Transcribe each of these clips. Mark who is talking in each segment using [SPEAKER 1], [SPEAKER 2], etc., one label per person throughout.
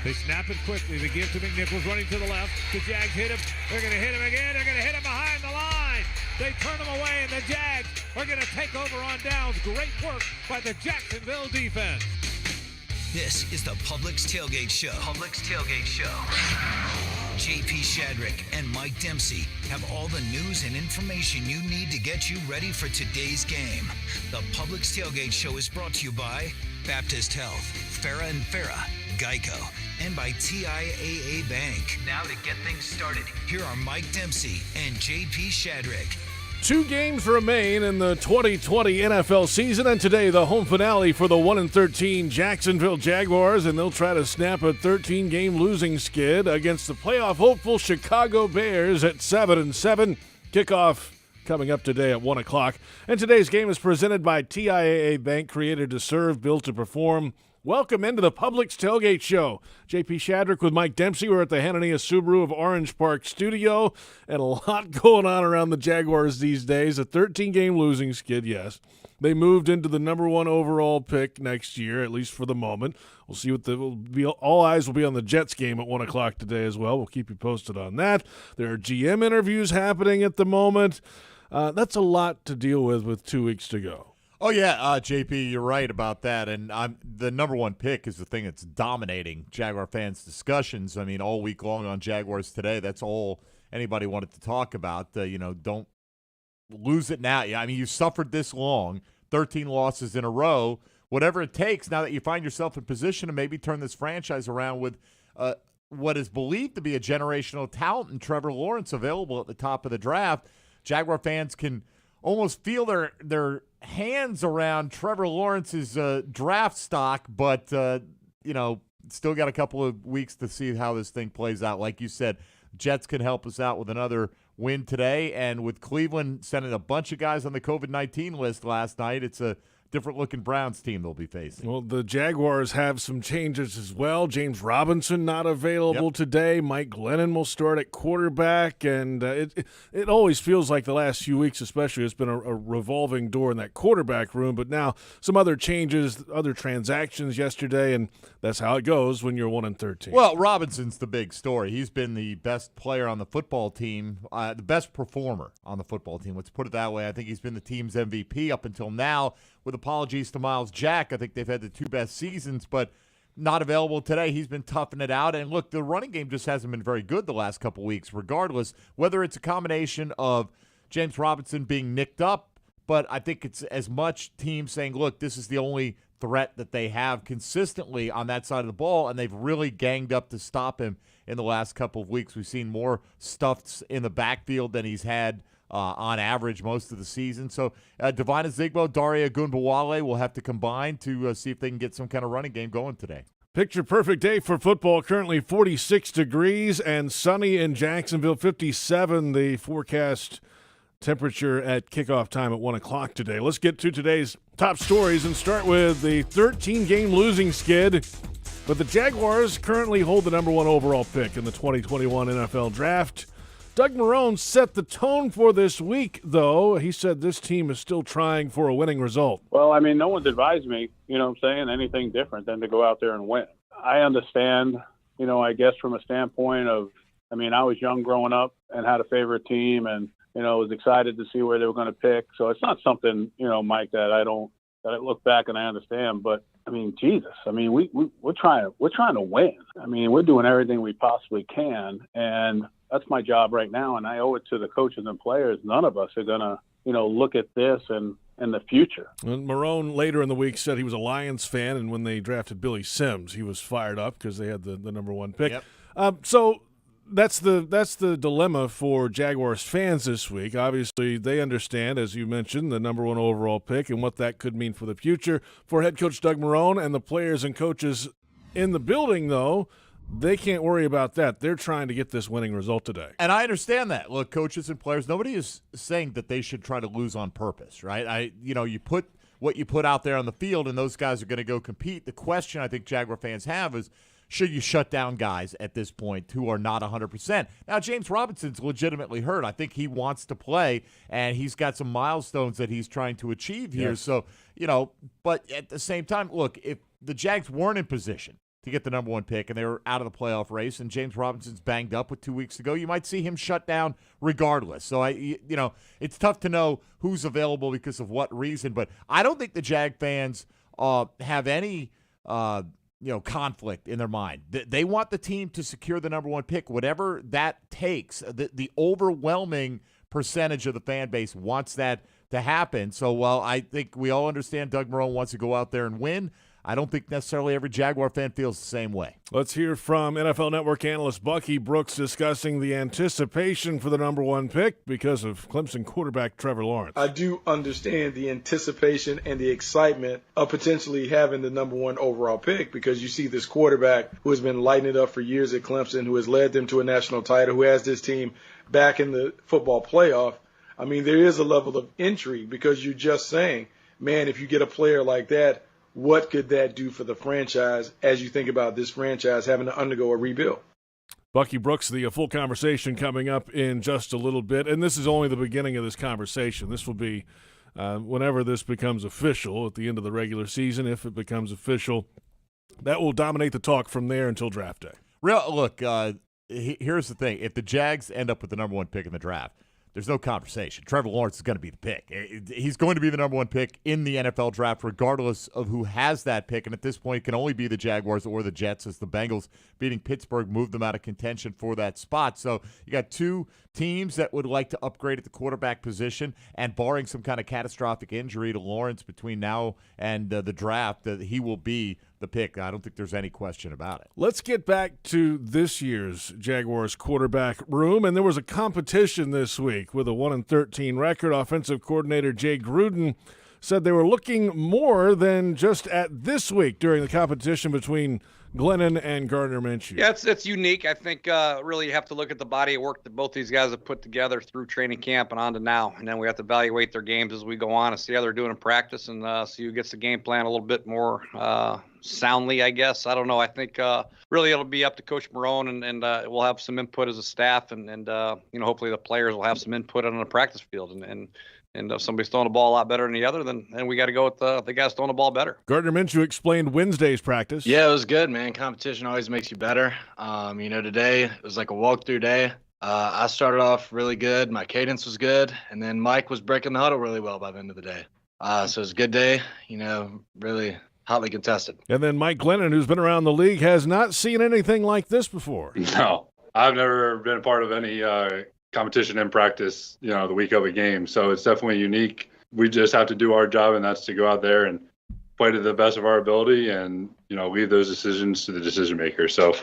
[SPEAKER 1] They snap it quickly. They give to McNichols running to the left. The Jags hit him. They're going to hit him again. They're going to hit him behind the line. They turn him away, and the Jags are going to take over on downs. Great work by the Jacksonville defense.
[SPEAKER 2] This is the Publix Tailgate Show. Publix Tailgate Show. JP Shadrick and Mike Dempsey have all the news and information you need to get you ready for today's game. The Publix Tailgate Show is brought to you by Baptist Health, Farah and Farah, Geico, and by TIAA Bank. Now to get things started, here are Mike Dempsey and JP Shadrick.
[SPEAKER 3] 2 games remain in the 2020 NFL season, and today the home finale for the 1-13 Jacksonville Jaguars, and they'll try to snap a 13-game losing skid against the playoff hopeful Chicago Bears at 7-7. Kickoff coming up today at 1 o'clock. And today's game is presented by TIAA Bank, created to serve, built to perform. Welcome into the Publix Tailgate Show. JP Shadrick with Mike Dempsey. We're at the Hanania Subaru of Orange Park studio, and a lot going on around the Jaguars these days. A 13-game losing skid, yes. They moved into the number 1 overall pick next year, at least for the moment. We'll see what all eyes will be on the Jets game at 1 o'clock today as well. We'll keep you posted on that. There are GM interviews happening at the moment. That's a lot to deal with 2 weeks to go.
[SPEAKER 4] Oh, yeah, JP, you're right about that. And the number 1 pick is the thing that's dominating Jaguar fans' discussions. I mean, all week long on Jaguars Today, that's all anybody wanted to talk about. Don't lose it now. I mean, you suffered this long, 13 losses in a row. Whatever it takes now that you find yourself in position to maybe turn this franchise around with what is believed to be a generational talent in Trevor Lawrence available at the top of the draft. Jaguar fans can almost feel their hands around Trevor Lawrence's draft stock, but, still got a couple of weeks to see how this thing plays out. Like you said, Jets can help us out with another win today, and with Cleveland sending a bunch of guys on the COVID-19 list last night, it's a different-looking Browns team they'll be facing.
[SPEAKER 3] Well, the Jaguars have some changes as well. James Robinson not available today. Mike Glennon will start at quarterback, and it always feels like the last few weeks especially it's been a revolving door in that quarterback room, but now some other changes, other transactions yesterday, and that's how it goes when you're 1-13.
[SPEAKER 4] Well, Robinson's the big story. He's been the best player on the football team, the best performer on the football team. Let's put it that way. I think he's been the team's MVP up until now. With apologies to Miles Jack, I think they've had the 2 best seasons, but not available today. He's been toughing it out. And look, the running game just hasn't been very good the last couple weeks, regardless, whether it's a combination of James Robinson being nicked up, but I think it's as much teams saying, look, this is the only threat that they have consistently on that side of the ball, and they've really ganged up to stop him in the last couple of weeks. We've seen more stuffs in the backfield than he's had on average most of the season. So Devine Zigbo, Daria Gunbawale will have to combine to see if they can get some kind of running game going today.
[SPEAKER 3] Picture perfect day for football. Currently 46 degrees and sunny in Jacksonville, 57 the forecast temperature at kickoff time at 1 o'clock today. Let's get to today's top stories and start with the 13-game losing skid. But the Jaguars currently hold the number 1 overall pick in the 2021 NFL Draft. Doug Marrone set the tone for this week, though. He said this team is still trying for a winning result.
[SPEAKER 5] Well, I mean, no one's advised me, anything different than to go out there and win. I understand, I guess from a standpoint of, I was young growing up and had a favorite team and, was excited to see where they were going to pick. So it's not something, Mike, that I look back and I understand. But, Jesus, we're trying to win. We're doing everything we possibly can. And that's my job right now, and I owe it to the coaches and players. None of us are going to, look at this and in the future.
[SPEAKER 3] And Marrone later in the week said he was a Lions fan, and when they drafted Billy Sims, he was fired up because they had the number 1 pick.
[SPEAKER 4] Yep.
[SPEAKER 3] So that's the dilemma for Jaguars fans this week. Obviously, they understand, as you mentioned, the number 1 overall pick and what that could mean for the future. For head coach Doug Marrone and the players and coaches in the building, though, they can't worry about that. They're trying to get this winning result today.
[SPEAKER 4] And I understand that. Look, coaches and players, nobody is saying that they should try to lose on purpose, right? You put what you put out there on the field, and those guys are going to go compete. The question I think Jaguar fans have is, should you shut down guys at this point who are not 100%? Now, James Robinson's legitimately hurt. I think he wants to play, and he's got some milestones that he's trying to achieve here.
[SPEAKER 3] Yes.
[SPEAKER 4] So, but at the same time, look, if the Jags weren't in position to get the number one pick, and they were out of the playoff race, and James Robinson's banged up with 2 weeks ago, you might see him shut down regardless. So, it's tough to know who's available because of what reason, but I don't think the Jag fans have any conflict in their mind. They want the team to secure the number one pick, whatever that takes. The overwhelming percentage of the fan base wants that to happen. So while I think we all understand Doug Marrone wants to go out there and win, I don't think necessarily every Jaguar fan feels the same way.
[SPEAKER 3] Let's hear from NFL Network analyst Bucky Brooks discussing the anticipation for the number one pick because of Clemson quarterback Trevor Lawrence.
[SPEAKER 6] I do understand the anticipation and the excitement of potentially having the number one overall pick because you see this quarterback who has been lighting it up for years at Clemson, who has led them to a national title, who has this team back in the football playoff. I mean, there is a level of intrigue because you're just saying, man, if you get a player like that, what could that do for the franchise as you think about this franchise having to undergo a rebuild?
[SPEAKER 3] Bucky Brooks, the full conversation coming up in just a little bit, and this is only the beginning of this conversation. This will be whenever this becomes official at the end of the regular season, if it becomes official. That will dominate the talk from there until draft day.
[SPEAKER 4] Look, here's the thing. If the Jags end up with the number one pick in the draft, there's no conversation. Trevor Lawrence is going to be the pick. He's going to be the number one pick in the NFL draft regardless of who has that pick, and at this point it can only be the Jaguars or the Jets as the Bengals beating Pittsburgh moved them out of contention for that spot. So you got two teams that would like to upgrade at the quarterback position, and barring some kind of catastrophic injury to Lawrence between now and the draft, he will be the pick. I don't think there's any question about it.
[SPEAKER 3] Let's get back to this year's Jaguars quarterback room, and there was a competition this week with a 1-13 record. Offensive coordinator Jay Gruden said they were looking more than just at this week during the competition between Glennon and Gardner Minshew.
[SPEAKER 7] Yeah, it's unique. I think really you have to look at the body of work that both these guys have put together through training camp and on to now. And then we have to evaluate their games as we go on and see how they're doing in practice and see who gets the game plan a little bit more soundly, I guess. I don't know. I think really it'll be up to Coach Marrone, and we'll have some input as a staff, and hopefully the players will have some input on the practice field. And if somebody's throwing the ball a lot better than the other, then we got to go with the guys throwing the ball better.
[SPEAKER 3] Gardner Minshew explained Wednesday's practice.
[SPEAKER 8] Yeah, it was good, man. Competition always makes you better. Today it was like a walkthrough day. I started off really good. My cadence was good. And then Mike was breaking the huddle really well by the end of the day. So it was a good day, really hotly contested.
[SPEAKER 3] And then Mike Glennon, who's been around the league, has not seen anything like this before.
[SPEAKER 9] No, I've never been a part of any competition in practice, the week of a game. So it's definitely unique. We just have to do our job, and that's to go out there and play to the best of our ability and, leave those decisions to the decision maker. So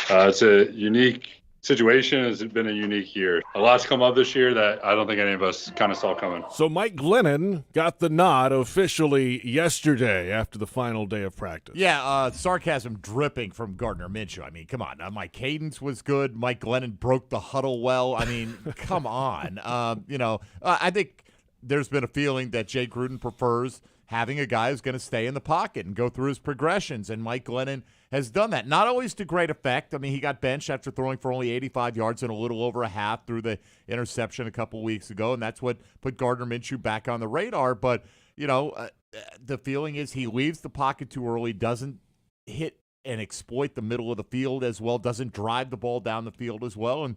[SPEAKER 9] it's a unique situation. It's been a unique year. A lot's come up this year that I don't think any of us kind of saw coming.
[SPEAKER 3] So Mike Glennon got the nod officially yesterday after the final day of practice.
[SPEAKER 4] Yeah, sarcasm dripping from Gardner Minshew. I mean, come on. My cadence was good. Mike Glennon broke the huddle well. I mean, come on. I think there's been a feeling that Jay Gruden prefers having a guy who's going to stay in the pocket and go through his progressions, and Mike Glennon has done that. Not always to great effect. I mean, he got benched after throwing for only 85 yards and a little over a half through the interception a couple weeks ago, and that's what put Gardner Minshew back on the radar. But, the feeling is he leaves the pocket too early, doesn't hit and exploit the middle of the field as well, doesn't drive the ball down the field as well, and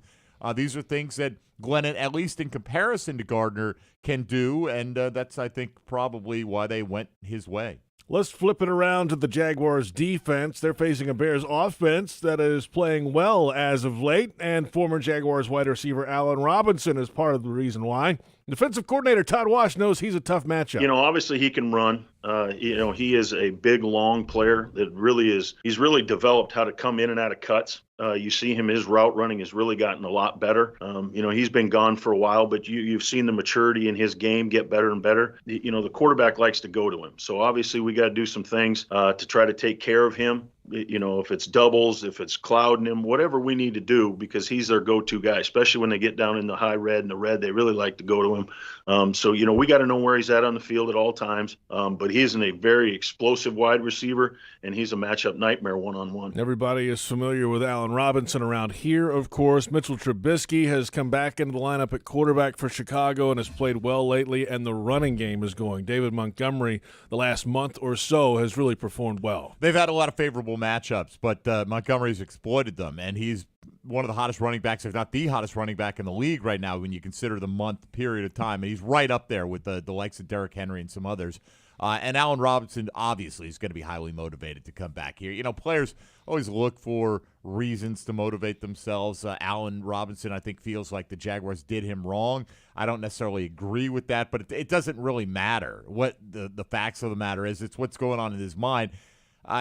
[SPEAKER 4] these are things that Glennon, at least in comparison to Gardner, can do, and that's, I think, probably why they went his way.
[SPEAKER 3] Let's flip it around to the Jaguars' defense. They're facing a Bears offense that is playing well as of late, and former Jaguars wide receiver Allen Robinson is part of the reason why. Defensive coordinator Todd Wash knows he's a tough matchup.
[SPEAKER 10] Obviously he can run. He is a big, long player that really is. He's really developed how to come in and out of cuts. You see him, his route running has really gotten a lot better. He's been gone for a while, but you've seen the maturity in his game get better and better. The quarterback likes to go to him. So obviously we got to do some things to try to take care of him. If it's doubles, if it's clouding him, whatever we need to do, because he's their go-to guy, especially when they get down in the high red and the red, they really like to go to him. So we got to know where he's at on the field at all times. But he isn't a very explosive wide receiver, and he's a matchup nightmare one-on-one.
[SPEAKER 3] Everybody is familiar with Allen Robinson around here, of course. Mitchell Trubisky has come back into the lineup at quarterback for Chicago and has played well lately, and the running game is going. David Montgomery, the last month or so, has really performed well.
[SPEAKER 4] They've had a lot of favorable unusual matchups, but Montgomery's exploited them, and he's one of the hottest running backs, if not the hottest running back in the league right now when you consider the month period of time. And he's right up there with the likes of Derrick Henry and some others. And Allen Robinson, obviously, is going to be highly motivated to come back here. You know, players always look for reasons to motivate themselves. Allen Robinson, I think, feels like the Jaguars did him wrong. I don't necessarily agree with that, but it doesn't really matter. What the facts of the matter is, it's what's going on in his mind.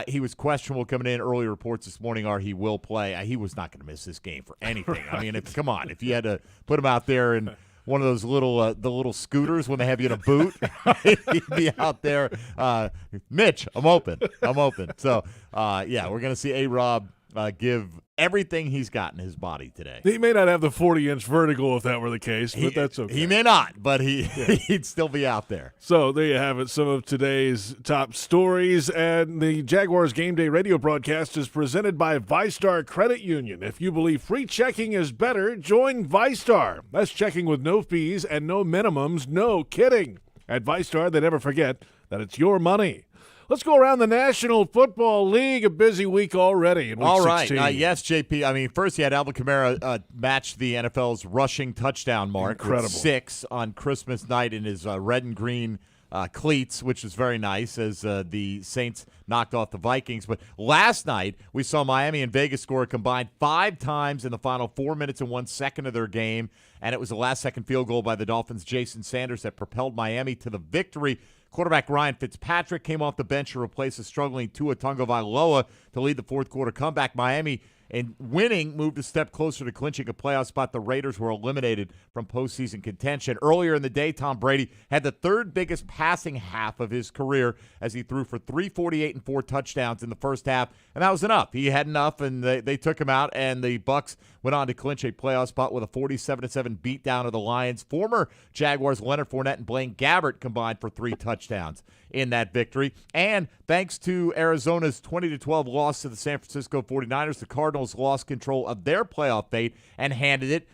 [SPEAKER 4] He was questionable coming in. Early reports this morning are he will play. He was not going to miss this game for anything. I mean, come on. If you had to put him out there in one of those little scooters when they have you in a boot, he'd be out there. Mitch, I'm open. So, yeah, we're going to see A-Rob give everything he's got in his body today.
[SPEAKER 3] He may not have the 40-inch vertical if that were the case, but that's okay.
[SPEAKER 4] He may not, but he'd still be out there.
[SPEAKER 3] So there you have it, some of today's top stories. And the Jaguars Game Day radio broadcast is presented by ViStar Credit Union. If you believe free checking is better, join ViStar. That's checking with no fees and no minimums, no kidding. At ViStar, they never forget that it's your money. Let's go around the National Football League. A busy week already in Week 16.
[SPEAKER 4] All right. Yes, JP. I mean, first you had Alvin Kamara match the NFL's rushing touchdown mark.
[SPEAKER 3] Incredible.
[SPEAKER 4] With 6 on Christmas night in his red and green cleats, which was very nice as the Saints knocked off the Vikings. But last night, we saw Miami and Vegas score a combined 5 times in the final 4 minutes and 1 second of their game. And it was a last-second field goal by the Dolphins' Jason Sanders that propelled Miami to the victory. Quarterback Ryan Fitzpatrick came off the bench to replace a struggling Tua Tagovailoa to lead the fourth quarter comeback. Miami, in winning, moved a step closer to clinching a playoff spot. The Raiders were eliminated from postseason contention. Earlier in the day, Tom Brady had the third biggest passing half of his career as he threw for 348 and 4 touchdowns in the first half, and that was enough. He had enough, and they took him out, and the Bucs went on to clinch a playoff spot with a 47-7 beatdown of the Lions. Former Jaguars Leonard Fournette and Blaine Gabbert combined for 3 touchdowns in that victory. And thanks to Arizona's 20-12 loss to the San Francisco 49ers, the Cardinals lost control of their playoff fate and handed it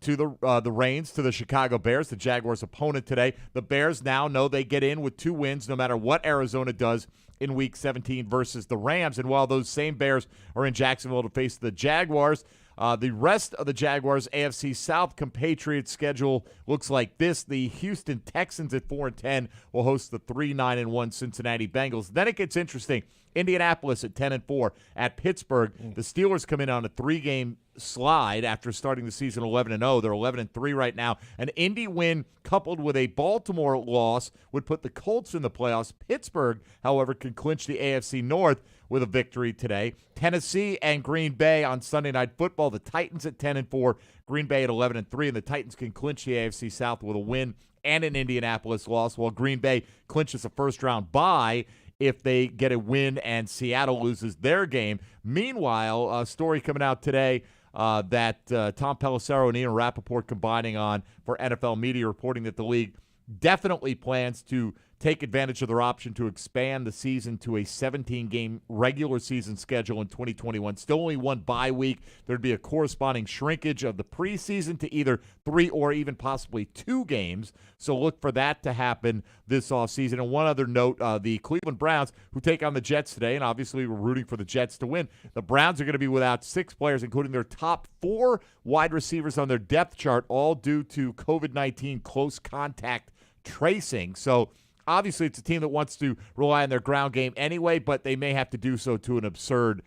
[SPEAKER 4] to the reins to the Chicago Bears, the Jaguars' opponent today. The Bears now know they get in with 2 wins no matter what Arizona does in Week 17 versus the Rams. And while those same Bears are in Jacksonville to face the Jaguars, the rest of the Jaguars' AFC South compatriot schedule looks like this. The Houston Texans at 4-10 will host the 3-9-1 Cincinnati Bengals. Then it gets interesting. Indianapolis at 10-4 at Pittsburgh. The Steelers come in on a 3-game slide after starting the season 11-0. They're 11-3 right now. An Indy win coupled with a Baltimore loss would put the Colts in the playoffs. Pittsburgh, however, can clinch the AFC North with a victory today. Tennessee and Green Bay on Sunday Night Football. The Titans at 10-4, Green Bay at 11-3, and the Titans can clinch the AFC South with a win and an Indianapolis loss, while Green Bay clinches a first-round bye if they get a win and Seattle loses their game. Meanwhile, a story coming out today that Tom Pelissero and Ian Rappaport combining on for NFL media, reporting that the league definitely plans to take advantage of their option to expand the season to a 17-game regular season schedule in 2021. Still only 1 bye week. There'd be a corresponding shrinkage of the preseason to either 3 or even possibly 2 games. So look for that to happen this offseason. And one other note, the Cleveland Browns, who take on the Jets today, and obviously we're rooting for the Jets to win. The Browns are going to be without 6 players, including their top 4 wide receivers on their depth chart, all due to COVID-19 close contact tracing. So obviously, it's a team that wants to rely on their ground game anyway, but they may have to do so to an absurd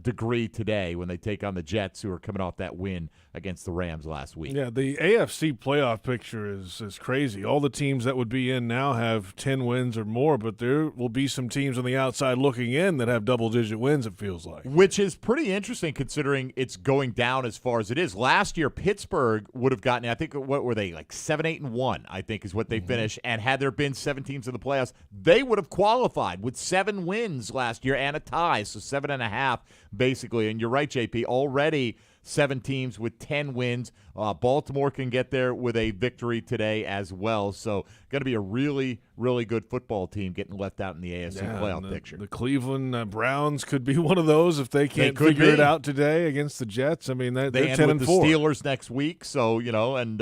[SPEAKER 4] degree today when they take on the Jets, who are coming off that win against the Rams last week.
[SPEAKER 3] Yeah, the AFC playoff picture is crazy. All the teams that would be in now have 10 wins or more, but there will be some teams on the outside looking in that have double-digit wins, it feels like.
[SPEAKER 4] Which is pretty interesting considering it's going down as far as it is. Last year, Pittsburgh would have gotten, I think, what were they, like 7-8-1, I think is what they finished. And had there been 7 teams in the playoffs, they would have qualified with 7 wins last year and a tie, so 7.5 basically. And you're right, JP, already 7 teams with 10 wins. Baltimore can get there with a victory today as well. So going to be a really, really good football team getting left out in the AFC playoff picture.
[SPEAKER 3] The Cleveland Browns could be one of those if they can't figure it out today against the Jets. I mean, they're
[SPEAKER 4] they
[SPEAKER 3] 10
[SPEAKER 4] end with
[SPEAKER 3] and
[SPEAKER 4] the
[SPEAKER 3] 4.
[SPEAKER 4] Steelers next week. So, and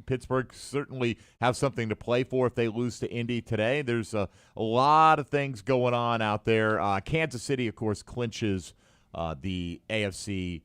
[SPEAKER 4] Pittsburgh certainly have something to play for if they lose to Indy today. There's a lot of things going on out there. Kansas City, of course, clinches the AFC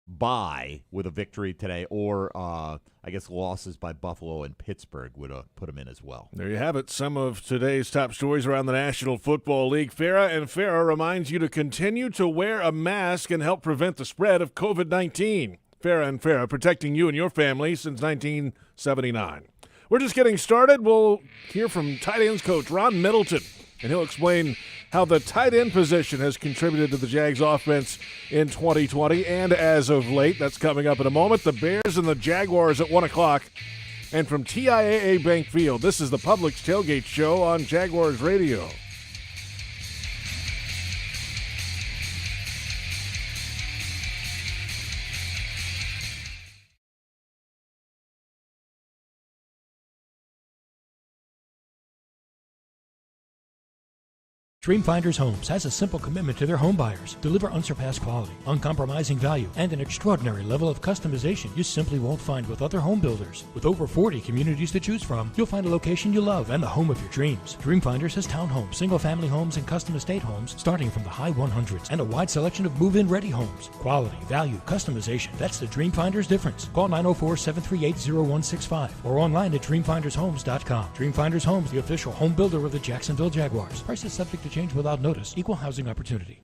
[SPEAKER 4] bye with a victory today, or I guess losses by Buffalo and Pittsburgh would put them in as well.
[SPEAKER 3] There you have it. Some of today's top stories around the National Football League. Farah reminds you to continue to wear a mask and help prevent the spread of COVID-19. Farah, protecting you and your family since 1979. We're just getting started. We'll hear from tight ends coach Ron Middleton, and he'll explain how the tight end position has contributed to the Jags offense in 2020 and as of late. That's coming up in a moment. The Bears and the Jaguars at 1 o'clock. And from TIAA Bank Field, this is the Publix Tailgate Show on Jaguars Radio.
[SPEAKER 11] Dreamfinders Homes has a simple commitment to their home buyers. Deliver unsurpassed quality, uncompromising value, and an extraordinary level of customization you simply won't find with other home builders. With over 40 communities to choose from, you'll find a location you love and the home of your dreams. Dreamfinders has townhomes, single-family homes, and custom estate homes starting from the high 100s and a wide selection of move-in ready homes. Quality, value, customization. That's the Dreamfinders difference. Call 904-738-0165 or online at dreamfindershomes.com. Dreamfinders Homes, the official home builder of the Jacksonville Jaguars. Prices subject to change without notice. Equal housing opportunity.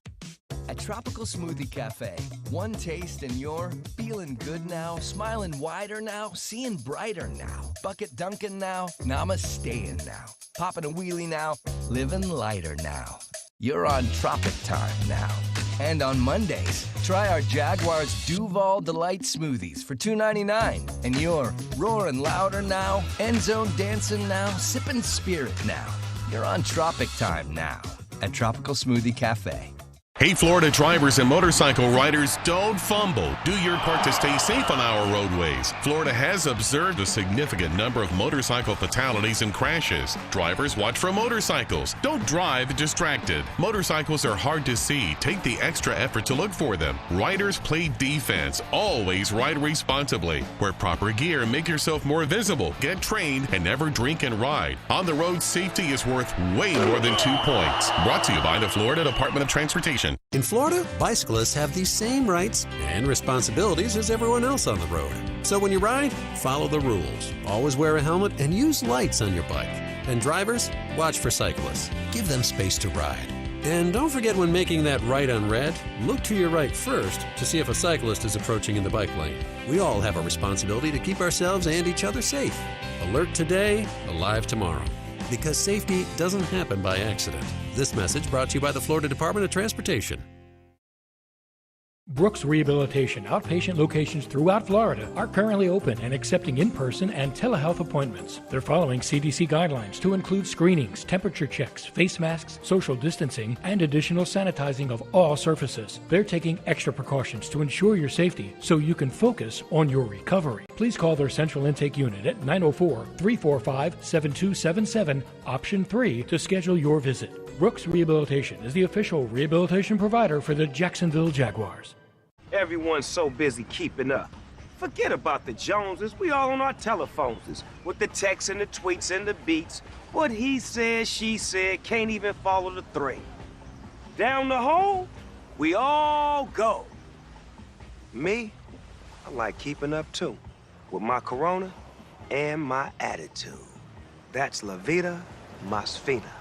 [SPEAKER 12] At Tropical Smoothie Cafe, one taste and you're feeling good now, smiling wider now, seeing brighter now, bucket dunking now, namasteing now, popping a wheelie now, living lighter now. You're on Tropic Time now. And on Mondays, try our Jaguars Duval Delight Smoothies for $2.99. And you're roaring louder now, end zone dancing now, sipping spirit now. You're on Tropic Time now at Tropical Smoothie Cafe.
[SPEAKER 13] Hey, Florida drivers and motorcycle riders, don't fumble. Do your part to stay safe on our roadways. Florida has observed a significant number of motorcycle fatalities and crashes. Drivers, watch for motorcycles. Don't drive distracted. Motorcycles are hard to see. Take the extra effort to look for them. Riders, play defense. Always ride responsibly. Wear proper gear. Make yourself more visible. Get trained and never drink and ride. On the road, safety is worth way more than 2 points. Brought to you by the Florida Department of Transportation.
[SPEAKER 14] In Florida, bicyclists have the same rights and responsibilities as everyone else on the road. So when you ride, follow the rules. Always wear a helmet and use lights on your bike. And drivers, watch for cyclists. Give them space to ride. And don't forget, when making that right on red, look to your right first to see if a cyclist is approaching in the bike lane. We all have a responsibility to keep ourselves and each other safe. Alert today, alive tomorrow. Because safety doesn't happen by accident. This message brought to you by the Florida Department of Transportation.
[SPEAKER 11] Brooks Rehabilitation outpatient locations throughout Florida are currently open and accepting in-person and telehealth appointments. They're following CDC guidelines to include screenings, temperature checks, face masks, social distancing, and additional sanitizing of all surfaces. They're taking extra precautions to ensure your safety so you can focus on your recovery. Please call their central intake unit at 904-345-7277, option 3, to schedule your visit. Brooks Rehabilitation is the official rehabilitation provider for the Jacksonville Jaguars.
[SPEAKER 15] Everyone's so busy keeping up. Forget about the Joneses. We all on our telephones with the texts and the tweets and the beats. What he said, she said, can't even follow the thread. Down the hole, we all go. Me, I like keeping up too, with my Corona and my attitude. That's La Vida Más Fina.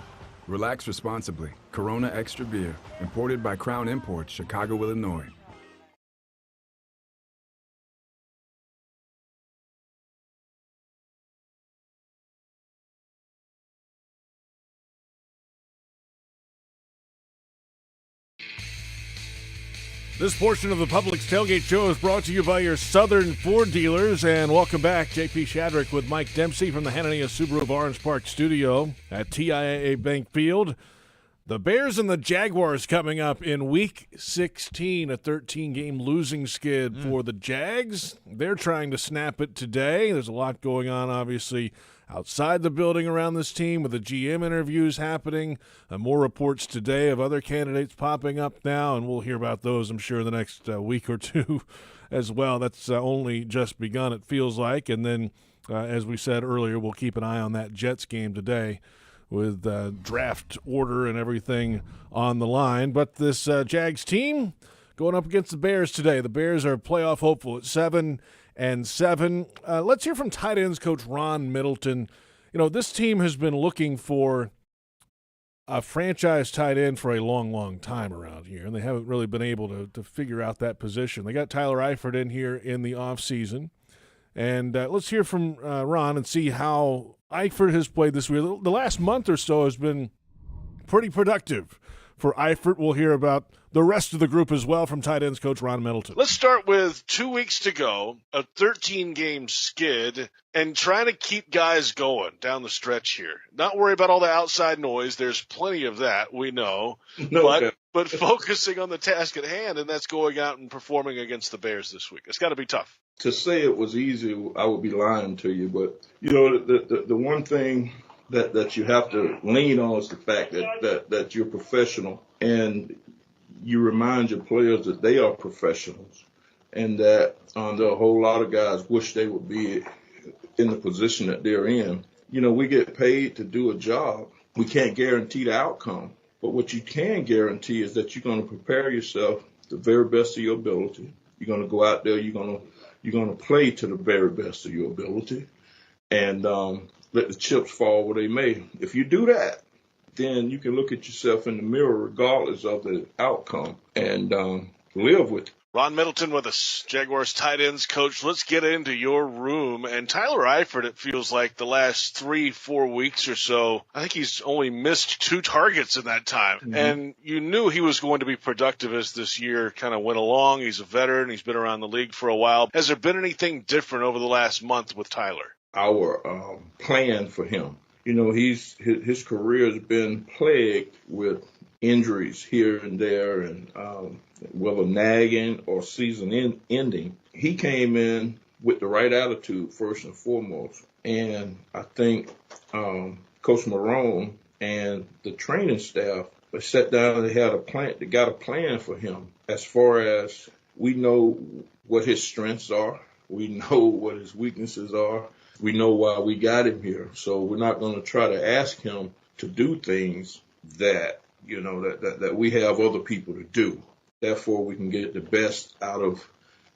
[SPEAKER 16] Relax responsibly. Corona Extra Beer, imported by Crown Imports, Chicago, Illinois.
[SPEAKER 3] This portion of the Publix Tailgate Show is brought to you by your Southern Ford dealers. And welcome back, JP Shadrick with Mike Dempsey from the Hanania Subaru of Orange Park studio at TIAA Bank Field. The Bears and the Jaguars coming up in Week 16, a 13-game losing skid for the Jags. They're trying to snap it today. There's a lot going on, obviously, outside the building around this team with the GM interviews happening. More reports today of other candidates popping up now, and we'll hear about those, I'm sure, in the next week or two as well. That's only just begun, it feels like. And then, as we said earlier, we'll keep an eye on that Jets game today, with draft order and everything on the line. But this Jags team going up against the Bears today. The Bears are playoff hopeful at 7-7. Let's hear from tight ends coach Ron Middleton. You know, this team has been looking for a franchise tight end for a long, long time around here, and they haven't really been able to figure out that position. They got Tyler Eifert in here in the offseason. And let's hear from Ron and see how Eifert has played this week. The last month or so has been pretty productive for Eifert. We'll hear about the rest of the group as well from tight ends coach Ron Middleton.
[SPEAKER 17] Let's start with 2 weeks to go, a 13-game skid, and trying to keep guys going down the stretch here. Not worry about all the outside noise. There's plenty of that, we know. But focusing on the task at hand, and that's going out and performing against the Bears this week. It's got to be tough.
[SPEAKER 18] To say it was easy, I would be lying to you. But, you know, the one thing that you have to lean on is the fact that you're professional, and you remind your players that they are professionals, and that there are a whole lot of guys wish they would be in the position that they're in. You know, we get paid to do a job. We can't guarantee the outcome. But what you can guarantee is that you're going to prepare yourself the very best of your ability. You're going to go out there, you're going to play to the very best of your ability, and let the chips fall where they may. If you do that, then you can look at yourself in the mirror regardless of the outcome and live with it.
[SPEAKER 17] Ron Middleton with us, Jaguars tight ends coach. Let's get into your room. And Tyler Eifert, it feels like the last 3-4 weeks or so, I think he's only missed 2 targets in that time. Mm-hmm. And you knew he was going to be productive as this year kind of went along. He's a veteran. He's been around the league for a while. Has there been anything different over the last month with Tyler?
[SPEAKER 18] Our plan for him. You know, his career has been plagued with injuries here and there, and whether nagging or season ending. He came in with the right attitude first and foremost, and I think Coach Marone and the training staff sat down and had they got a plan for him. As far as we know what his strengths are, we know what his weaknesses are. We know why we got him here. So we're not going to try to ask him to do things that, you know, that we have other people to do. Therefore, we can get the best out of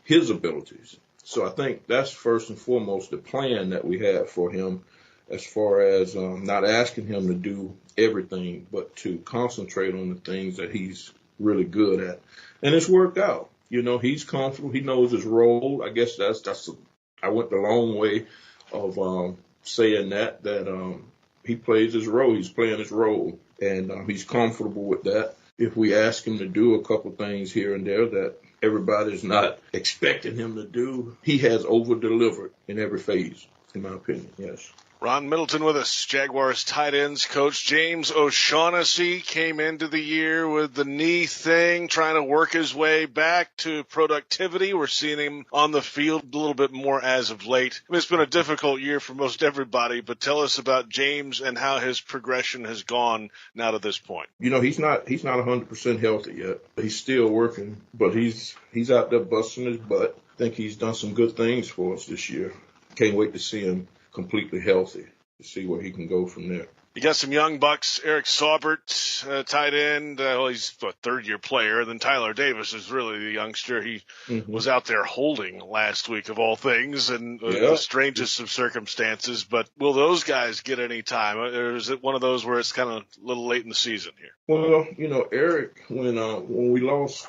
[SPEAKER 18] his abilities. So I think that's first and foremost the plan that we have for him, as far as not asking him to do everything, but to concentrate on the things that he's really good at. And it's worked out. You know, he's comfortable. He knows his role. I guess I went the long way of saying that he plays his role. He's playing his role, and he's comfortable with that. If we ask him to do a couple things here and there that everybody's not expecting him to do, he has over-delivered in every phase, in my opinion, yes.
[SPEAKER 17] Ron Middleton with us, Jaguars tight ends coach. James O'Shaughnessy came into the year with the knee thing, trying to work his way back to productivity. We're seeing him on the field a little bit more as of late. I mean, it's been a difficult year for most everybody, but tell us about James and how his progression has gone now to this point.
[SPEAKER 18] You know, he's not 100% healthy yet. He's still working, but he's out there busting his butt. I think he's done some good things for us this year. Can't wait to see him completely healthy, to see where he can go from there.
[SPEAKER 17] You got some young bucks, Eric Saubert, tight end. He's a third-year player. And then Tyler Davis is really the youngster. He was out there holding last week of all things, and the strangest of circumstances. But will those guys get any time? Or is it one of those where it's kind of a little late in the season here?
[SPEAKER 18] Well, you know, Eric, when we lost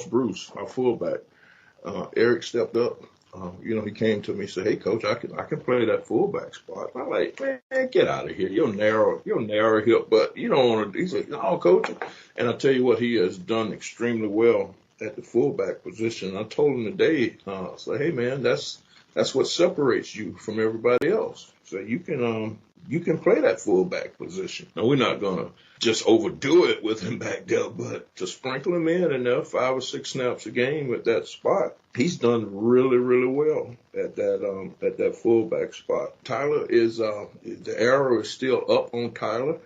[SPEAKER 18] Bruce, our fullback, Eric stepped up. You know, he came to me and said, "Hey, Coach, I can play that fullback spot." I'm like, "Man, get out of here! You're narrow hip, but you don't want to." He said, "No, Coach." And I tell you what, he has done extremely well at the fullback position. I told him today, I said, "Hey, man, that's what separates you from everybody else. So you can play that fullback position. Now we're not gonna just overdo it with him back there, but to sprinkle him in enough 5 or 6 snaps a game at that spot, he's done really, really well at that fullback spot. Tyler is the arrow is still up on Tyler.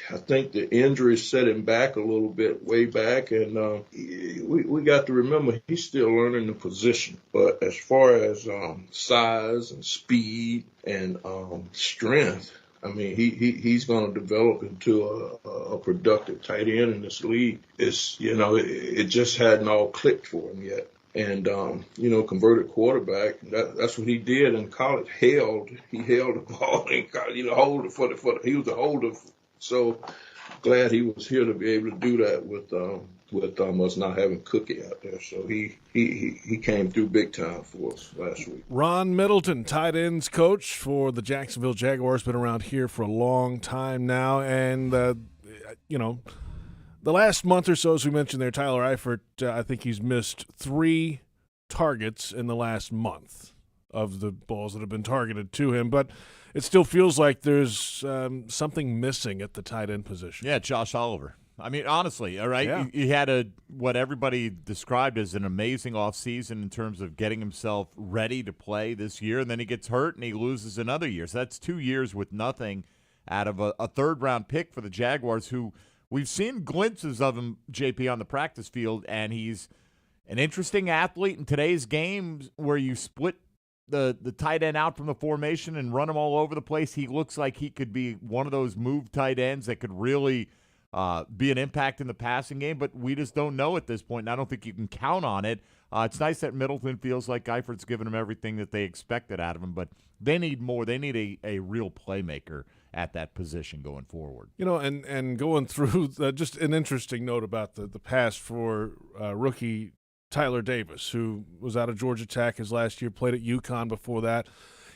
[SPEAKER 18] I think the injury set him back a little bit way back, and we got to remember he's still learning the position. But as far as size and speed and strength, I mean, he's going to develop into a productive tight end in this league. It just hadn't all clicked for him yet. And, converted quarterback, that's what he did in college. He held the ball in college, he was a holder. So glad he was here to be able to do that with us not having Cookie out there. So he came through big time for us last week.
[SPEAKER 3] Ron Middleton, tight ends coach for the Jacksonville Jaguars, been around here for a long time now. And, the last month or so, as we mentioned there, Tyler Eifert, I think he's missed 3 targets in the last month of the balls that have been targeted to him. But it still feels like there's something missing at the tight end position.
[SPEAKER 4] Yeah, Josh Oliver. I mean, honestly, all right,
[SPEAKER 3] Yeah.
[SPEAKER 4] he had what everybody described as an amazing offseason in terms of getting himself ready to play this year, and then he gets hurt and he loses another year. So that's 2 years with nothing out of a third-round pick for the Jaguars, who we've seen glimpses of him, JP, on the practice field, and he's an interesting athlete in today's game where you split the tight end out from the formation and run him all over the place. He looks like he could be one of those move tight ends that could really be an impact in the passing game, but we just don't know at this point, and I don't think you can count on it. It's nice that Middleton feels like Eifert's given him everything that they expected out of him, but they need more. They need a real playmaker at that position going forward.
[SPEAKER 3] And going through just an interesting note about the past for rookie Tyler Davis, who was out of Georgia Tech his last year, played at UConn before that.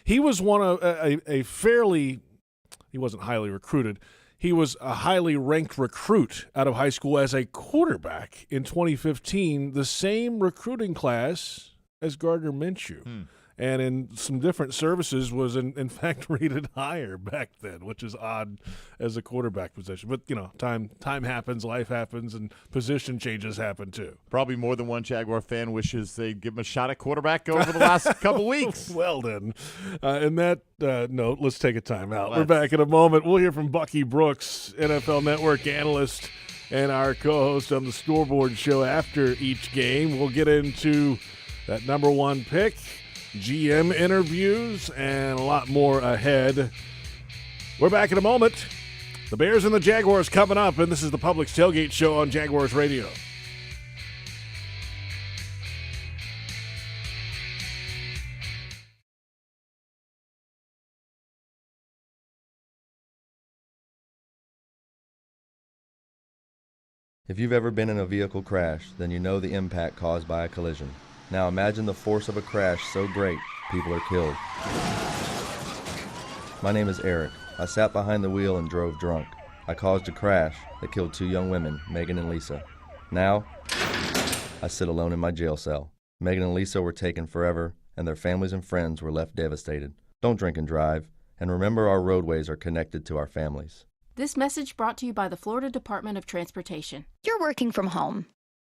[SPEAKER 3] He was one of a fairly – he wasn't highly recruited. He was a highly ranked recruit out of high school as a quarterback in 2015, the same recruiting class as Gardner Minshew. And in some different services was, in fact, rated higher back then, which is odd as a quarterback position. But, time happens, life happens, and position changes happen too.
[SPEAKER 4] Probably more than one Jaguar fan wishes they'd give him a shot at quarterback over the last couple weeks.
[SPEAKER 3] Well, then. In that note, let's take a time out. We're back in a moment. We'll hear from Bucky Brooks, NFL Network analyst, and our co-host on the Scoreboard Show after each game. We'll get into that number 1 pick, GM interviews, and a lot more ahead. We're back in a moment. The Bears and the Jaguars coming up, and this is the Publix Tailgate Show on Jaguars Radio.
[SPEAKER 19] If you've ever been in a vehicle crash, then you know the impact caused by a collision. Now imagine the force of a crash so great, people are killed. My name is Eric. I sat behind the wheel and drove drunk. I caused a crash that killed 2 young women, Megan and Lisa. Now, I sit alone in my jail cell. Megan and Lisa were taken forever, and their families and friends were left devastated. Don't drink and drive, and remember our roadways are connected to our families.
[SPEAKER 20] This message brought to you by the Florida Department of Transportation.
[SPEAKER 21] You're working from home.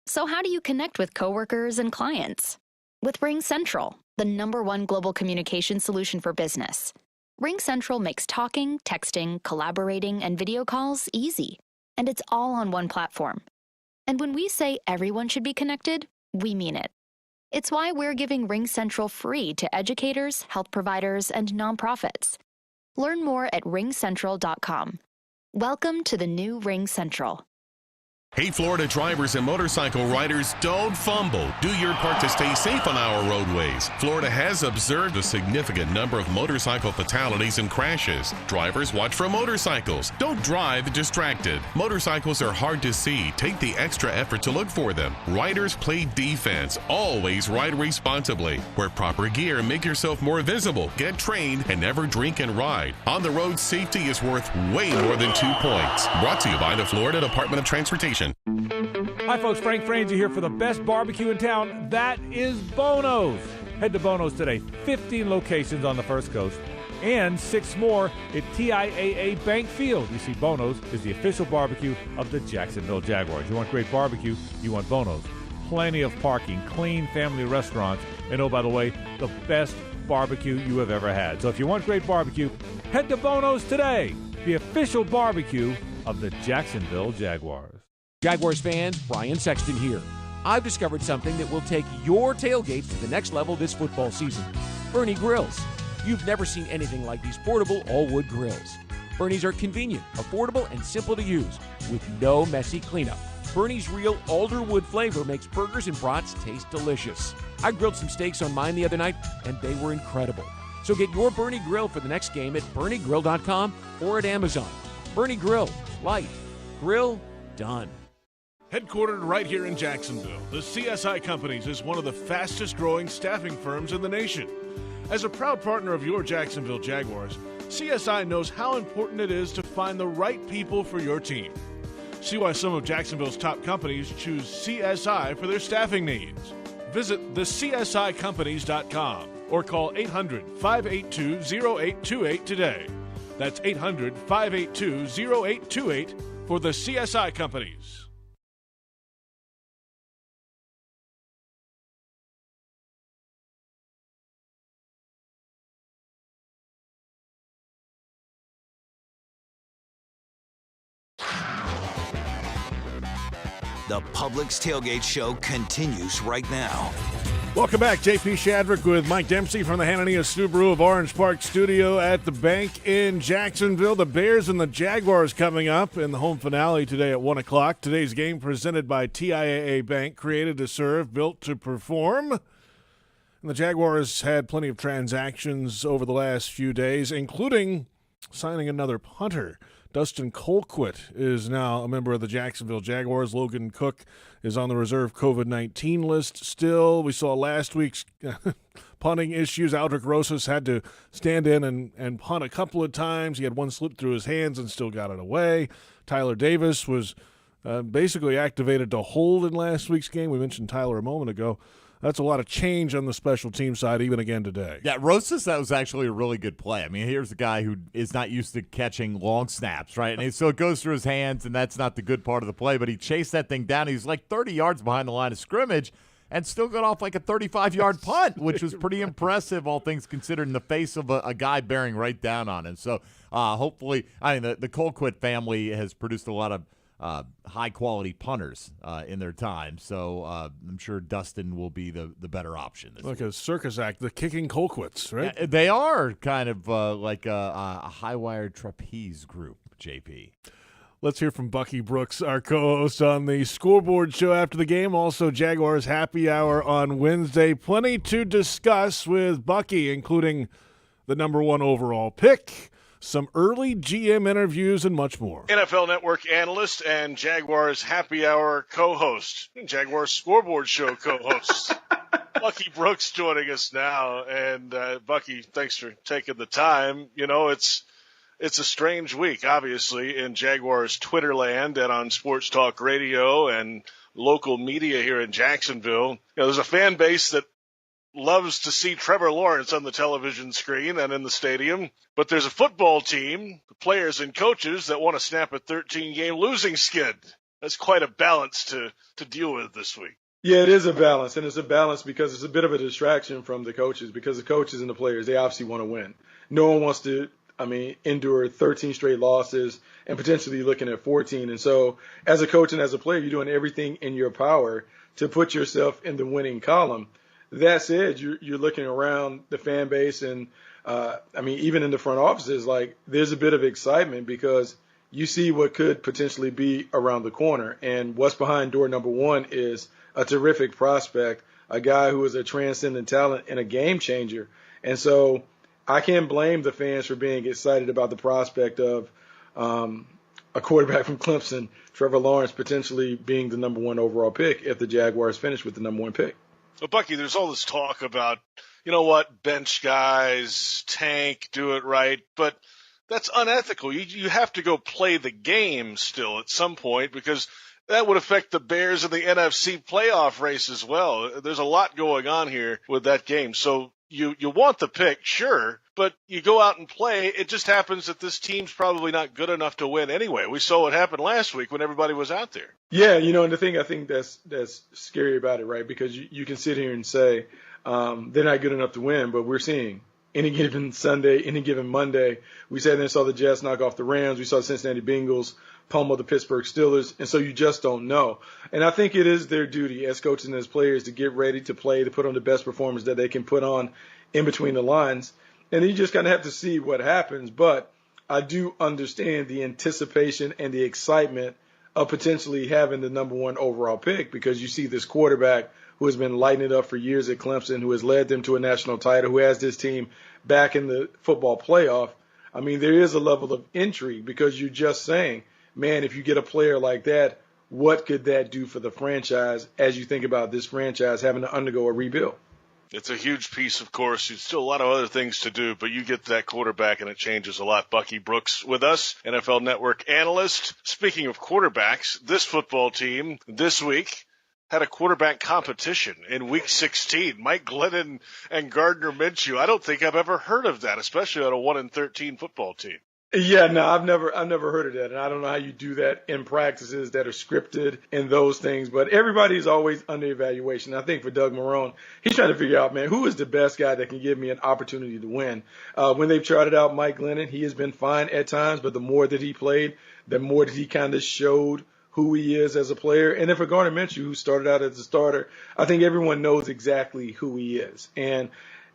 [SPEAKER 21] So how do you connect with coworkers and clients? With RingCentral, the #1 global communication solution for business. RingCentral makes talking, texting, collaborating, and video calls easy. And it's all on one platform. And when we say everyone should be connected, we mean it. It's why we're giving RingCentral free to educators, health providers, and nonprofits. Learn more at ringcentral.com. Welcome to the new RingCentral.
[SPEAKER 13] Hey, Florida drivers and motorcycle riders, don't fumble. Do your part to stay safe on our roadways. Florida has observed a significant number of motorcycle fatalities and crashes. Drivers, watch for motorcycles. Don't drive distracted. Motorcycles are hard to see. Take the extra effort to look for them. Riders, play defense. Always ride responsibly. Wear proper gear. Make yourself more visible. Get trained and never drink and ride. On the road, safety is worth way more than 2 points. Brought to you by the Florida Department of Transportation.
[SPEAKER 1] Hi, folks. Frank Frangie here for the best barbecue in town. That is Bono's. Head to Bono's today. 15 locations on the First Coast. and 6 more at TIAA Bank Field. You see, Bono's is the official barbecue of the Jacksonville Jaguars. You want great barbecue, you want Bono's. Plenty of parking, clean family restaurants, and oh, by the way, the best barbecue you have ever had. So if you want great barbecue, head to Bono's today, the official barbecue of the Jacksonville Jaguars.
[SPEAKER 2] Jaguars fans, Brian Sexton here. I've discovered something that will take your tailgates to the next level this football season. Bernie Grills. You've never seen anything like these portable all-wood grills. Bernie's are convenient, affordable, and simple to use with no messy cleanup. Bernie's real alder wood flavor makes burgers and brats taste delicious. I grilled some steaks on mine the other night, and they were incredible. So get your Bernie Grill for the next game at BernieGrill.com or at Amazon. Bernie Grill. Light. Grill. Done.
[SPEAKER 3] Headquartered right here in Jacksonville, the CSI Companies is one of the fastest growing staffing firms in the nation. As a proud partner of your Jacksonville Jaguars, CSI knows how important it is to find the right people for your team. See why some of Jacksonville's top companies choose CSI for their staffing needs. Visit thecsicompanies.com or call 800-582-0828 today. That's 800-582-0828 for the CSI Companies.
[SPEAKER 22] The Publix Tailgate Show continues right now.
[SPEAKER 3] Welcome back. JP Shadrick with Mike Dempsey from the Hanania Subaru of Orange Park studio at the bank in Jacksonville. The Bears and the Jaguars coming up in the home finale today at 1 o'clock. Today's game presented by TIAA Bank, created to serve, built to perform. And the Jaguars had plenty of transactions over the last few days, including signing another punter. Dustin Colquitt is now a member of the Jacksonville Jaguars. Logan Cook is on the reserve COVID-19 list still. We saw last week's punting issues. Aldrich Rosas had to stand in and punt a couple of times. He had one slip through his hands and still got it away. Tyler Davis was basically activated to hold in last week's game. We mentioned Tyler a moment ago. That's a lot of change on the special team side, even again today.
[SPEAKER 4] Yeah, Rosas, that was actually a really good play. I mean, here's a guy who is not used to catching long snaps, right? And so it goes through his hands, and that's not the good part of the play. But he chased that thing down. He was like 30 yards behind the line of scrimmage and still got off like a 35-yard punt, which was pretty impressive, all things considered, in the face of a guy bearing right down on him. So hopefully, I mean, the Colquitt family has produced a lot of high-quality punters in their time, so I'm sure Dustin will be the better option.
[SPEAKER 3] Like a circus act, the kicking Colquitts, right?
[SPEAKER 4] Yeah, they are kind of like a high-wire trapeze group, JP.
[SPEAKER 3] Let's hear from Bucky Brooks, our co-host on the Scoreboard Show after the game. Also, Jaguars Happy Hour on Wednesday. Plenty to discuss with Bucky, including the number 1 overall pick, some early GM interviews, and much more.
[SPEAKER 17] NFL Network analyst and Jaguars Happy Hour co-host, Jaguars Scoreboard Show co-host, Bucky Brooks joining us now. And Bucky, thanks for taking the time. You know, it's a strange week, obviously, in Jaguars Twitter land and on Sports Talk Radio and local media here in Jacksonville. You know, there's a fan base that loves to see Trevor Lawrence on the television screen and in the stadium, but there's a football team, players and coaches that want to snap a 13-game losing skid. That's quite a balance to deal with this week.
[SPEAKER 6] Yeah, it is a balance, and it's a balance because it's a bit of a distraction from the coaches, because the coaches and the players, they obviously want to win. No one wants to, endure 13 straight losses and potentially looking at 14. And so as a coach and as a player, you're doing everything in your power to put yourself in the winning column. That said, you're looking around the fan base and, even in the front offices, like there's a bit of excitement because you see what could potentially be around the corner. And what's behind door number 1 is a terrific prospect, a guy who is a transcendent talent and a game changer. And so I can't blame the fans for being excited about the prospect of a quarterback from Clemson, Trevor Lawrence, potentially being the number 1 overall pick if the Jaguars finish with the number 1 pick.
[SPEAKER 17] Well, Bucky, there's all this talk about, you know what, bench guys, tank, do it right, but that's unethical. You have to go play the game still at some point because that would affect the Bears in the NFC playoff race as well. There's a lot going on here with that game. So you want the pick, sure, but you go out and play. It just happens that this team's probably not good enough to win anyway. We saw what happened last week when everybody was out there.
[SPEAKER 6] Yeah, and the thing I think that's scary about it, right? Because you can sit here and say they're not good enough to win, but we're seeing any given Sunday, any given Monday. We sat there and saw the Jets knock off the Rams. We saw the Cincinnati Bengals pummel the Pittsburgh Steelers, and so you just don't know. And I think it is their duty as coaches and as players to get ready to play, to put on the best performance that they can put on in between the lines. And you just kind of have to see what happens. But I do understand the anticipation and the excitement of potentially having the number one overall pick, because you see this quarterback who has been lighting it up for years at Clemson, who has led them to a national title, who has this team back in the football playoff. I mean, there is a level of intrigue because you're just saying, man, if you get a player like that, what could that do for the franchise as you think about this franchise having to undergo a rebuild?
[SPEAKER 17] It's a huge piece, of course. There's still a lot of other things to do, but you get that quarterback, and it changes a lot. Bucky Brooks with us, NFL Network analyst. Speaking of quarterbacks, this football team this week had a quarterback competition in Week 16. Mike Glennon and Gardner Minshew. I don't think I've ever heard of that, especially on a 1-13 football team.
[SPEAKER 6] Yeah, no, I've never heard of that, and I don't know how you do that in practices that are scripted and those things. But everybody's always under evaluation. I think for Doug Marrone, he's trying to figure out, man, who is the best guy that can give me an opportunity to win. When they've charted out Mike Glennon, he has been fine at times, but the more that he played, the more that he kind of showed who he is as a player. And then for Gardner Minshew, who started out as a starter, I think everyone knows exactly who he is. And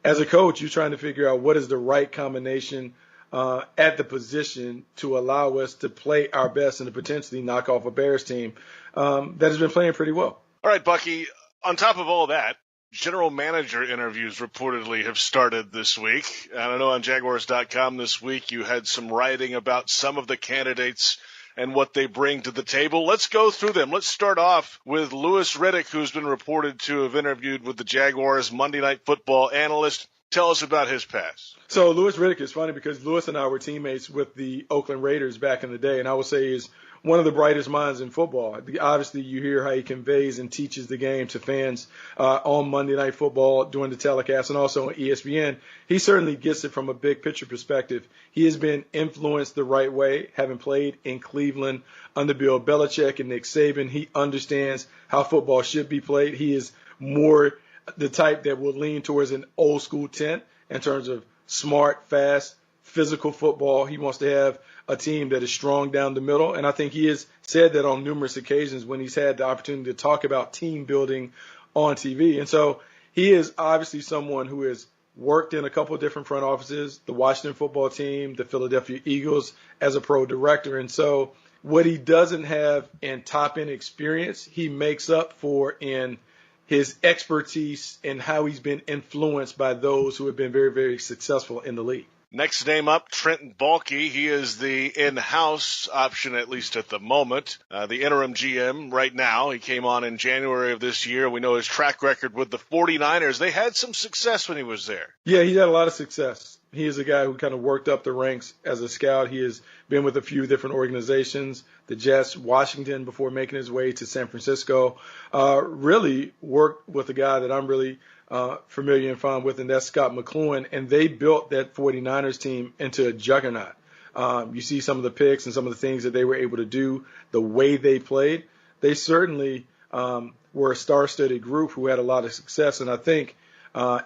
[SPEAKER 6] as a coach, you're trying to figure out what is the right combination at the position to allow us to play our best and to potentially knock off a Bears team that has been playing pretty well.
[SPEAKER 17] All right, Bucky, on top of all that, general manager interviews reportedly have started this week. I don't know, on Jaguars.com this week you had some writing about some of the candidates and what they bring to the table. Let's go through them. Let's start off with Louis Riddick, who's been reported to have interviewed with the Jaguars, Monday Night Football analyst. Tell us about his past.
[SPEAKER 6] So Louis Riddick is funny because Louis and I were teammates with the Oakland Raiders back in the day, and I would say is one of the brightest minds in football. Obviously, you hear how he conveys and teaches the game to fans on Monday Night Football during the telecast and also on ESPN. He certainly gets it from a big picture perspective. He has been influenced the right way, having played in Cleveland under Bill Belichick and Nick Saban. He understands how football should be played. He is more the type that will lean towards an old school tent in terms of smart, fast, physical football. He wants to have a team that is strong down the middle. And I think he has said that on numerous occasions when he's had the opportunity to talk about team building on TV. And so he is obviously someone who has worked in a couple of different front offices, the Washington football team, the Philadelphia Eagles as a pro director. And so what he doesn't have in top end experience, he makes up for in his expertise and how he's been influenced by those who have been very, very successful in the league.
[SPEAKER 17] Next name up, Trenton Baalke. He is the in-house option, at least at the moment, the interim GM right now. He came on in January of this year. We know his track record with the 49ers. They had some success when he was there.
[SPEAKER 6] Yeah, he had a lot of success. He is a guy who kind of worked up the ranks as a scout. He has been with a few different organizations, the Jets, Washington, before making his way to San Francisco. Really worked with a guy that I'm really familiar and fond with, and that's Scott McCloughan. And they built that 49ers team into a juggernaut. You see some of the picks and some of the things that they were able to do, the way they played. They certainly were a star-studded group who had a lot of success. And I think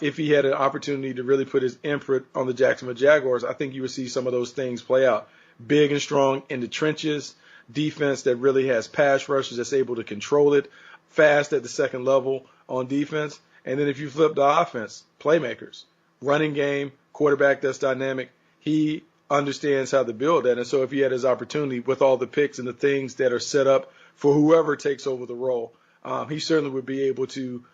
[SPEAKER 6] if he had an opportunity to really put his input on the Jacksonville Jaguars, I think you would see some of those things play out. Big and strong in the trenches, defense that really has pass rushers that's able to control it, fast at the second level on defense. And then if you flip the offense, playmakers, running game, quarterback that's dynamic, he understands how to build that. And so if he had his opportunity with all the picks and the things that are set up for whoever takes over the role, he certainly would be able to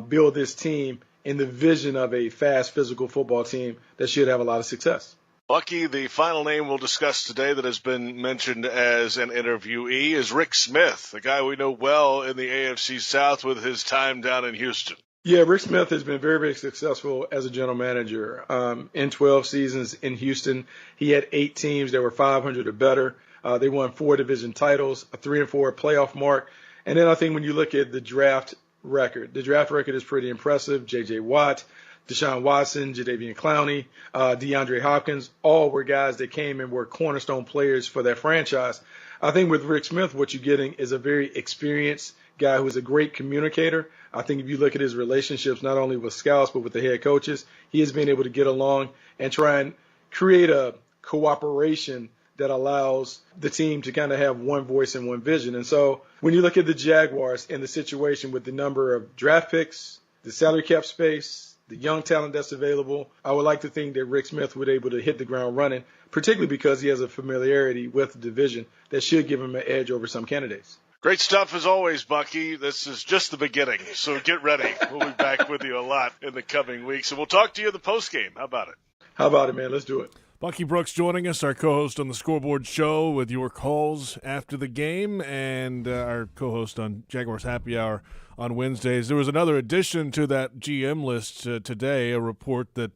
[SPEAKER 6] build this team in the vision of a fast physical football team that should have a lot of success.
[SPEAKER 17] Bucky, the final name we'll discuss today that has been mentioned as an interviewee is Rick Smith, the guy we know well in the AFC South with his time down in Houston.
[SPEAKER 6] Yeah, Rick Smith has been very, very successful as a general manager. In 12 seasons in Houston, he had 8 teams that were 500 or better. They won 4 division titles, a 3-4 playoff mark. And then I think when you look at the draft record is pretty impressive. J.J. Watt, Deshaun Watson, Jadeveon Clowney, DeAndre Hopkins, all were guys that came and were cornerstone players for that franchise. I think with Rick Smith, what you're getting is a very experienced guy who is a great communicator. I think if you look at his relationships, not only with scouts, but with the head coaches, he has been able to get along and try and create a cooperation that allows the team to kind of have one voice and one vision. And so when you look at the Jaguars and the situation with the number of draft picks, the salary cap space, the young talent that's available, I would like to think that Rick Smith would be able to hit the ground running, particularly because he has a familiarity with the division that should give him an edge over some candidates.
[SPEAKER 17] Great stuff as always, Bucky. This is just the beginning, so get ready. We'll be back with you a lot in the coming weeks, and we'll talk to you in the postgame. How about it?
[SPEAKER 6] How about it, man? Let's do it.
[SPEAKER 3] Bucky Brooks joining us, our co-host on the Scoreboard Show with your calls after the game, and our co-host on Jaguars Happy Hour on Wednesdays. There was another addition to that GM list today, a report that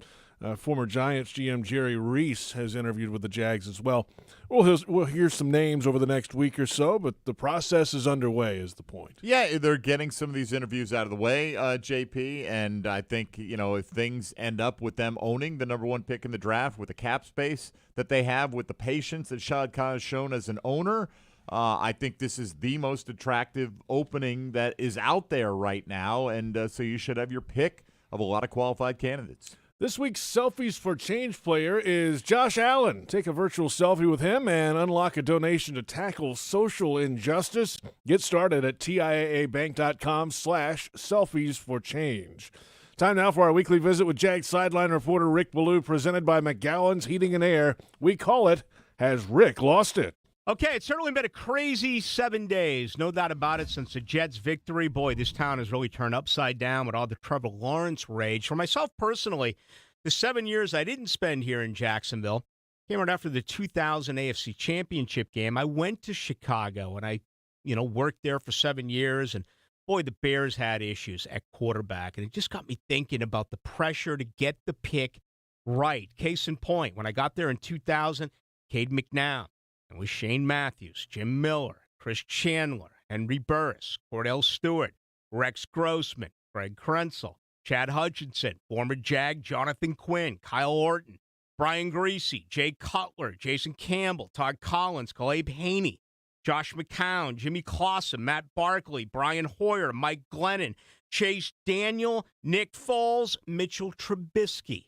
[SPEAKER 3] former Giants GM Jerry Reese has interviewed with the Jags as well. We'll hear some names over the next week or so, but the process is underway is the point.
[SPEAKER 4] Yeah, they're getting some of these interviews out of the way, JP, and I think, if things end up with them owning the number one pick in the draft with the cap space that they have, with the patience that Shad Khan has shown as an owner, I think this is the most attractive opening that is out there right now, and so you should have your pick of a lot of qualified candidates.
[SPEAKER 3] This week's Selfies for Change player is Josh Allen. Take a virtual selfie with him and unlock a donation to tackle social injustice. Get started at TIAABank.com/selfiesforchange. Time now for our weekly visit with Jags sideline reporter Rick Ballou, presented by McGowan's Heating and Air. We call it, Has Rick Lost It?
[SPEAKER 5] Okay, it's certainly been a crazy 7 days, no doubt about it, since the Jets' victory. Boy, this town has really turned upside down with all the Trevor Lawrence rage. For myself personally, the 7 years I didn't spend here in Jacksonville came right after the 2000 AFC Championship game. I went to Chicago, and I, worked there for 7 years, and boy, the Bears had issues at quarterback, and it just got me thinking about the pressure to get the pick right. Case in point, when I got there in 2000, Cade McNown, and with Shane Matthews, Jim Miller, Chris Chandler, Henry Burris, Cordell Stewart, Rex Grossman, Greg Krenzel, Chad Hutchinson, former Jag Jonathan Quinn, Kyle Orton, Brian Greasy, Jay Cutler, Jason Campbell, Todd Collins, Caleb Haney, Josh McCown, Jimmy Clausen, Matt Barkley, Brian Hoyer, Mike Glennon, Chase Daniel, Nick Foles, Mitchell Trubisky.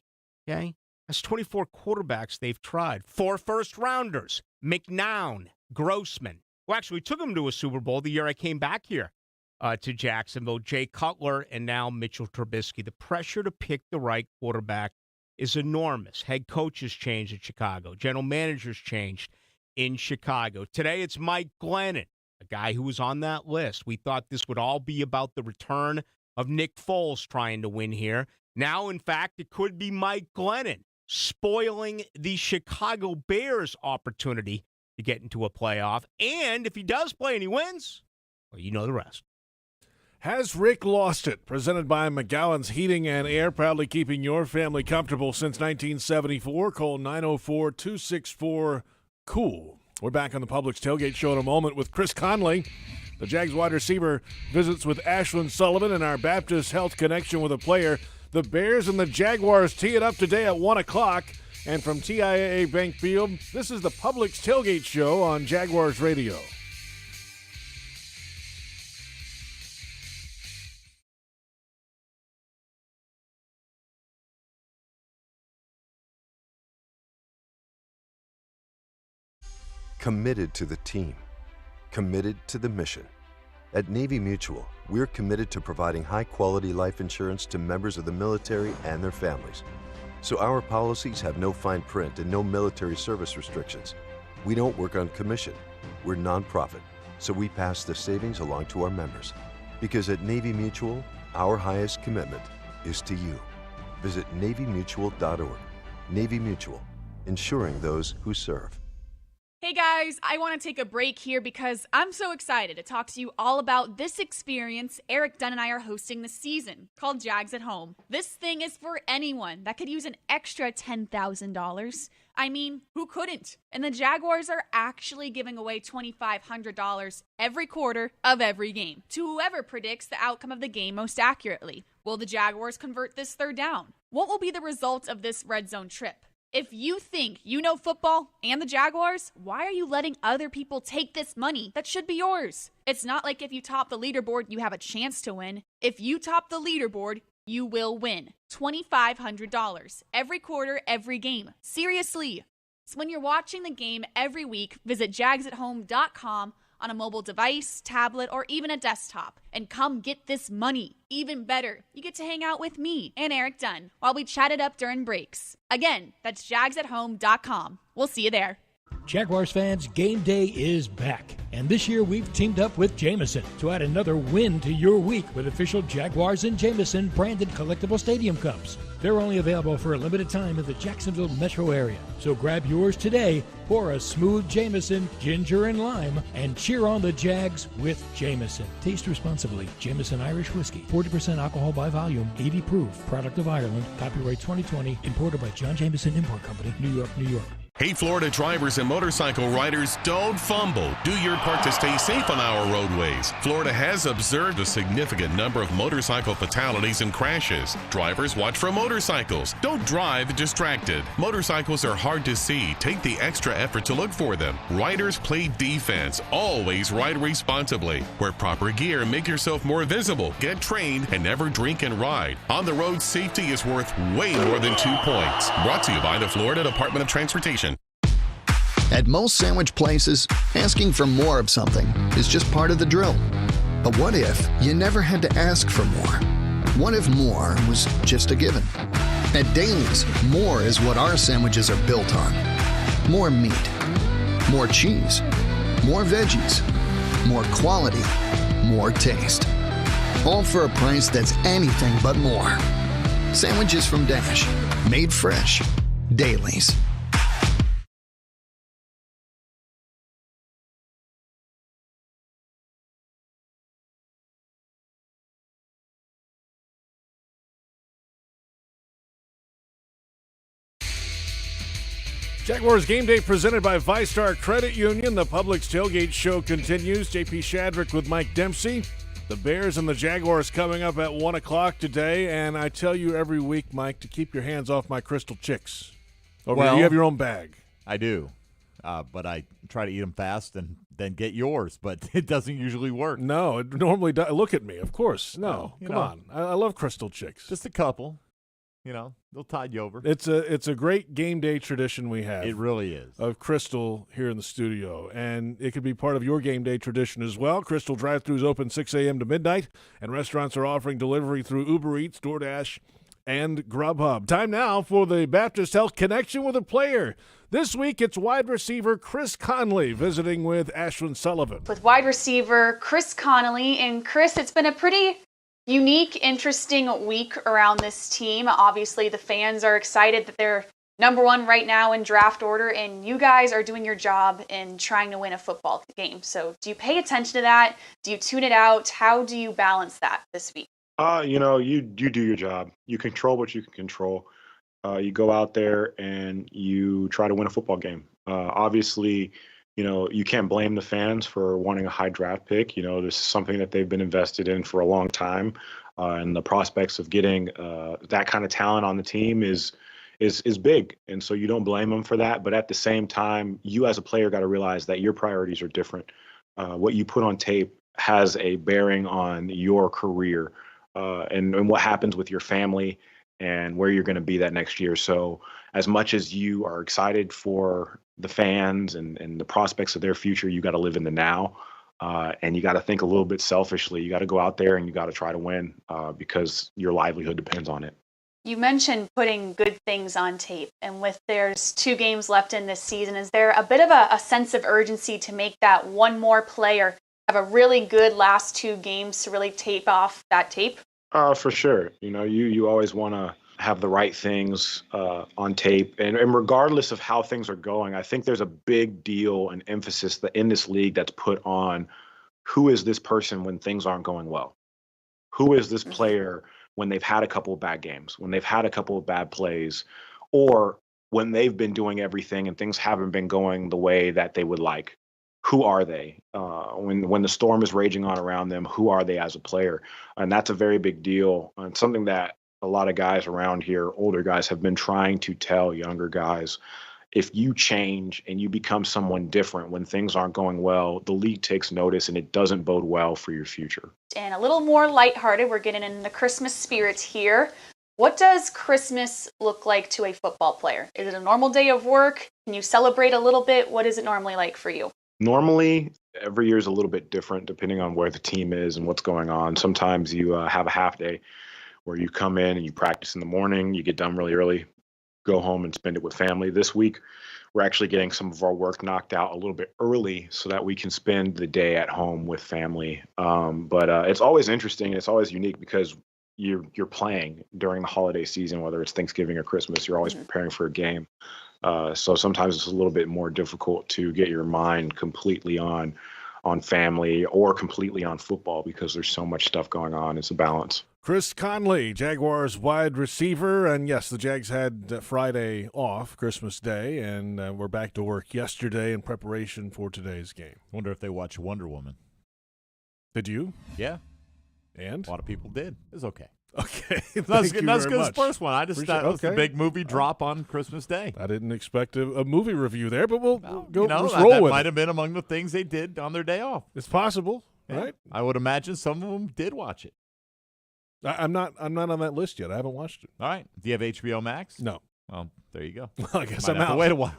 [SPEAKER 5] Okay? That's 24 quarterbacks they've tried. 4 first-rounders, McNown, Grossman. Well, actually, we took them to a Super Bowl the year I came back here to Jacksonville. Jay Cutler and now Mitchell Trubisky. The pressure to pick the right quarterback is enormous. Head coaches changed in Chicago. General managers changed in Chicago. Today, it's Mike Glennon, a guy who was on that list. We thought this would all be about the return of Nick Foles trying to win here. Now, in fact, it could be Mike Glennon spoiling the Chicago Bears' opportunity to get into a playoff. And if he does play and he wins, well, you know the rest.
[SPEAKER 3] Has Rick Lost It? Presented by McGowan's Heating and Air, proudly keeping your family comfortable since 1974. Call 904-264-COOL. We're back on the Publix Tailgate Show in a moment with Chris Conley. The Jags wide receiver visits with Ashlyn Sullivan and our Baptist Health connection with a player. The Bears and the Jaguars tee it up today at 1 o'clock. And from TIAA Bank Field, this is the Publix Tailgate Show on Jaguars Radio.
[SPEAKER 7] Committed to the team. Committed to the mission. At Navy Mutual, we're committed to providing high-quality life insurance to members of the military and their families. So our policies have no fine print and no military service restrictions. We don't work on commission. We're nonprofit, so we pass the savings along to our members. Because at Navy Mutual, our highest commitment is to you. Visit NavyMutual.org. Navy Mutual, insuring those who serve.
[SPEAKER 8] Hey guys, I want to take a break here because I'm so excited to talk to you all about this experience Eric Dunn and I are hosting this season called Jags at Home. This thing is for anyone that could use an extra $10,000. I mean, who couldn't? And the Jaguars are actually giving away $2,500 every quarter of every game to whoever predicts the outcome of the game most accurately. Will the Jaguars convert this third down? What will be the result of this red zone trip? If you think you know football and the Jaguars, why are you letting other people take this money that should be yours? It's not like if you top the leaderboard, you have a chance to win. If you top the leaderboard, you will win $2,500 every quarter, every game. Seriously. So when you're watching the game every week, visit jagsathome.com on a mobile device, tablet, or even a desktop, and come get this money. Even better, you get to hang out with me and Eric Dunn while we chat it up during breaks. Again, that's jagsathome.com. We'll see you there.
[SPEAKER 11] Jaguars fans, game day is back. And this year we've teamed up with Jameson to add another win to your week with official Jaguars and Jameson branded collectible stadium cups. They're only available for a limited time in the Jacksonville metro area. So grab yours today, pour a smooth Jameson, ginger and lime, and cheer on the Jags with Jameson. Taste responsibly. Jameson Irish Whiskey, 40% alcohol by volume, 80 proof, product of Ireland, copyright 2020, imported by John Jameson Import Company, New York, New York.
[SPEAKER 13] Hey, Florida drivers and motorcycle riders, don't fumble. Do your part to stay safe on our roadways. Florida has observed a significant number of motorcycle fatalities and crashes. Drivers, watch for motorcycles. Don't drive distracted. Motorcycles are hard to see. Take the extra effort to look for them. Riders, play defense. Always ride responsibly. Wear proper gear and make yourself more visible. Get trained and never drink and ride. On the road, safety is worth way more than 2 points. Brought to you by the Florida Department of Transportation.
[SPEAKER 9] At most sandwich places, asking for more of something is just part of the drill. But what if you never had to ask for more? What if more was just a given? At Daly's, more is what our sandwiches are built on. More meat, more cheese, more veggies, more quality, more taste. All for a price that's anything but more. Sandwiches from Dash, made fresh. Daly's.
[SPEAKER 3] Jaguars Game Day presented by ViStar Credit Union. The Publix Tailgate show continues. JP Shadrick with Mike Dempsey. The Bears and the Jaguars coming up at 1 o'clock today. And I tell you every week, Mike, to keep your hands off my Crystal Chicks. You have your own bag.
[SPEAKER 4] I do. But I try to eat them fast and then get yours. But it doesn't usually work.
[SPEAKER 3] No, it normally does. Look at me, of course. No, come on. I love Crystal Chicks.
[SPEAKER 4] Just a couple. You know, they'll tide you over.
[SPEAKER 3] It's a great game day tradition we have.
[SPEAKER 4] It really is.
[SPEAKER 3] Of Crystal here in the studio. And it could be part of your game day tradition as well. Crystal drive-thrus open 6 a.m. to midnight, and restaurants are offering delivery through Uber Eats, DoorDash, and Grubhub. Time now for the Baptist Health Connection with a player. This week, it's wide receiver Chris Conley visiting with Ashlyn Sullivan.
[SPEAKER 8] With wide receiver Chris Connolly. And Chris, it's been a pretty unique, interesting week around this team. Obviously, the fans are excited that they're number one right now in draft order, and you guys are doing your job in trying to win a football game. So do you pay attention to that? Do you tune it out? How do you balance that this week?
[SPEAKER 23] You do your job. You control what you can control. You go out there and you try to win a football game. Obviously, you can't blame the fans for wanting a high draft pick. This is something that they've been invested in for a long time. And the prospects of getting that kind of talent on the team is big. And so you don't blame them for that. But at the same time, you as a player got to realize that your priorities are different. What you put on tape has a bearing on your career and what happens with your family and where you're going to be that next year. So as much as you are excited for the fans and the prospects of their future, you got to live in the now. And you got to think a little bit selfishly. You got to go out there and you got to try to win because your livelihood depends on it.
[SPEAKER 8] You mentioned putting good things on tape, and with there's 2 games left in this season, is there a bit of a sense of urgency to make that one more player have a really good last 2 games to really tape off that tape?
[SPEAKER 23] For sure. You always want have the right things on tape. And regardless of how things are going, I think there's a big deal and emphasis that in this league that's put on who is this person when things aren't going well? Who is this player when they've had a couple of bad games, when they've had a couple of bad plays, or when they've been doing everything and things haven't been going the way that they would like? Who are they? When the storm is raging on around them, who are they as a player? And that's a very big deal, and something that a lot of guys around here, older guys, have been trying to tell younger guys. If you change and you become someone different when things aren't going well, the league takes notice and it doesn't bode well for your future.
[SPEAKER 8] And a little more lighthearted, we're getting in the Christmas spirit here. What does Christmas look like to a football player? Is it a normal day of work? Can you celebrate a little bit? What is it normally like for you?
[SPEAKER 23] Normally, every year is a little bit different depending on where the team is and what's going on. Sometimes you have a half day where you come in and you practice in the morning, you get done really early, go home and spend it with family. This week, we're actually getting some of our work knocked out a little bit early so that we can spend the day at home with family. But it's always interesting. It's always unique because you're playing during the holiday season, whether it's Thanksgiving or Christmas. You're always preparing for a game. So sometimes it's a little bit more difficult to get your mind completely on family or completely on football because there's so much stuff going on. It's a balance.
[SPEAKER 3] Chris Conley, Jaguars wide receiver. And yes, the Jags had Friday off, Christmas Day, and we're back to work yesterday in preparation for today's game.
[SPEAKER 4] Wonder if they watched Wonder Woman.
[SPEAKER 3] Did you?
[SPEAKER 4] Yeah.
[SPEAKER 3] And?
[SPEAKER 4] A lot of people did. It was okay.
[SPEAKER 3] Okay.
[SPEAKER 4] Not as good as the first one. I just
[SPEAKER 3] Appreciate
[SPEAKER 4] thought it was a big movie drop on Christmas Day.
[SPEAKER 3] I didn't expect a movie review there, but we'll go
[SPEAKER 4] let's
[SPEAKER 3] roll
[SPEAKER 4] that
[SPEAKER 3] with
[SPEAKER 4] might
[SPEAKER 3] it.
[SPEAKER 4] have been among the things they did on their day off.
[SPEAKER 3] It's possible, right?
[SPEAKER 4] I would imagine some of them did watch it.
[SPEAKER 3] I'm not on that list yet. I haven't watched it.
[SPEAKER 4] All right. Do you have HBO Max?
[SPEAKER 3] No.
[SPEAKER 4] Well, there you go.
[SPEAKER 3] Well, I guess
[SPEAKER 4] Might
[SPEAKER 3] I'm
[SPEAKER 4] have to
[SPEAKER 3] out.
[SPEAKER 4] wait a while,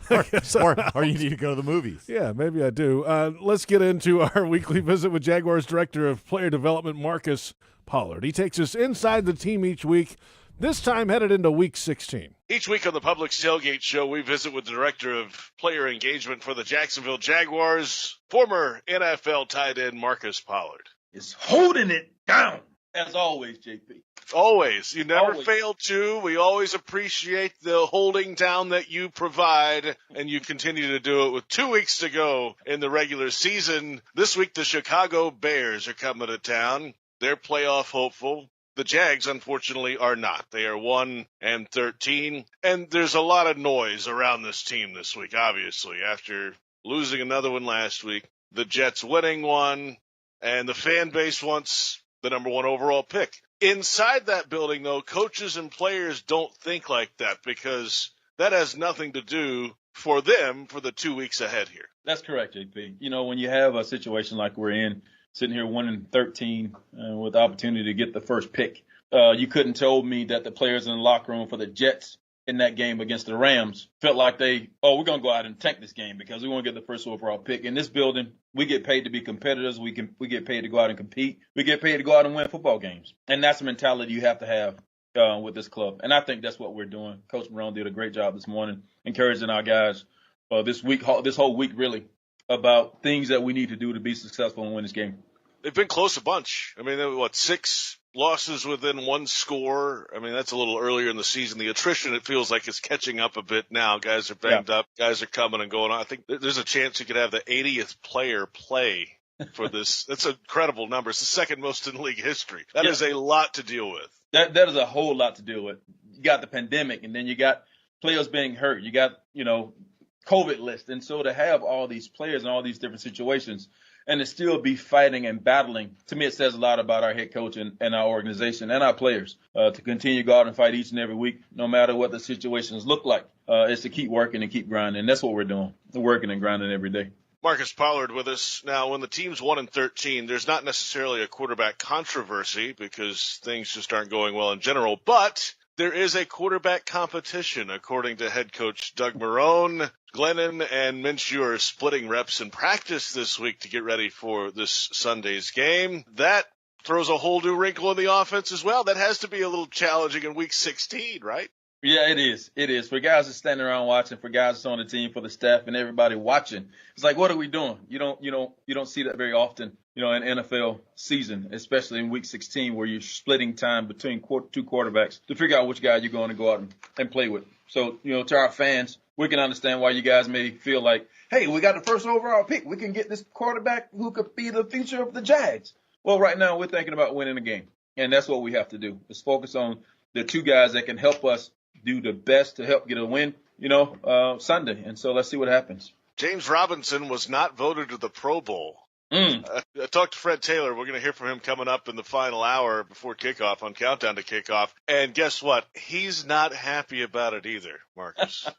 [SPEAKER 4] or you need to go to the movies.
[SPEAKER 3] Yeah, maybe I do. Let's get into our weekly visit with Jaguars Director of Player Development, Marcus Pollard. He takes us inside the team each week, this time headed into Week 16.
[SPEAKER 17] Each week on the Publix Tailgate Show, we visit with the Director of Player Engagement for the Jacksonville Jaguars, former NFL tight end Marcus Pollard.
[SPEAKER 10] Is holding it down. As always, JP.
[SPEAKER 17] Always. You never fail to. We always appreciate the holding down that you provide, and you continue to do it with 2 weeks to go in the regular season. This week, the Chicago Bears are coming to town. They're playoff hopeful. The Jags, unfortunately, are not. They are 1-13, and there's a lot of noise around this team this week, obviously, after losing another one last week, the Jets winning one, and the fan base wants the number 1 overall pick. Inside that building, though, coaches and players don't think like that because that has nothing to do for them for the 2 weeks ahead here.
[SPEAKER 10] That's correct, JP. You know, when you have a situation like we're in, sitting here 1-13 with the opportunity to get the first pick, you couldn't tell me that the players in the locker room for the Jets in that game against the Rams felt like we're going to go out and tank this game because we want to get the first overall pick. In this building, we get paid to be competitors. We get paid to go out and compete. We get paid to go out and win football games. And that's the mentality you have to have with this club. And I think that's what we're doing. Coach Marone did a great job this morning, encouraging our guys this whole week really about things that we need to do to be successful and win this game.
[SPEAKER 17] They've been close a bunch. I mean, 6 losses within 1 score? I mean, that's a little earlier in the season. The attrition, it feels like, is catching up a bit now. Guys are banged up. Guys are coming and going on. I think there's a chance you could have the 80th player play for this. That's an incredible number. It's the second most in league history. That is a lot to deal with.
[SPEAKER 10] That is a whole lot to deal with. You got the pandemic, and then you got players being hurt. You got, COVID list. And so to have all these players in all these different situations and to still be fighting and battling, to me, it says a lot about our head coach and our organization and our players to continue to go out and fight each and every week, no matter what the situations look like. Is to keep working and keep grinding. And that's what we're doing. We're working and grinding every day.
[SPEAKER 17] Marcus Pollard with us. Now, when the team's 1-13, there's not necessarily a quarterback controversy because things just aren't going well in general, but there is a quarterback competition, according to head coach Doug Marone. Glennon and Minshew are splitting reps in practice this week to get ready for this Sunday's game. That throws a whole new wrinkle in the offense as well. That has to be a little challenging in Week 16, right?
[SPEAKER 10] Yeah, it is. It is. For guys that's standing around watching, for guys that's on the team, for the staff and everybody watching, it's like, what are we doing? You don't see that very often, in NFL season, especially in week 16 where you're splitting time between two quarterbacks to figure out which guy you're going to go out and play with. So, to our fans, we can understand why you guys may feel like, hey, we got the first overall pick. We can get this quarterback who could be the future of the Jags. Well, right now we're thinking about winning a game, and that's what we have to do. Let's focus on the two guys that can help us do the best to help get a win, Sunday. And so let's see what happens.
[SPEAKER 17] James Robinson was not voted to the Pro Bowl. I talked to Fred Taylor. We're going to hear from him coming up in the final hour before kickoff, on Countdown to Kickoff. And guess what? He's not happy about it either, Marcus.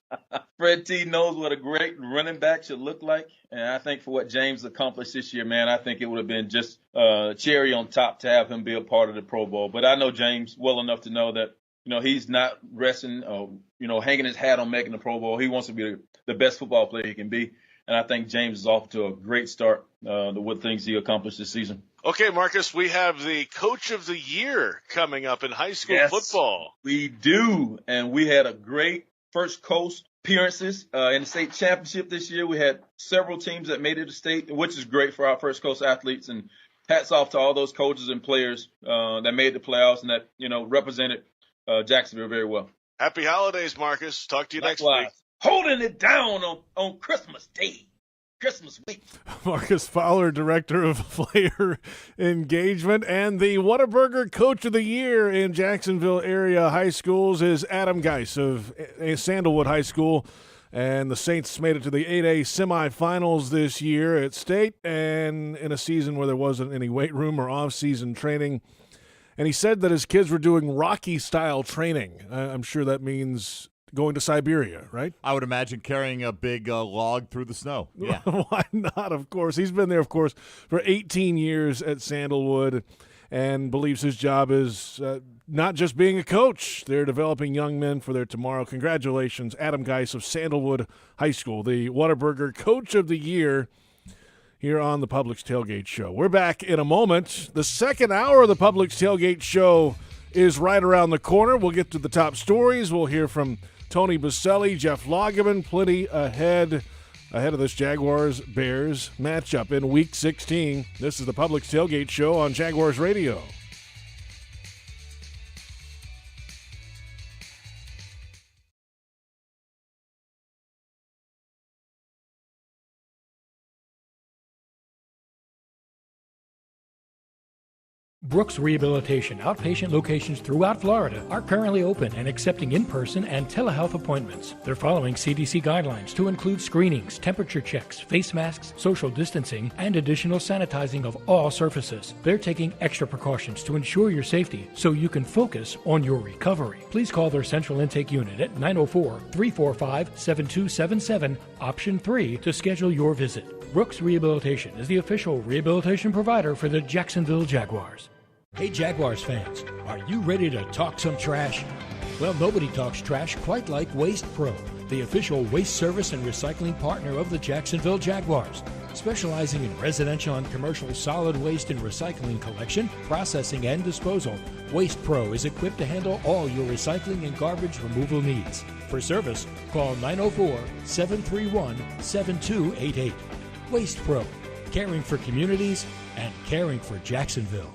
[SPEAKER 10] Fred T knows what a great running back should look like. And I think for what James accomplished this year, man, I think it would have been just cherry on top to have him be a part of the Pro Bowl. But I know James well enough to know that, he's not resting, hanging his hat on making the Pro Bowl. He wants to be the best football player he can be. And I think James is off to a great start with things he accomplished this season.
[SPEAKER 17] Okay, Marcus, we have the Coach of the Year coming up in high school football.
[SPEAKER 10] We do. And we had a great First Coast appearances in the state championship this year. We had several teams that made it to state, which is great for our First Coast athletes. And hats off to all those coaches and players that made the playoffs and that, represented Jacksonville very well.
[SPEAKER 17] Happy holidays, Marcus. Talk to you next week.
[SPEAKER 10] Holding it down on Christmas Day, Christmas week.
[SPEAKER 3] Marcus Fowler, Director of Player Engagement, and the Whataburger Coach of the Year in Jacksonville area high schools is Adam Geis of Sandalwood High School. And the Saints made it to the 8A semifinals this year at state, and in a season where there wasn't any weight room or off-season training. And he said that his kids were doing Rocky-style training. I'm sure that means going to Siberia, right?
[SPEAKER 4] I would imagine carrying a big log through the snow. Yeah.
[SPEAKER 3] Why not, of course. He's been there, of course, for 18 years at Sandalwood and believes his job is not just being a coach. They're developing young men for their tomorrow. Congratulations, Adam Geis of Sandalwood High School, the Whataburger Coach of the Year here on the Publix Tailgate Show. We're back in a moment. The second hour of the Publix Tailgate Show is right around the corner. We'll get to the top stories. We'll hear from Tony Baselli, Jeff Lageman, plenty ahead of this Jaguars-Bears matchup in Week 16. This is the Publix Tailgate Show on Jaguars Radio.
[SPEAKER 11] Brooks Rehabilitation outpatient locations throughout Florida are currently open and accepting in-person and telehealth appointments. They're following CDC guidelines to include screenings, temperature checks, face masks, social distancing, and additional sanitizing of all surfaces. They're taking extra precautions to ensure your safety so you can focus on your recovery. Please call their central intake unit at 904-345-7277, option 3 to schedule your visit. Brooks Rehabilitation is the official rehabilitation provider for the Jacksonville Jaguars. Hey Jaguars fans, are you ready to talk some trash? Well, nobody talks trash quite like Waste Pro, the official waste service and recycling partner of the Jacksonville Jaguars. Specializing in residential and commercial solid waste and recycling collection, processing, and disposal, Waste Pro is equipped to handle all your recycling and garbage removal needs. For service, call 904-731-7288. Waste Pro, caring for communities and caring for Jacksonville.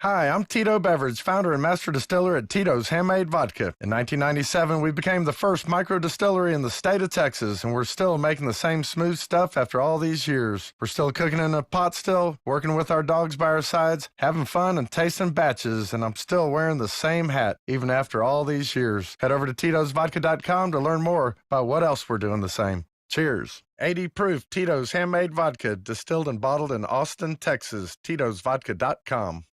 [SPEAKER 12] Hi, I'm Tito Beverage, founder and master distiller at Tito's Handmade Vodka. In 1997, we became the first micro distillery in the state of Texas, and we're still making the same smooth stuff after all these years. We're still cooking in a pot still, working with our dogs by our sides, having fun and tasting batches, and I'm still wearing the same hat, even after all these years. Head over to Tito'sVodka.com to learn more about what else we're doing the same. Cheers. 80 proof Tito's Handmade Vodka, distilled and bottled in Austin, Texas. Tito'sVodka.com.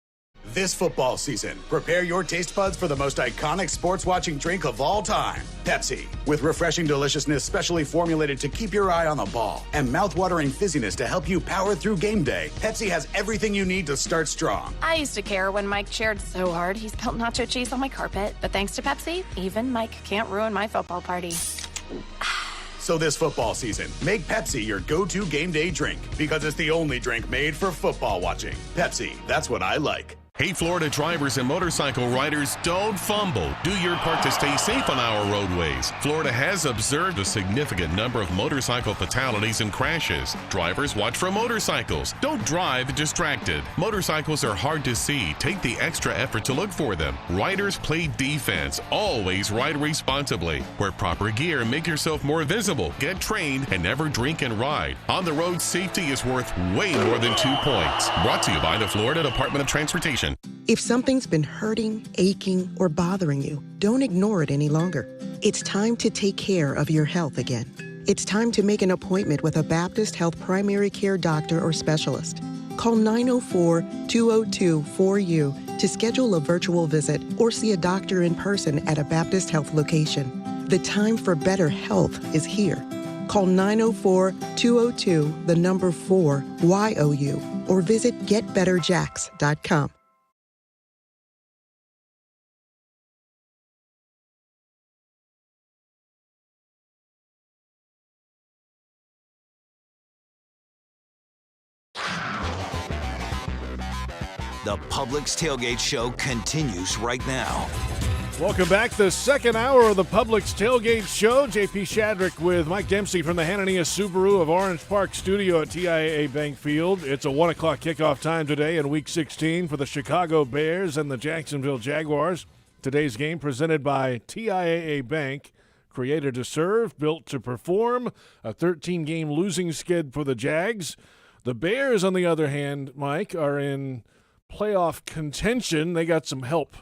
[SPEAKER 14] This football season, prepare your taste buds for the most iconic sports-watching drink of all time, Pepsi. With refreshing deliciousness specially formulated to keep your eye on the ball and mouth-watering fizziness to help you power through game day, Pepsi has everything you need to start strong.
[SPEAKER 20] I used to care when Mike cheered so hard he spilled nacho cheese on my carpet, but thanks to Pepsi, even Mike can't ruin my football party.
[SPEAKER 14] So this football season, make Pepsi your go-to game day drink because it's the only drink made for football watching. Pepsi, that's what I like.
[SPEAKER 13] Hey, Florida drivers and motorcycle riders, don't fumble. Do your part to stay safe on our roadways. Florida has observed a significant number of motorcycle fatalities and crashes. Drivers, watch for motorcycles. Don't drive distracted. Motorcycles are hard to see. Take the extra effort to look for them. Riders, play defense. Always ride responsibly. Wear proper gear. Make yourself more visible. Get trained and never drink and ride. On the road, safety is worth way more than 2 points. Brought to you by the Florida Department of Transportation.
[SPEAKER 15] If something's been hurting, aching, or bothering you, don't ignore it any longer. It's time to take care of your health again. It's time to make an appointment with a Baptist Health primary care doctor or specialist. Call 904-202-4U to schedule a virtual visit or see a doctor in person at a Baptist Health location. The time for better health is here. Call 904-202-4YOU or visit getbetterjacks.com.
[SPEAKER 22] The Publix Tailgate Show continues right now.
[SPEAKER 3] Welcome back. The second hour of the Publix Tailgate Show. JP Shadrick with Mike Dempsey from the Hanania Subaru of Orange Park Studio at TIAA Bank Field. It's a 1 o'clock kickoff time today in Week 16 for the Chicago Bears and the Jacksonville Jaguars. Today's game presented by TIAA Bank. Created to serve, built to perform. A 13-game losing skid for the Jags. The Bears, on the other hand, Mike, are in playoff contention. They got some help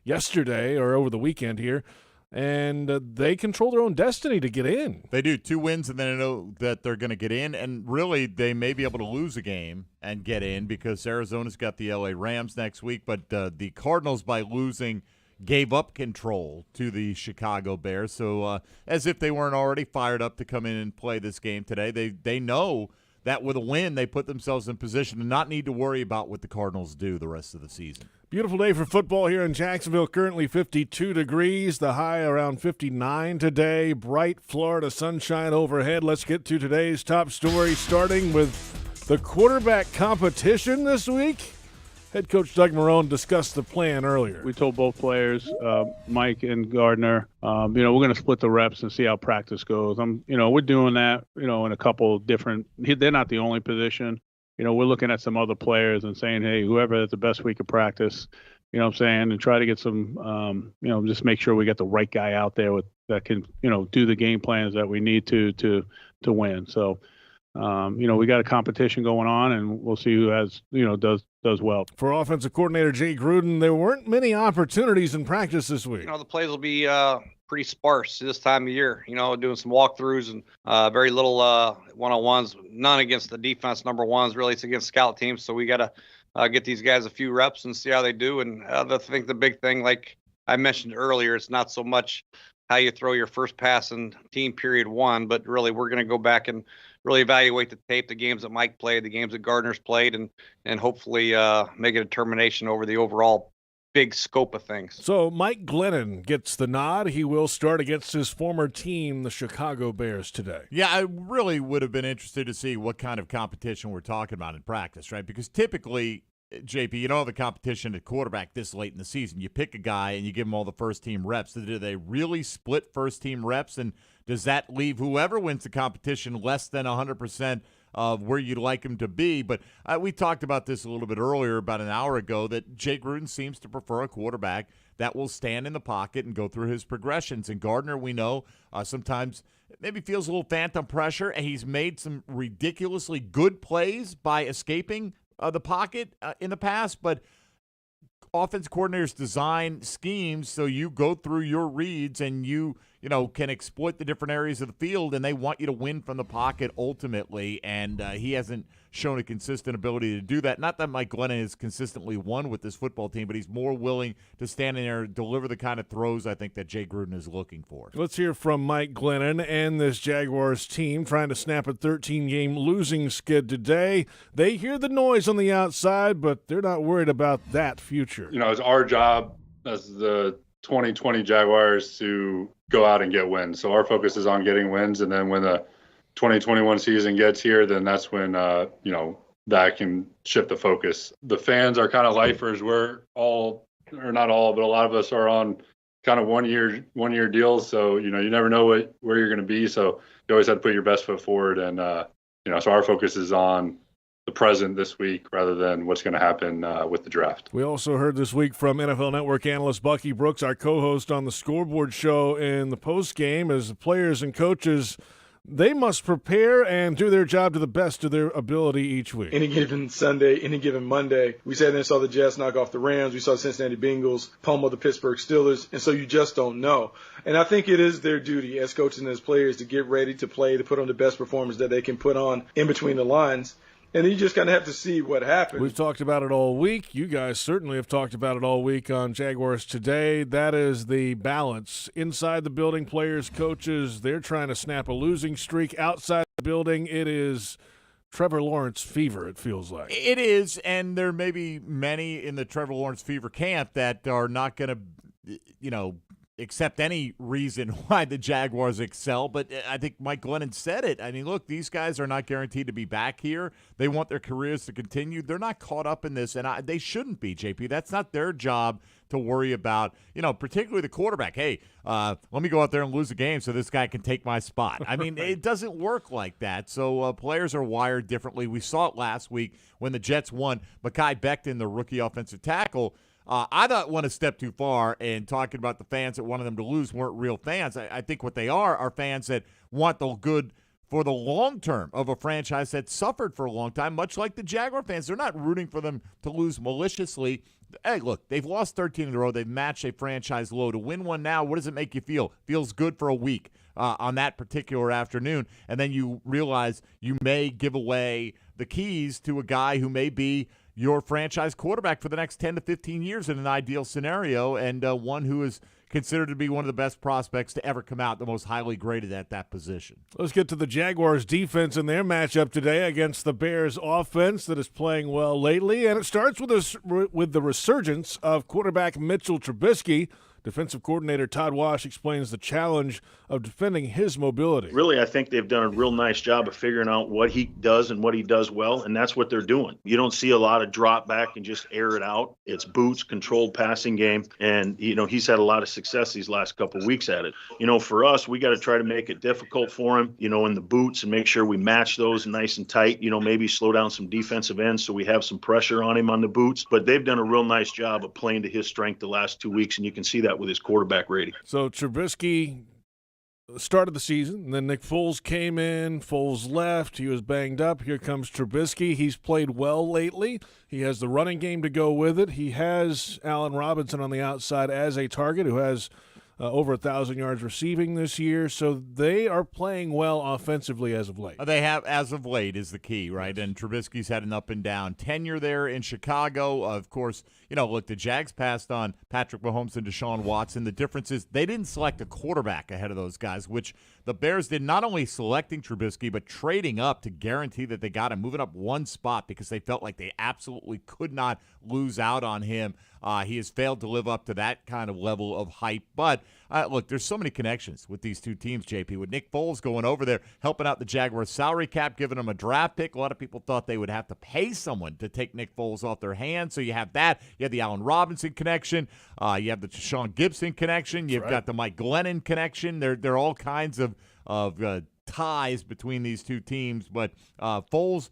[SPEAKER 3] yesterday or over the weekend here, and they control their own destiny to get in.
[SPEAKER 4] They do. 2 wins, and they know that they're going to get in, and really they may be able to lose a game and get in because Arizona's got the LA Rams next week, but the Cardinals, by losing, gave up control to the Chicago Bears. So as if they weren't already fired up to come in and play this game today, they know that with a win, they put themselves in position to not need to worry about what the Cardinals do the rest of the season.
[SPEAKER 3] Beautiful day for football here in Jacksonville. Currently 52 degrees, the high around 59 today. Bright Florida sunshine overhead. Let's get to today's top story, starting with the quarterback competition this week. Head coach Doug Marrone discussed the plan earlier.
[SPEAKER 16] We told both players, Mike and Gardner, we're going to split the reps and see how practice goes. We're doing that, in a couple different. They're not the only position. We're looking at some other players and saying, hey, whoever has the best week of practice, and try to get some, just make sure we get the right guy out there that can, do the game plans that we need to win. So. We got a competition going on, and we'll see who has, does well.
[SPEAKER 3] For offensive coordinator Jay Gruden, there weren't many opportunities in practice this week.
[SPEAKER 18] The plays will be pretty sparse this time of year. Doing some walkthroughs and very little one-on-ones. None against the defense number ones. Really, it's against scout teams. So we got to get these guys a few reps and see how they do. And I think the big thing, like I mentioned earlier, it's not so much how you throw your first pass in team period one, but really we're going to go back and really evaluate the tape, the games that Mike played, the games that Gardner's played, and hopefully make a determination over the overall big scope of things.
[SPEAKER 3] So Mike Glennon gets the nod. He will start against his former team, the Chicago Bears, today.
[SPEAKER 4] Yeah, I really would have been interested to see what kind of competition we're talking about in practice, right? Because typically, JP, you don't have the competition at quarterback this late in the season. You pick a guy and you give him all the first-team reps. Do they really split first-team reps, and does that leave whoever wins the competition less than 100% of where you'd like him to be? But we talked about this a little bit earlier, about an hour ago, that Jay Gruden seems to prefer a quarterback that will stand in the pocket and go through his progressions. And Gardner, we know, sometimes maybe feels a little phantom pressure, and he's made some ridiculously good plays by escaping the pocket in the past, but offense coordinators design schemes so you go through your reads and you can exploit the different areas of the field, and they want you to win from the pocket ultimately, and he hasn't shown a consistent ability to do that. Not that Mike Glennon has consistently won with this football team, but he's more willing to stand in there and deliver the kind of throws I think that Jay Gruden is looking for.
[SPEAKER 3] Let's hear from Mike Glennon and this Jaguars team trying to snap a 13-game losing skid today. They hear the noise on the outside, but they're not worried about that future.
[SPEAKER 24] It's our job as the 2020 Jaguars to go out and get wins. So our focus is on getting wins, and then when the 2021 season gets here, then that's when that can shift the focus. The fans are kind of lifers. We're all, or not all, but a lot of us are on kind of one year deals. So, you never know where you're going to be. So you always have to put your best foot forward. And, so our focus is on the present this week rather than what's going to happen with the draft.
[SPEAKER 3] We also heard this week from NFL Network analyst Bucky Brooks, our co-host on the Scoreboard Show in the postgame, as the players and coaches, they must prepare and do their job to the best of their ability each week.
[SPEAKER 6] Any given Sunday, any given Monday, we sat there and saw the Jets knock off the Rams. We saw the Cincinnati Bengals pummel the Pittsburgh Steelers. And so you just don't know. And I think it is their duty as coaches and as players to get ready to play, to put on the best performance that they can put on in between the lines. And you just kind of have to see what happens.
[SPEAKER 3] We've talked about it all week. You guys certainly have talked about it all week on Jaguars Today. That is the balance. Inside the building, players, coaches, they're trying to snap a losing streak. Outside the building, it is Trevor Lawrence fever, it feels like.
[SPEAKER 4] It is, and there may be many in the Trevor Lawrence fever camp that are not going to, accept any reason why the Jaguars excel, but I think Mike Glennon said it. I mean, look, these guys are not guaranteed to be back here. They want their careers to continue. They're not caught up in this, and they shouldn't be, JP. That's not their job to worry about, particularly the quarterback. Hey, let me go out there and lose a game so this guy can take my spot. I mean, it doesn't work like that. So players are wired differently. We saw it last week when the Jets won. Mekhi Becton, the rookie offensive tackle, I don't want to step too far in talking about the fans that wanted them to lose weren't real fans. I think what they are fans that want the good for the long term of a franchise that suffered for a long time, much like the Jaguar fans. They're not rooting for them to lose maliciously. Hey, look, they've lost 13 in a row. They've matched a franchise low. To win one now, what does it make you feel? Feels good for a week on that particular afternoon. And then you realize you may give away the keys to a guy who may be your franchise quarterback for the next 10 to 15 years in an ideal scenario, and one who is considered to be one of the best prospects to ever come out, the most highly graded at that position.
[SPEAKER 3] Let's get to the Jaguars' defense in their matchup today against the Bears' offense that is playing well lately, and it starts with the resurgence of quarterback Mitchell Trubisky. Defensive coordinator Todd Wash explains the challenge of defending his mobility.
[SPEAKER 1] Really, I think they've done a real nice job of figuring out what he does and what he does well, and that's what they're doing. You don't see a lot of drop back and just air it out. It's boots, controlled passing game, and, he's had a lot of success these last couple of weeks at it. For us, we got to try to make it difficult for him, in the boots and make sure we match those nice and tight, maybe slow down some defensive ends so we have some pressure on him on the boots. But they've done a real nice job of playing to his strength the last 2 weeks, and you can see that with his quarterback rating.
[SPEAKER 3] So Trubisky started the season, and then Nick Foles came in. Foles left. He was banged up. Here comes Trubisky. He's played well lately. He has the running game to go with it. He has Allen Robinson on the outside as a target who has over 1,000 yards receiving this year. So they are playing well offensively as of late.
[SPEAKER 4] They have, as of late, is the key, right? And Trubisky's had an up and down tenure there in Chicago. Of course, look, the Jags passed on Patrick Mahomes and Deshaun Watson. The difference is they didn't select a quarterback ahead of those guys, which the Bears did, not only selecting Trubisky, but trading up to guarantee that they got him, moving up one spot because they felt like they absolutely could not lose out on him. He has failed to live up to that kind of level of hype. But, look, there's so many connections with these two teams, JP, with Nick Foles going over there, helping out the Jaguars salary cap, giving them a draft pick. A lot of people thought they would have to pay someone to take Nick Foles off their hands. So you have that. You have the Allen Robinson connection. You have the Sean Gibson connection. You've got the Mike Glennon connection. There are all kinds of ties between these two teams. But Foles,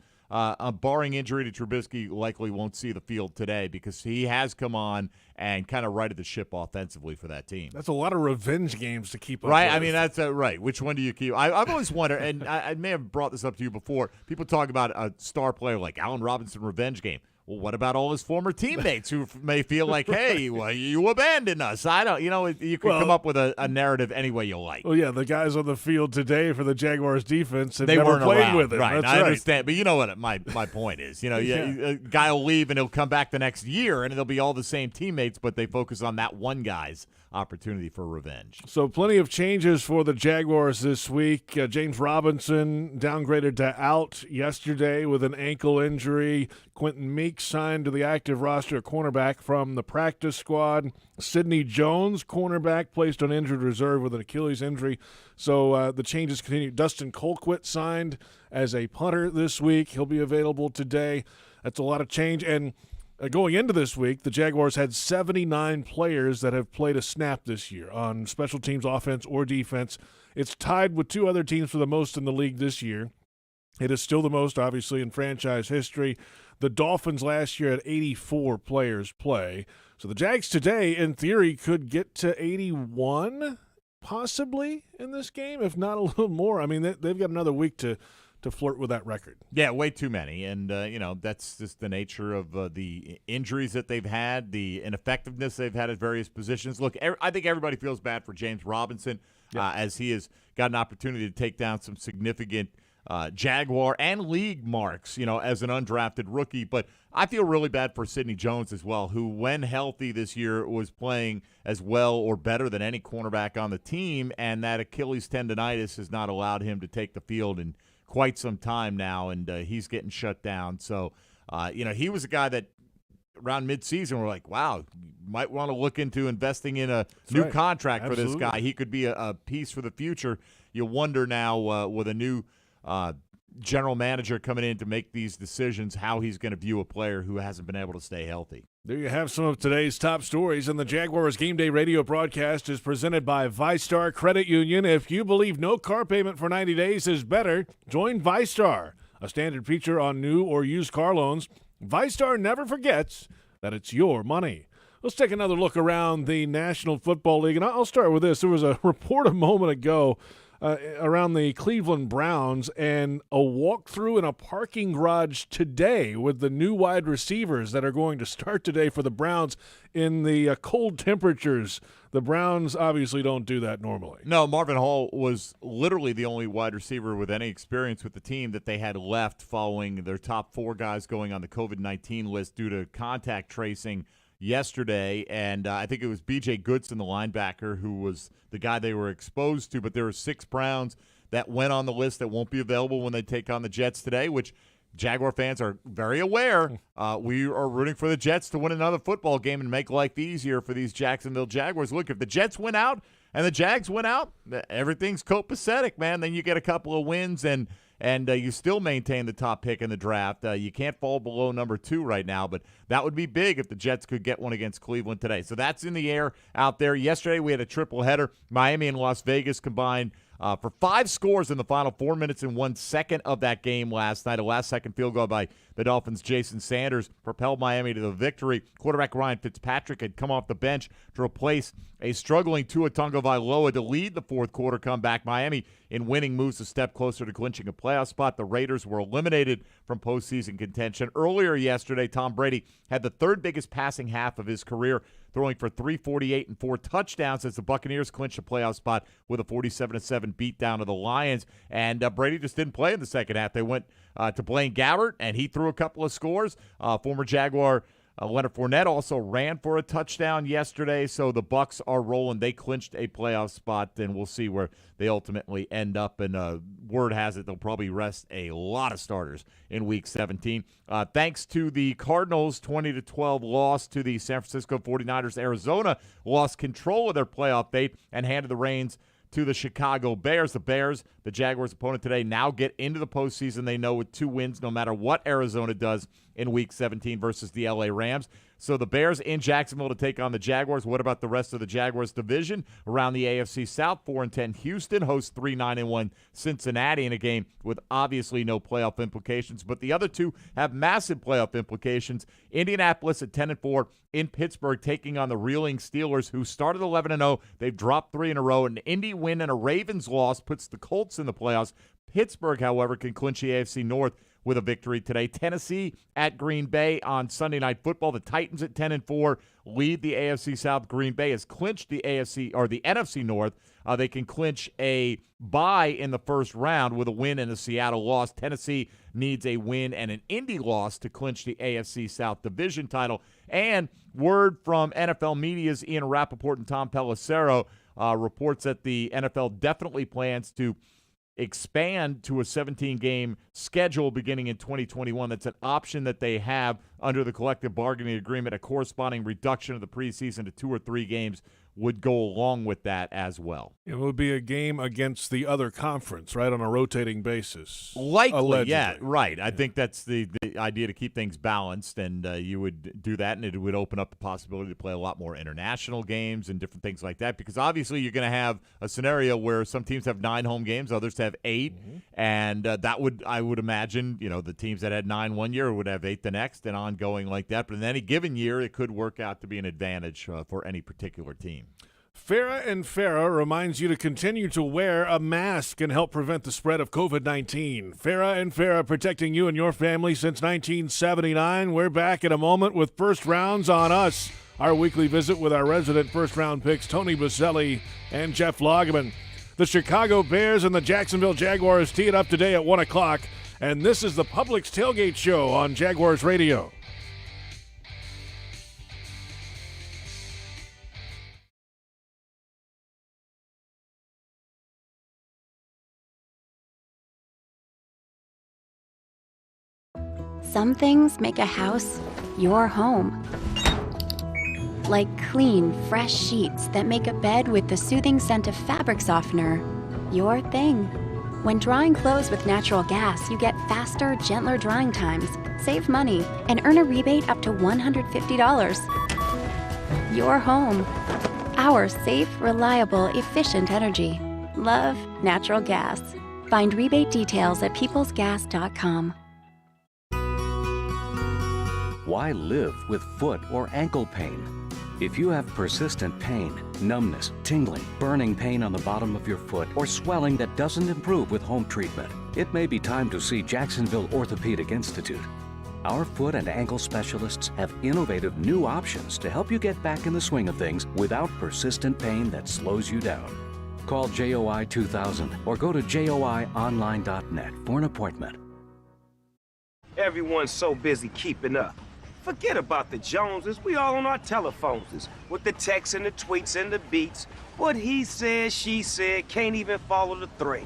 [SPEAKER 4] barring injury to Trubisky, likely won't see the field today because he has come on and kind of righted the ship offensively for that team.
[SPEAKER 3] That's a lot of revenge games to keep up
[SPEAKER 4] right,
[SPEAKER 3] with.
[SPEAKER 4] I mean, that's right. Which one do you keep? I've always wondered, and I may have brought this up to you before, people talk about a star player like Allen Robinson revenge game. Well, what about all his former teammates who may feel like, hey, well, you abandoned us? I don't, you can come up with a narrative any way you like.
[SPEAKER 3] Well, yeah, the guys on the field today for the Jaguars defense have
[SPEAKER 4] they
[SPEAKER 3] never
[SPEAKER 4] weren't
[SPEAKER 3] played
[SPEAKER 4] around.
[SPEAKER 3] with him.
[SPEAKER 4] Right,
[SPEAKER 3] That's
[SPEAKER 4] I
[SPEAKER 3] right.
[SPEAKER 4] understand. But you know what my point is. A guy will leave and he'll come back the next year and it'll be all the same teammates, but they focus on that one guy's opportunity for revenge.
[SPEAKER 3] So plenty of changes for the Jaguars this week. James Robinson downgraded to out yesterday with an ankle injury. Quentin Meeks signed to the active roster at cornerback from the practice squad. Sidney Jones, cornerback, placed on injured reserve with an Achilles injury. So the changes continue. Dustin Colquitt signed as a punter this week. He'll be available today. That's a lot of change. And going into this week, the Jaguars had 79 players that have played a snap this year on special teams, offense, or defense. It's tied with 2 other teams for the most in the league this year. It is still the most, obviously, in franchise history. The Dolphins last year had 84 players play. So the Jags today, in theory, could get to 81 possibly in this game, if not a little more. I mean, they've got another week to flirt with that record.
[SPEAKER 4] Yeah, way too many. And, that's just the nature of the injuries that they've had, the ineffectiveness they've had at various positions. Look, I think everybody feels bad for James Robinson as he has got an opportunity to take down some significant Jaguar and league marks, as an undrafted rookie. But I feel really bad for Sidney Jones as well, who, when healthy this year, was playing as well or better than any cornerback on the team, and that Achilles tendonitis has not allowed him to take the field in quite some time now, and he's getting shut down. So, he was a guy that around midseason we're like, wow, you might want to look into investing in a new contract for this guy. He could be a piece for the future. You wonder now with a new general manager coming in to make these decisions, how he's going to view a player who hasn't been able to stay healthy.
[SPEAKER 3] There you have some of today's top stories, and the Jaguars Game Day radio broadcast is presented by ViStar Credit Union. If you believe no car payment for 90 days is better, join ViStar, a standard feature on new or used car loans. ViStar never forgets that it's your money. Let's take another look around the National Football League, and I'll start with this. There was a report a moment ago around the Cleveland Browns and a walkthrough in a parking garage today with the new wide receivers that are going to start today for the Browns in the cold temperatures. The Browns obviously don't do that normally.
[SPEAKER 4] No, Marvin Hall was literally the only wide receiver with any experience with the team that they had left following their top 4 guys going on the COVID-19 list due to contact tracing yesterday, and I think it was B.J. Goodson, the linebacker, who was the guy they were exposed to, but there were 6 Browns that went on the list that won't be available when they take on the Jets today, which Jaguar fans are very aware. We are rooting for the Jets to win another football game and make life easier for these Jacksonville Jaguars. Look, if the Jets win out and the Jags win out, everything's copacetic, man. Then you get a couple of wins and you still maintain the top pick in the draft. You can't fall below number 2 right now, but that would be big if the Jets could get one against Cleveland today. So that's in the air out there. Yesterday we had a triple header. Miami and Las Vegas combined for 5 scores in the final 4 minutes and 1 second of that game last night. A last-second field goal by the Dolphins' Jason Sanders propelled Miami to the victory. Quarterback Ryan Fitzpatrick had come off the bench to replace a struggling Tua Tagovailoa to lead the fourth quarter comeback. Miami, in winning, moves a step closer to clinching a playoff spot. The Raiders were eliminated from postseason contention. Earlier yesterday, Tom Brady had the 3rd biggest passing half of his career, throwing for 348 and 4 touchdowns as the Buccaneers clinched a playoff spot with a 47-7 beatdown of the Lions. And Brady just didn't play in the second half. They went to Blaine Gabbert, and he threw a couple of scores. Former Jaguar Leonard Fournette also ran for a touchdown yesterday, so the Bucs are rolling. They clinched a playoff spot, and we'll see where they ultimately end up. And word has it they'll probably rest a lot of starters in Week 17. Thanks to the Cardinals' 20-12 loss to the San Francisco 49ers, Arizona lost control of their playoff fate and handed the reins to the Chicago Bears. The Bears, the Jaguars' opponent today, now get into the postseason. They know with 2 wins, no matter what Arizona does in Week 17 versus the LA Rams. So the Bears in Jacksonville to take on the Jaguars. What about the rest of the Jaguars division? Around the AFC South, 4-10 Houston hosts 3-9-1 Cincinnati in a game with obviously no playoff implications. But the other 2 have massive playoff implications. Indianapolis at 10-4 in Pittsburgh taking on the reeling Steelers, who started 11-0. They've dropped 3 in a row. An Indy win and a Ravens loss puts the Colts in the playoffs. Pittsburgh, however, can clinch the AFC North with a victory today. Tennessee at Green Bay on Sunday Night Football. The Titans at 10-4 lead the AFC South. Green Bay has clinched the NFC North. They can clinch a bye in the first round with a win and a Seattle loss. Tennessee needs a win and an Indy loss to clinch the AFC South division title. And word from NFL Media's Ian Rappaport and Tom Pelissero reports that the NFL definitely plans to expand to a 17-game schedule beginning in 2021. That's an option that they have under the collective bargaining agreement. A corresponding reduction of the preseason to 2 or 3 games would go along with that as well.
[SPEAKER 3] It would be a game against the other conference, right, on a rotating basis.
[SPEAKER 4] Likely,
[SPEAKER 3] allegedly.
[SPEAKER 4] yeah, right. I think that's the idea, to keep things balanced, and you would do that, and it would open up the possibility to play a lot more international games and different things like that, because obviously you're going to have a scenario where some teams have 9 home games, others have 8, and that would, I would imagine, the teams that had 9 one year would have 8 the next, and ongoing like that. But in any given year, it could work out to be an advantage for any particular team.
[SPEAKER 3] Farrah and Farrah reminds you to continue to wear a mask and help prevent the spread of COVID-19. Farrah and Farrah, protecting you and your family since 1979. We're back in a moment with First Rounds on Us, our weekly visit with our resident first-round picks, Tony Baselli and Jeff Lageman. The Chicago Bears and the Jacksonville Jaguars tee it up today at 1 o'clock, and this is the Publix Tailgate Show on Jaguars Radio.
[SPEAKER 2] Some things make a house your home. Like clean, fresh sheets that make a bed with the soothing scent of fabric softener your thing. When drying clothes with natural gas, you get faster, gentler drying times, save money, and earn a rebate up to $150. Your home. Our safe, reliable, efficient energy. Love natural gas. Find rebate details at peoplesgas.com.
[SPEAKER 5] Why live with foot or ankle pain? If you have persistent pain, numbness, tingling, burning pain on the bottom of your foot, or swelling that doesn't improve with home treatment, it may be time to see Jacksonville Orthopedic Institute. Our foot and ankle specialists have innovative new options to help you get back in the swing of things without persistent pain that slows you down. Call JOI 2000 or go to joionline.net for an appointment.
[SPEAKER 19] Everyone's so busy keeping up. Forget about the Joneses. We all on our telephones with the texts and the tweets and the beats. What he said, she said, can't even follow the thread.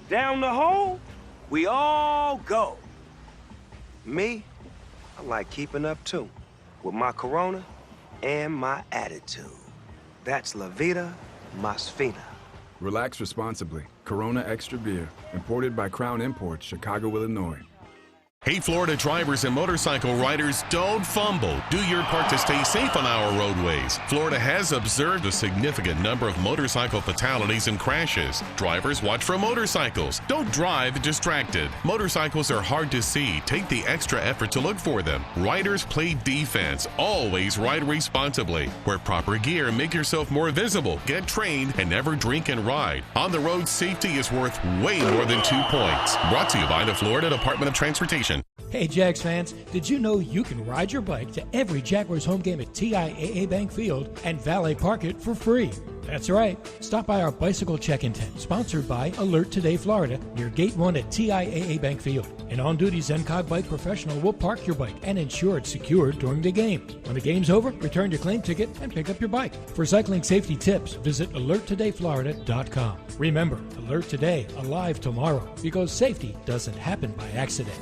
[SPEAKER 19] Down the hole, we all go. Me, I like keeping up too, with my Corona and my attitude. That's La Vida Más Fina.
[SPEAKER 21] Relax responsibly. Corona Extra Beer, imported by Crown Imports, Chicago, Illinois.
[SPEAKER 13] Hey, Florida drivers and motorcycle riders, don't fumble. Do your part to stay safe on our roadways. Florida has observed a significant number of motorcycle fatalities and crashes. Drivers, watch for motorcycles. Don't drive distracted. Motorcycles are hard to see. Take the extra effort to look for them. Riders, play defense. Always ride responsibly. Wear proper gear. Make yourself more visible. Get trained and never drink and ride. On the road, safety is worth way more than 2 points. Brought to you by the Florida Department of Transportation.
[SPEAKER 11] Hey Jags fans, did you know you can ride your bike to every Jaguars home game at TIAA Bank Field and valet park it for free? That's right. Stop by our bicycle check-in tent, sponsored by Alert Today Florida, near Gate 1 at TIAA Bank Field. An on-duty Zencog bike professional will park your bike and ensure it's secured during the game. When the game's over, return your claim ticket and pick up your bike. For cycling safety tips, visit alerttodayflorida.com. Remember, Alert Today, alive tomorrow, because safety doesn't happen by accident.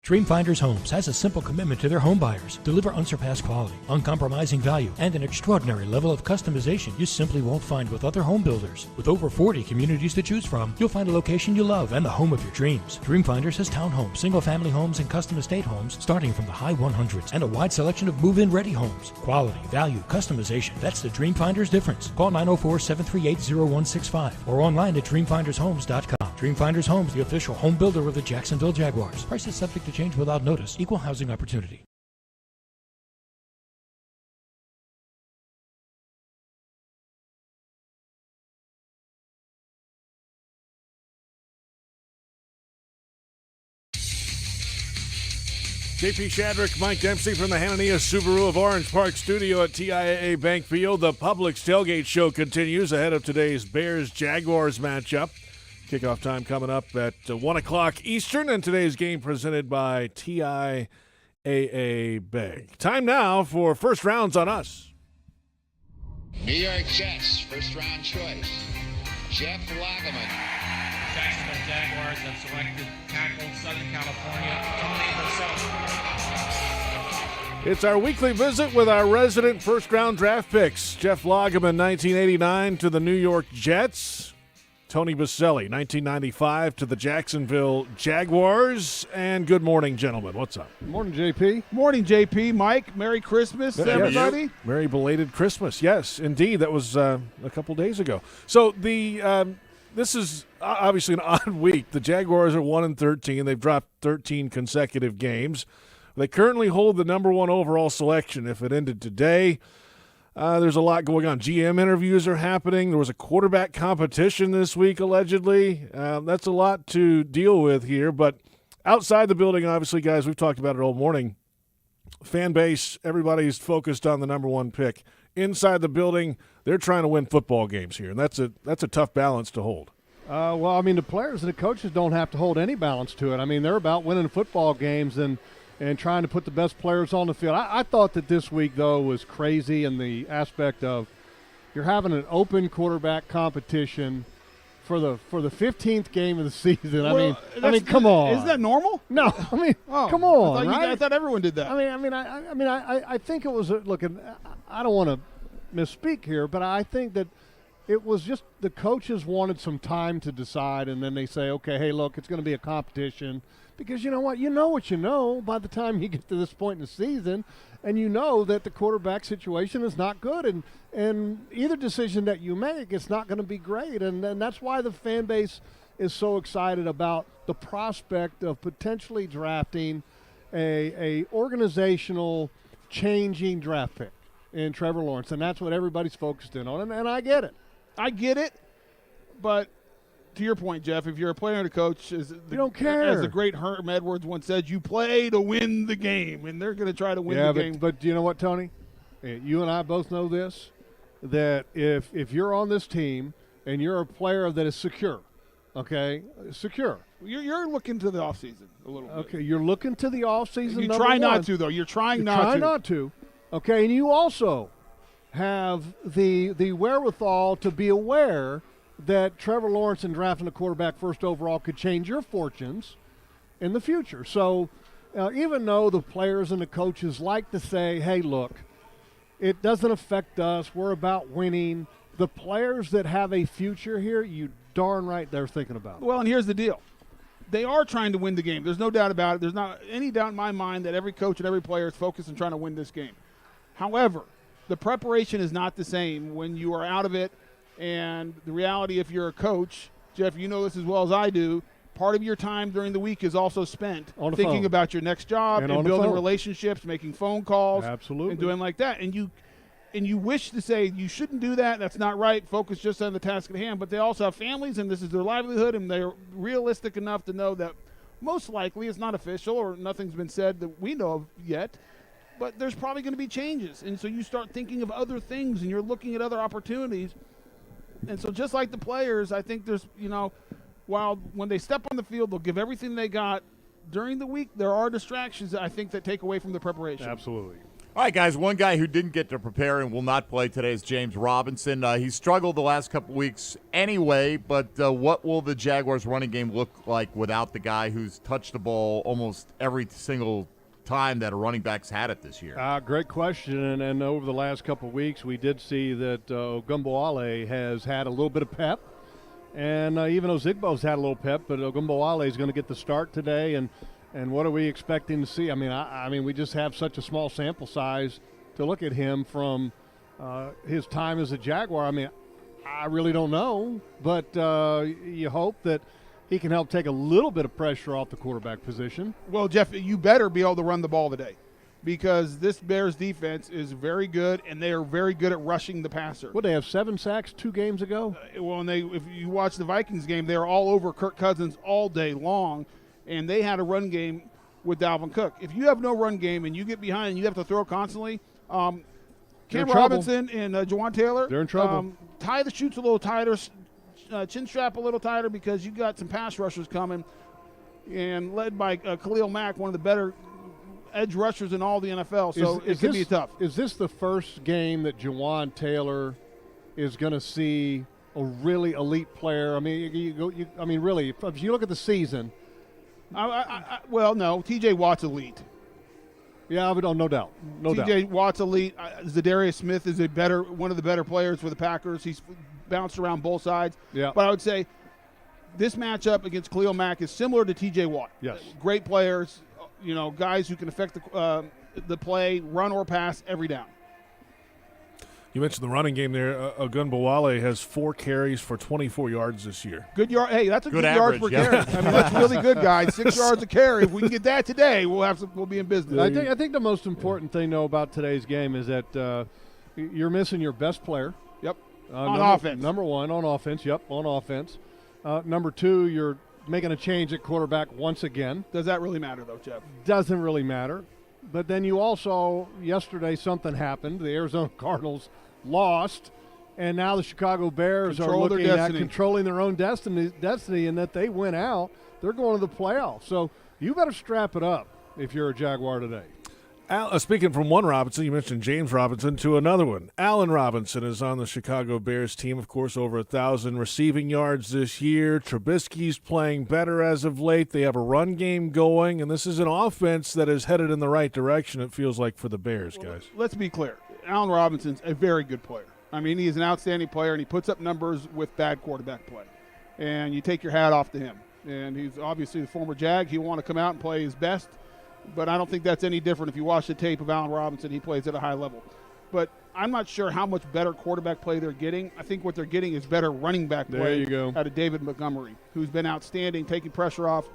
[SPEAKER 11] Dreamfinders Homes has a simple commitment to their home buyers. Deliver unsurpassed quality, uncompromising value, and an extraordinary level of customization you simply won't find with other home builders. With over 40 communities to choose from, you'll find a location you love and the home of your dreams. Dreamfinders has townhomes, single-family homes, and custom estate homes starting from the high 100s and a wide selection of move-in ready homes. Quality, value, customization. That's the Dreamfinders difference. Call 904-738-0165 or online at dreamfindershomes.com. Dreamfinders Homes, the official home builder of the Jacksonville Jaguars. Prices subject to change without notice. Equal housing opportunity.
[SPEAKER 3] JP Shadrick, Mike Dempsey from the Hanania Subaru of Orange Park studio at TIAA Bank Field. The Publix Tailgate Show continues ahead of today's Bears-Jaguars matchup. Kickoff time coming up at 1 o'clock Eastern, and today's game presented by TIAA Bank. Time now for First Rounds on Us.
[SPEAKER 25] New York Jets, first round choice. Jeff Lageman.
[SPEAKER 7] Jacksonville Jaguars have selected tackle Southern California, Tony Baselli.
[SPEAKER 3] It's our weekly visit with our resident first-round draft picks. Jeff Lageman, 1989 to the New York Jets. Tony Baselli, 1995 to the Jacksonville Jaguars. And good morning, gentlemen. What's up?
[SPEAKER 8] Good morning, JP.
[SPEAKER 9] Morning, JP. Mike, Merry Christmas, everybody.
[SPEAKER 3] Merry belated Christmas. Yes, indeed. That was a couple days ago. So this is obviously an odd week. The Jaguars are 1-13. They've dropped 13 consecutive games. They currently hold the number 1 overall selection. If it ended today, there's a lot going on. GM interviews are happening. There was a quarterback competition this week, allegedly. That's a lot to deal with here. But outside the building, obviously, guys, we've talked about it all morning. Fan base, everybody's focused on the number 1 pick. Inside the building, they're trying to win football games here, and that's a tough balance to hold.
[SPEAKER 8] Well, I mean, the players and the coaches don't have to hold any balance to it. I mean, they're about winning football games and trying to put the best players on the field. I thought that this week, though, was crazy in the aspect of you're having an open quarterback competition for the 15th game of the season.
[SPEAKER 9] Well,
[SPEAKER 8] I mean, come on.
[SPEAKER 9] Isn't that normal?
[SPEAKER 8] No, I mean, come on.
[SPEAKER 9] I thought everyone did that.
[SPEAKER 8] I think it was look. I don't want to misspeak here, but I think that it was just the coaches wanted some time to decide, and then they say, okay, hey, look, it's going to be a competition. Because you know what you know by the time you get to this point in the season, and you know that the quarterback situation is not good, and either decision that you make, it's not going to be great, and that's why the fan base is so excited about the prospect of potentially drafting a organizational changing draft pick in Trevor Lawrence, and that's what everybody's focused in on, and I get it, but to your point, Jeff, if you're a player and a coach, you don't care.
[SPEAKER 9] As the great Herm Edwards once said, you play to win the game, and they're going to try to win the game.
[SPEAKER 8] But you know what, Tony? You and I both know this, that if you're on this team and you're a player that is secure, okay, secure.
[SPEAKER 9] You're looking to the offseason a little bit.
[SPEAKER 8] Okay, you're looking to the offseason.
[SPEAKER 9] You try not to, though. You're trying not to.
[SPEAKER 8] Okay, and you also have the wherewithal to be aware that Trevor Lawrence in drafting a quarterback first overall could change your fortunes in the future. So even though the players and the coaches like to say, hey, look, it doesn't affect us, we're about winning, the players that have a future here, you darn right they're thinking about it.
[SPEAKER 9] Well, and here's the deal. They are trying to win the game. There's no doubt about it. There's not any doubt in my mind that every coach and every player is focused on trying to win this game. However, the preparation is not the same when you are out of it. And the reality, if you're a coach, Jeff, you know this as well as I do, part of your time during the week is also spent thinking about your next job and building relationships, making phone calls, and doing like that. And you wish to say you shouldn't do that. That's not right. Focus just on the task at hand. But they also have families, and this is their livelihood, and they're realistic enough to know that most likely it's not official or nothing's been said that we know of yet. But there's probably going to be changes. And so you start thinking of other things, and you're looking at other opportunities. And so just like the players, I think there's, while when they step on the field, they'll give everything they got. During the week, there are distractions, I think, that take away from the preparation.
[SPEAKER 8] Absolutely.
[SPEAKER 4] All right, guys, one guy who didn't get to prepare and will not play today is James Robinson. He struggled the last couple weeks anyway, but what will the Jaguars' running game look like without the guy who's touched the ball almost every single time that a running back's had it this year?
[SPEAKER 8] Great question, and over the last couple of weeks, we did see that Ogunbowale has had a little bit of pep, and even Ozigbo's had a little pep, but Ogunbowale is going to get the start today, and what are we expecting to see? I mean, we just have such a small sample size to look at him from his time as a Jaguar. I mean, I really don't know, but you hope that he can help take a little bit of pressure off the quarterback position.
[SPEAKER 9] Well, Jeff, you better be able to run the ball today because this Bears defense is very good, and they are very good at rushing the passer.
[SPEAKER 8] What, they have 7 sacks 2 games ago?
[SPEAKER 9] If you watch the Vikings game, they were all over Kirk Cousins all day long, and they had a run game with Dalvin Cook. If you have no run game and you get behind and you have to throw constantly, Cam Robinson and Jawan Taylor,
[SPEAKER 8] they're in trouble.
[SPEAKER 9] Tie the chutes a little tighter, chin strap a little tighter because you got some pass rushers coming, and led by Khalil Mack, one of the better edge rushers in all the NFL. So it could be tough.
[SPEAKER 8] Is this the first game that Jawan Taylor is going to see a really elite player. I mean, really, if you look at the season.
[SPEAKER 9] Well, no, T.J. Watt's elite.
[SPEAKER 8] Yeah, no doubt.
[SPEAKER 9] T.J. Watt's elite. Zadarius Smith is one of the better players for the Packers. He's bounced around both sides.
[SPEAKER 8] Yeah.
[SPEAKER 9] But I would say this matchup against Khalil Mack is similar to T.J. Watt.
[SPEAKER 8] Yes.
[SPEAKER 9] Great players, guys who can affect the play, run or pass every down.
[SPEAKER 3] You mentioned the running game there. Ogunbowale has 4 carries for 24 yards this year.
[SPEAKER 9] Good yard. Hey, that's a good
[SPEAKER 4] average,
[SPEAKER 9] yards per
[SPEAKER 4] yeah.
[SPEAKER 9] carry. I mean, that's really good, guys. 6 yards a carry. If we can get that today, we'll be in business.
[SPEAKER 8] I think the most important thing, though, about today's game is that you're missing your best player.
[SPEAKER 9] Yep.
[SPEAKER 8] On
[SPEAKER 9] offense.
[SPEAKER 8] Number 1, on offense. Yep, on offense. Number 2, you're making a change at quarterback once again.
[SPEAKER 9] Does that really matter, though, Jeff?
[SPEAKER 8] Doesn't really matter. But then you also, yesterday something happened. The Arizona Cardinals lost, and now the Chicago Bears are looking at controlling their own destiny, and that they win out, they're going to the playoffs. So you better strap it up if you're a Jaguar today.
[SPEAKER 3] Speaking from one Robinson, you mentioned James Robinson, to another one. Allen Robinson is on the Chicago Bears team, of course, over 1,000 receiving yards this year. Trubisky's playing better as of late. They have a run game going, and this is an offense that is headed in the right direction, it feels like, for the Bears, guys.
[SPEAKER 9] Let's be clear. Allen Robinson's a very good player. I mean, he is an outstanding player, and he puts up numbers with bad quarterback play. And you take your hat off to him. And he's obviously the former Jag. He'll want to come out and play his best. But I don't think that's any different if you watch the tape of Allen Robinson. He plays at a high level. But I'm not sure how much better quarterback play they're getting. I think what they're getting is better running back play
[SPEAKER 8] there you go.
[SPEAKER 9] out of David Montgomery, who's been outstanding, taking pressure off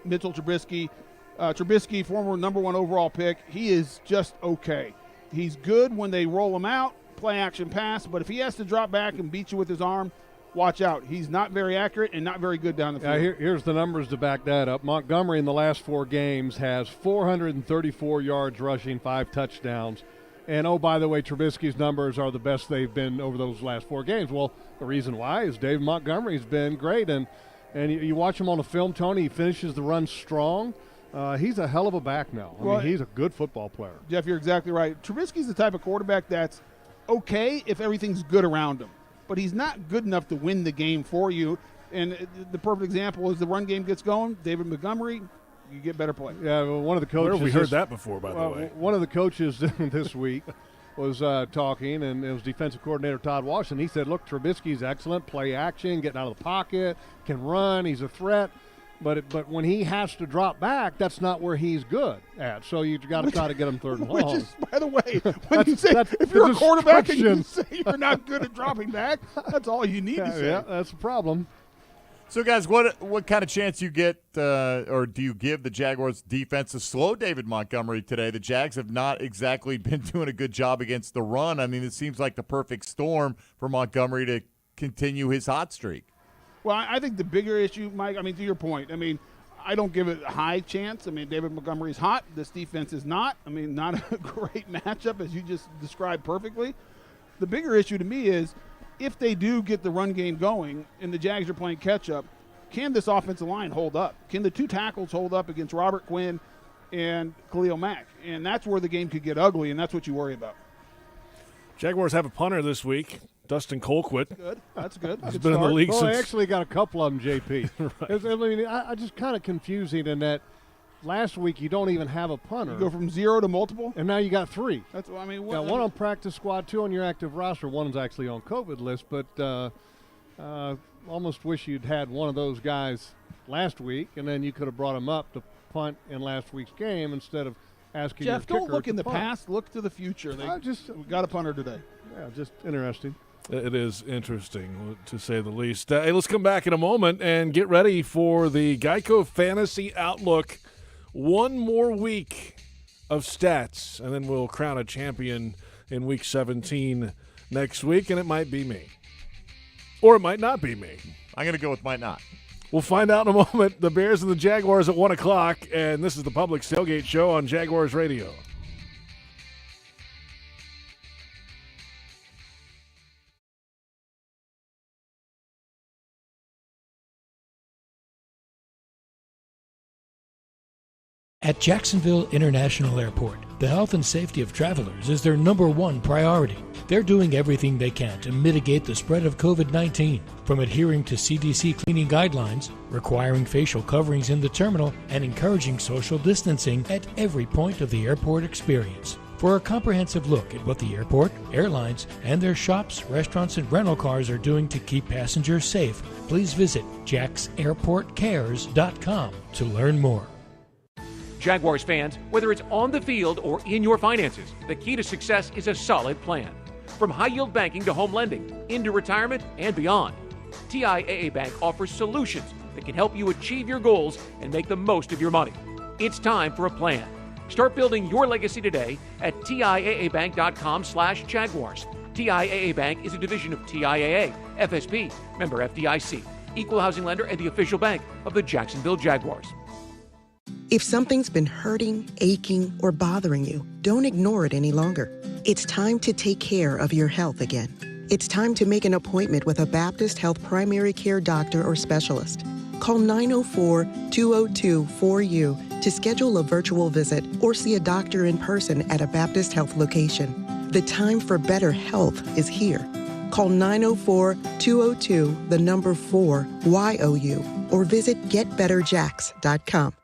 [SPEAKER 9] Mitchell Trubisky. Trubisky, former number 1 overall pick, he is just okay. He's good when they roll him out, play action pass, but if he has to drop back and beat you with his arm, watch out. He's not very accurate and not very good down the field.
[SPEAKER 8] Here's the numbers to back that up. Montgomery in the last 4 games has 434 yards rushing, 5 touchdowns. And, oh, by the way, Trubisky's numbers are the best they've been over those last 4 games. Well, the reason why is Dave Montgomery's been great. And you watch him on the film, Tony, he finishes the run strong. He's a hell of a back now. I mean, he's a good football player.
[SPEAKER 9] Jeff, you're exactly right. Trubisky's the type of quarterback that's okay if everything's good around him. But he's not good enough to win the game for you. And the perfect example is the run game gets going, David Montgomery, you get better play.
[SPEAKER 8] Yeah, well, one of the coaches.
[SPEAKER 3] Where have we heard that before, by the way?
[SPEAKER 8] One of the coaches this week was talking, and it was defensive coordinator Todd Washington. He said, look, Trubisky's excellent, play action, getting out of the pocket, can run, he's a threat. But when he has to drop back, that's not where he's good at. So you've got to try to get him third and long.
[SPEAKER 9] Which is, by the way, when you say if you're a quarterback and you say you're not good at dropping back, that's all you need to say.
[SPEAKER 8] Yeah, that's a problem.
[SPEAKER 4] So, guys, what kind of chance you get or do you give the Jaguars defense to slow David Montgomery today? The Jags have not exactly been doing a good job against the run. I mean, it seems like the perfect storm for Montgomery to continue his hot streak.
[SPEAKER 9] Well, I think the bigger issue, Mike, I mean, to your point, I mean, I don't give it a high chance. I mean, David Montgomery's hot. This defense is not. I mean, not a great matchup, as you just described perfectly. The bigger issue to me is if they do get the run game going and the Jags are playing catch-up, can this offensive line hold up? Can the 2 tackles hold up against Robert Quinn and Khalil Mack? And that's where the game could get ugly, and that's what you worry about.
[SPEAKER 3] Jaguars have a punter this week. Dustin Colquitt.
[SPEAKER 9] Good. That's good.
[SPEAKER 3] He's been in the league since.
[SPEAKER 8] Well, I actually got a couple of them, JP.
[SPEAKER 3] Right.
[SPEAKER 8] I mean, I just kind of confusing in that last week you don't even have a punter.
[SPEAKER 9] You go from 0 to multiple?
[SPEAKER 8] And now you got 3.
[SPEAKER 9] That's what I mean.
[SPEAKER 8] Got 1 on practice squad, 2 on your active roster. 1's actually on COVID list, but almost wish you'd had one of those guys last week, and then you could have brought him up to punt in last week's game instead of asking
[SPEAKER 9] Jeff,
[SPEAKER 8] your kicker
[SPEAKER 9] don't look in the
[SPEAKER 8] punt.
[SPEAKER 9] past. Look to the future. We got a punter today.
[SPEAKER 8] Yeah, just interesting.
[SPEAKER 3] It is interesting, to say the least. Hey, let's come back in a moment and get ready for the Geico Fantasy Outlook. 1 more week of stats, and then we'll crown a champion in Week 17 next week, and it might be me. Or it might not be me.
[SPEAKER 4] I'm going to go with might not.
[SPEAKER 3] We'll find out in a moment. The Bears and the Jaguars at 1 o'clock, and this is the Publix Tailgate Show on Jaguars Radio.
[SPEAKER 11] At Jacksonville International Airport, the health and safety of travelers is their #1 priority. They're doing everything they can to mitigate the spread of COVID-19, from adhering to CDC cleaning guidelines, requiring facial coverings in the terminal, and encouraging social distancing at every point of the airport experience. For a comprehensive look at what the airport, airlines, and their shops, restaurants, and rental cars are doing to keep passengers safe, please visit jacksairportcares.com to learn more.
[SPEAKER 10] Jaguars fans, whether it's on the field or in your finances, the key to success is a solid plan. From high-yield banking to home lending, into retirement and beyond, TIAA Bank offers solutions that can help you achieve your goals and make the most of your money. It's time for a plan. Start building your legacy today at TIAABank.com/Jaguars. TIAA Bank is a division of TIAA, FSB, member FDIC, equal housing lender, and the official bank of the Jacksonville Jaguars.
[SPEAKER 15] If something's been hurting, aching, or bothering you, don't ignore it any longer. It's time to take care of your health again. It's time to make an appointment with a Baptist Health primary care doctor or specialist. Call 904-202-4U to schedule a virtual visit or see a doctor in person at a Baptist Health location. The time for better health is here. Call 904-202-4YOU or visit getbetterjacks.com.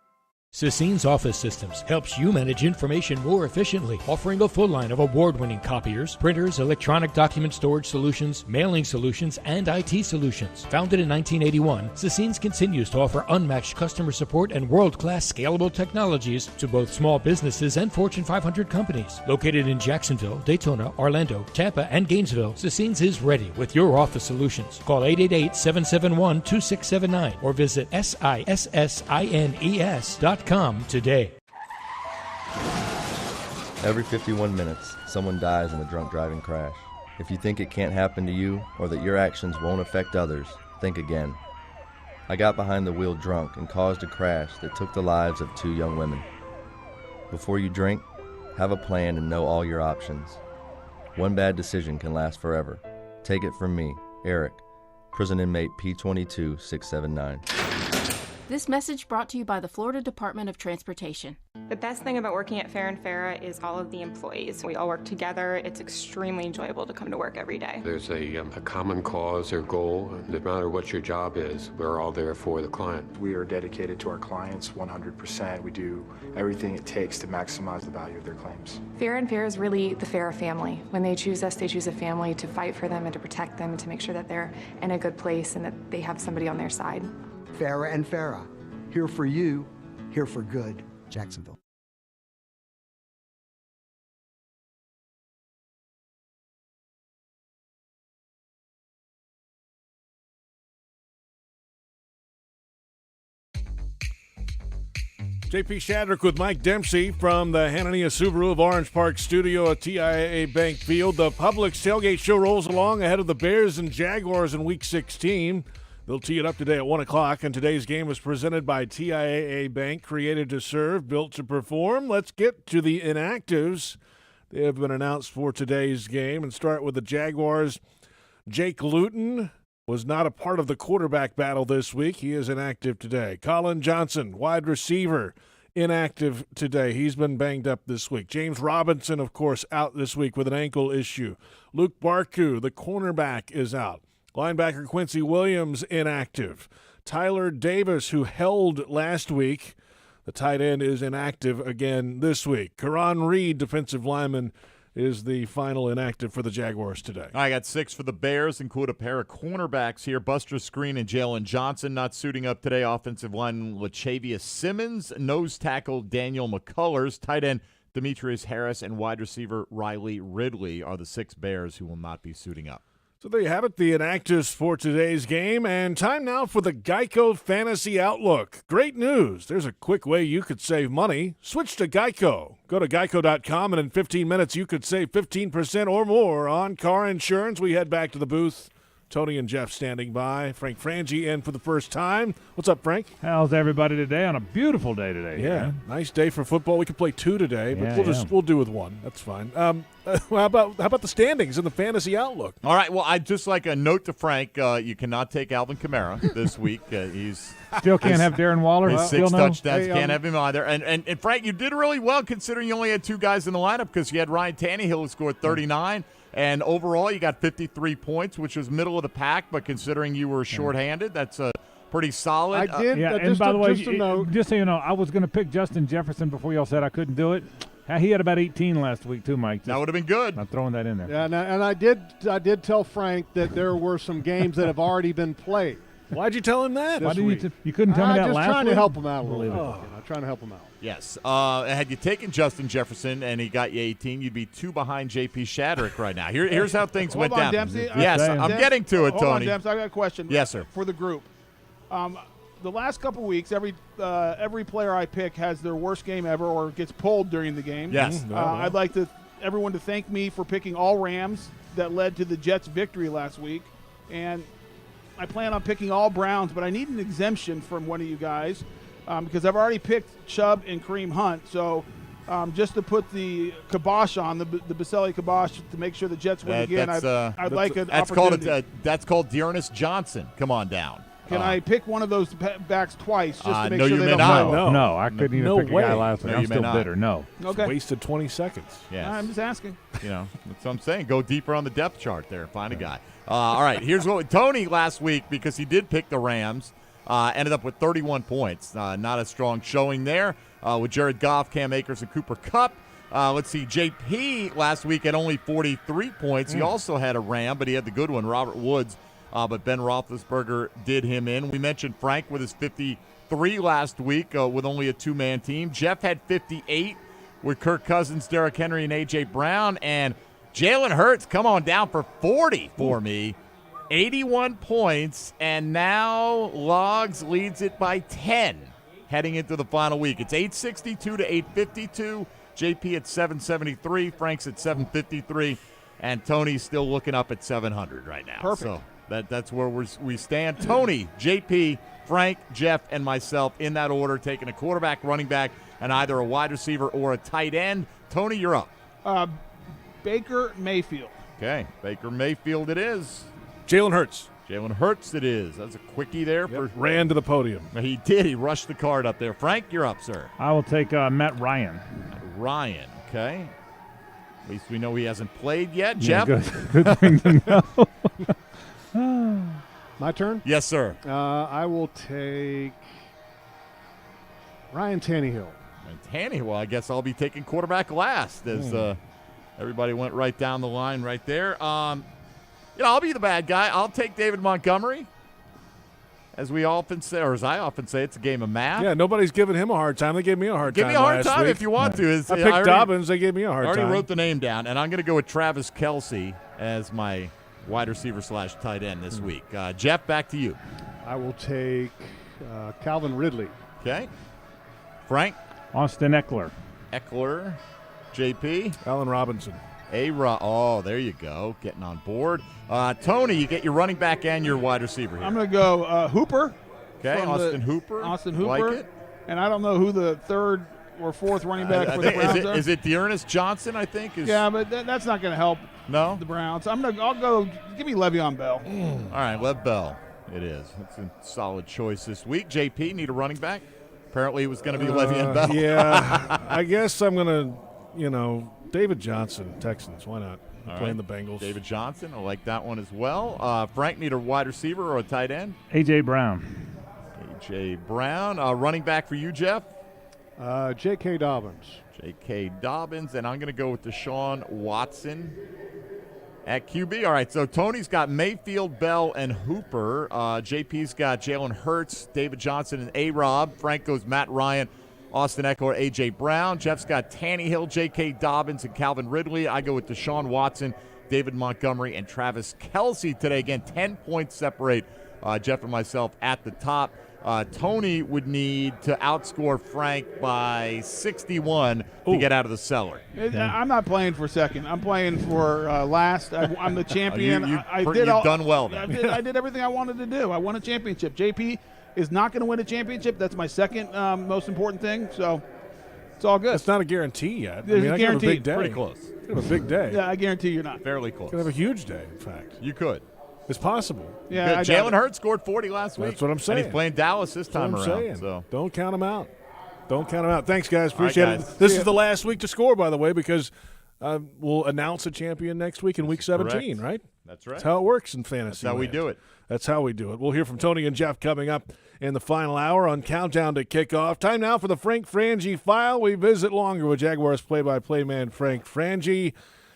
[SPEAKER 11] Sassine's Office Systems helps you manage information more efficiently, offering a full line of award-winning copiers, printers, electronic document storage solutions, mailing solutions, and IT solutions. Founded in 1981, Sassine's continues to offer unmatched customer support and world-class scalable technologies to both small businesses and Fortune 500 companies. Located in Jacksonville, Daytona, Orlando, Tampa, and Gainesville, Sassine's is ready with your office solutions. Call 888-771-2679 or visit sissines.com today.
[SPEAKER 12] Every 51 minutes, someone dies in a drunk driving crash. If you think it can't happen to you or that your actions won't affect others, think again. I got behind the wheel drunk and caused a crash that took the lives of 2 young women. Before you drink, have a plan and know all your options. One bad decision can last forever. Take it from me, Eric, prison inmate P22679.
[SPEAKER 17] This message brought to you by the Florida Department of Transportation.
[SPEAKER 23] The best thing about working at Fair and Farah is all of the employees. We all work together. It's extremely enjoyable to come to work every day.
[SPEAKER 25] There's a common cause or goal. No matter what your job is, we're all there for the client.
[SPEAKER 26] We are dedicated to our clients 100%. We do everything it takes to maximize the value of their claims.
[SPEAKER 23] Fair and Farah is really the Farah family. When they choose us, they choose a family to fight for them and to protect them and to make sure that they're in a good place and that they have somebody on their side.
[SPEAKER 27] Farah and Farah, here for you, here for good. Jacksonville.
[SPEAKER 3] JP Shadrick with Mike Dempsey from the Hanania Subaru of Orange Park Studio at TIAA Bank Field. The Publix Tailgate Show rolls along ahead of the Bears and Jaguars in Week 16. They'll tee it up today at 1 o'clock, and today's game is presented by TIAA Bank, created to serve, built to perform. Let's get to the inactives. They have been announced for today's game, and start with the Jaguars. Jake Luton was not a part of the quarterback battle this week. He is inactive today. Colin Johnson, wide receiver, inactive today. He's been banged up this week. James Robinson, of course, out this week with an ankle issue. Luke Barku, the cornerback, is out. Linebacker Quincy Williams, inactive. Tyler Davis, who held last week, the tight end, is inactive again this week. Karan Reed, defensive lineman, is the final inactive for the Jaguars today.
[SPEAKER 4] I got 6 for the Bears, include a pair of cornerbacks here. Buster Screen and Jalen Johnson not suiting up today. Offensive lineman Lachavius Simmons, nose tackle Daniel McCullers, tight end Demetrius Harris, and wide receiver Riley Ridley are the 6 Bears who will not be suiting up.
[SPEAKER 3] So there you have it, the inactives for today's game. And time now for the Geico Fantasy Outlook. Great news. There's a quick way you could save money. Switch to Geico. Go to geico.com, and in 15 minutes you could save 15% or more on car insurance. We head back to the booth. Tony and Jeff standing by. Frank Frangie in for the first time. What's up, Frank?
[SPEAKER 28] How's everybody today on a beautiful day today?
[SPEAKER 3] Yeah,
[SPEAKER 28] man?
[SPEAKER 3] Nice day for football. We could play 2 today, but
[SPEAKER 28] Yeah,
[SPEAKER 3] we'll do with 1. That's fine. How about the standings in the Fantasy Outlook?
[SPEAKER 4] All right, well, I'd just like a note to Frank. You cannot take Alvin Kamara this week. He's
[SPEAKER 28] Still can't have Darren Waller.
[SPEAKER 4] His 6
[SPEAKER 28] Still no?
[SPEAKER 4] touchdowns, can't have him either. And Frank, you did really well considering you only had 2 guys in the lineup because you had Ryan Tannehill who scored 39. And overall, you got 53 points, which was middle of the pack, but considering you were shorthanded, that's pretty solid.
[SPEAKER 8] I did.
[SPEAKER 28] and by the way,
[SPEAKER 8] note,
[SPEAKER 28] just so you know, I was going to pick Justin Jefferson before y'all said I couldn't do it. He had about 18 last week too, Mike.
[SPEAKER 4] That would have been good.
[SPEAKER 28] I'm throwing that in there.
[SPEAKER 8] Yeah, and I did tell Frank that there were some games that have already been played.
[SPEAKER 3] Why'd you tell him that?
[SPEAKER 28] Why didn't you couldn't tell me that last week?
[SPEAKER 8] I'm just trying to help him out a little bit. I'm trying to help him out.
[SPEAKER 4] Yes. Had you taken Justin Jefferson and he got you 18, you'd be 2 behind JP Shadrick right now. Here's how things went down.
[SPEAKER 9] Dempsey.
[SPEAKER 4] Yes, I'm getting to it,
[SPEAKER 9] Hold on,
[SPEAKER 4] Tony.
[SPEAKER 9] Dempsey, I got a question.
[SPEAKER 4] Yes, sir.
[SPEAKER 9] For the group. The last couple weeks, every player I pick has their worst game ever or gets pulled during the game.
[SPEAKER 4] Yes.
[SPEAKER 9] I'd like everyone to thank me for picking all Rams that led to the Jets' victory last week. And I plan on picking all Browns, but I need an exemption from one of you guys because I've already picked Chubb and Kareem Hunt. So just to put the kibosh on, the Baselli kibosh, to make sure the Jets win again, I'd like an opportunity.
[SPEAKER 4] That's called Dearness Johnson. Come on down.
[SPEAKER 9] Can I pick one of those backs twice just to make
[SPEAKER 4] no,
[SPEAKER 9] sure
[SPEAKER 4] you
[SPEAKER 9] they
[SPEAKER 4] may
[SPEAKER 9] don't
[SPEAKER 4] not.
[SPEAKER 9] play?
[SPEAKER 28] No, I couldn't even pick a guy last week.
[SPEAKER 4] No,
[SPEAKER 28] I'm still bitter. No.
[SPEAKER 9] Okay.
[SPEAKER 3] Wasted 20 seconds.
[SPEAKER 4] Yes.
[SPEAKER 9] I'm just asking.
[SPEAKER 4] That's what I'm saying. Go deeper on the depth chart there. Find a guy. All right, here's what Tony last week, because he did pick the Rams, ended up with 31 points. Not a strong showing there with Jared Goff, Cam Akers, and Cooper Kupp. Let's see, JP last week had only 43 points. He also had a Ram, but he had the good one, Robert Woods. But Ben Roethlisberger did him in. We mentioned Frank with his 53 last week with only a two-man team. Jeff had 58 with Kirk Cousins, Derrick Henry, and A.J. Brown. And Jalen Hurts, come on down for 40 for me. 81 points, and now Logs leads it by 10 heading into the final week. It's 862 to 852. JP at 773, Frank's at 753, and Tony's still looking up at 700 right now.
[SPEAKER 9] Perfect.
[SPEAKER 4] So that's where we stand. Tony, JP, Frank, Jeff, and myself in that order, taking a quarterback, running back, and either a wide receiver or a tight end. Tony, you're up.
[SPEAKER 9] Baker Mayfield.
[SPEAKER 4] Okay, Baker Mayfield it is.
[SPEAKER 3] Jalen Hurts.
[SPEAKER 4] Jalen Hurts it is. That's a quickie there.
[SPEAKER 3] Ran to the podium.
[SPEAKER 4] He did. He rushed the card up there. Frank, you're up, sir.
[SPEAKER 28] I will take Matt Ryan.
[SPEAKER 4] Ryan, okay. At least we know he hasn't played yet. Jeff?
[SPEAKER 28] Good thing to know.
[SPEAKER 8] My turn?
[SPEAKER 4] Yes, sir.
[SPEAKER 8] I will take Ryan Tannehill.
[SPEAKER 4] Tannehill, I guess I'll be taking quarterback last as everybody went right down the line right there. I'll be the bad guy. I'll take David Montgomery. As we often say, or as I often say, it's a game of math.
[SPEAKER 3] Yeah, nobody's giving him a hard time. They gave me a hard time.
[SPEAKER 4] Give me a hard
[SPEAKER 3] last
[SPEAKER 4] time
[SPEAKER 3] week.
[SPEAKER 4] if you want to.
[SPEAKER 3] I picked Dobbins. They gave me a hard time.
[SPEAKER 4] I already wrote the name down, and I'm going to go with Travis Kelce as my wide receiver / tight end this week. Jeff, back to you.
[SPEAKER 8] I will take Calvin Ridley.
[SPEAKER 4] Okay. Frank?
[SPEAKER 28] Austin Eckler.
[SPEAKER 4] Eckler. JP?
[SPEAKER 3] Allen Robinson.
[SPEAKER 4] Oh, there you go. Getting on board. Tony, you get your running back and your wide receiver here.
[SPEAKER 9] I'm going to go Hooper.
[SPEAKER 4] Okay, Austin Hooper. Like it.
[SPEAKER 9] And I don't know who the third or fourth running back for the Browns are.
[SPEAKER 4] Is it Dearness Johnson, I think?
[SPEAKER 9] Yeah, but that's not going to help
[SPEAKER 4] the
[SPEAKER 9] Browns. I'll go. Give me Le'Veon Bell.
[SPEAKER 4] All right, Lev Bell. It is. That's a solid choice this week. JP, need a running back? Apparently it was going to be Le'Veon Bell.
[SPEAKER 3] Yeah, I guess I'm going to, David Johnson, Texans. Why not? Playing the Bengals.
[SPEAKER 4] David Johnson, I like that one as well. Frank, need a wide receiver or a tight end?
[SPEAKER 28] A.J. Brown.
[SPEAKER 4] A.J. Brown. Running back for you, Jeff?
[SPEAKER 8] J.K. Dobbins.
[SPEAKER 4] J.K. Dobbins, and I'm going to go with Deshaun Watson at QB. All right, so Tony's got Mayfield, Bell, and Hooper. JP's got Jalen Hurts, David Johnson, and A-Rob. Frank goes Matt Ryan, Austin Eckler, A.J. Brown. Jeff's got Tannehill, J.K. Dobbins, and Calvin Ridley. I go with Deshaun Watson, David Montgomery, and Travis Kelce today. Again, 10 points separate Jeff and myself at the top. Tony would need to outscore Frank by 61 to get out of the cellar.
[SPEAKER 9] I'm not playing for second. I'm playing for last. I'm the champion.
[SPEAKER 4] You've done well then.
[SPEAKER 9] I did everything I wanted to do. I won a championship. JP is not going to win a championship. That's my second most important thing. So it's all good.
[SPEAKER 3] It's not a guarantee yet.
[SPEAKER 9] There's a
[SPEAKER 3] I
[SPEAKER 9] guarantee.
[SPEAKER 3] have a big day.
[SPEAKER 4] Pretty close.
[SPEAKER 3] I have a big day.
[SPEAKER 9] Yeah, I guarantee you're not.
[SPEAKER 4] Fairly close.
[SPEAKER 3] I could have a huge day, in fact.
[SPEAKER 4] You could.
[SPEAKER 3] It's possible.
[SPEAKER 9] Yeah,
[SPEAKER 4] Jalen Hurts scored 40 last week.
[SPEAKER 3] That's what I'm saying.
[SPEAKER 4] And he's playing Dallas this time around. So
[SPEAKER 3] don't count him out. Don't count him out. Thanks, guys. Appreciate
[SPEAKER 4] right,
[SPEAKER 3] it.
[SPEAKER 4] guys.
[SPEAKER 3] This is the last week to score, by the way, because will announce a champion next week in Week 17, right?
[SPEAKER 4] That's right.
[SPEAKER 3] That's how it works in fantasy.
[SPEAKER 4] That's how we do it.
[SPEAKER 3] That's how we do it. We'll hear from Tony and Jeff coming up in the final hour on Countdown to Kickoff. Time now for the Frank Frangie File. We visit longer with Jaguars play-by-play man Frank Frangie.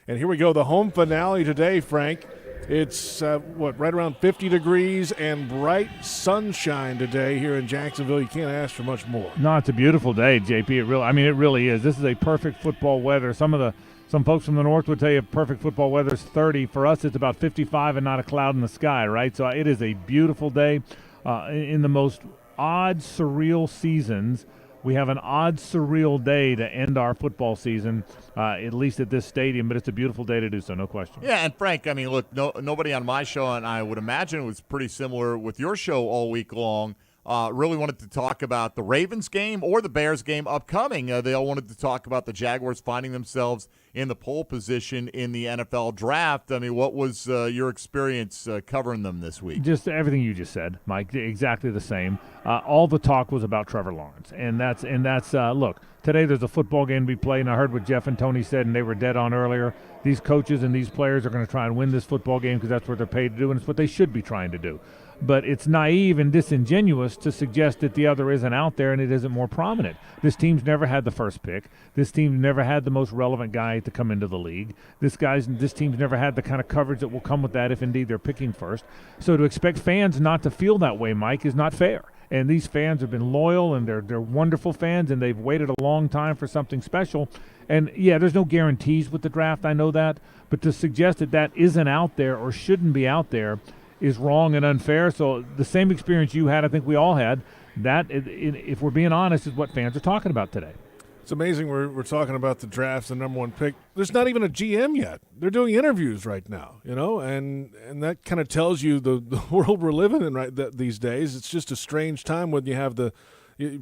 [SPEAKER 3] And here we go, the home finale today, Frank. It's, right around 50 degrees and bright sunshine today here in Jacksonville. You can't ask for much more.
[SPEAKER 28] No, it's a beautiful day, JP. It really is. This is a perfect football weather. Some folks from the north would tell you perfect football weather is 30. For us, it's about 55 and not a cloud in the sky, right? So it is a beautiful day. In the most odd, surreal seasons, we have an odd, surreal day to end our football season, at least at this stadium, but it's a beautiful day to do so, no question.
[SPEAKER 4] Yeah, and Frank, I mean, look, nobody on my show, and I would imagine it was pretty similar with your show all week long, really wanted to talk about the Ravens game or the Bears game upcoming. They all wanted to talk about the Jaguars finding themselves in the pole position in the NFL draft. I mean, what was your experience covering them this week?
[SPEAKER 28] Just everything you just said, Mike, exactly the same. All the talk was about Trevor Lawrence, and that's look, today there's a football game to be played, and I heard what Jeff and Tony said, and they were dead on earlier. These coaches and these players are going to try and win this football game because that's what they're paid to do, and it's what they should be trying to do. But it's naive and disingenuous to suggest that the other isn't out there and it isn't more prominent. This team's never had the first pick. This team never had the most relevant guy to come into the league. This team's never had the kind of coverage that will come with that if indeed they're picking first. So to expect fans not to feel that way, Mike, is not fair. And these fans have been loyal, and they're wonderful fans, and they've waited a long time for something special. And, yeah, there's no guarantees with the draft, I know that. But to suggest that isn't out there or shouldn't be out there is wrong and unfair. So the same experience you had, I think we all had, that, if we're being honest, is what fans are talking about today.
[SPEAKER 3] It's amazing we're talking about the draft, the number one pick. There's not even a GM yet. They're doing interviews right now, and that kind of tells you the world we're living in these days. It's just a strange time when you have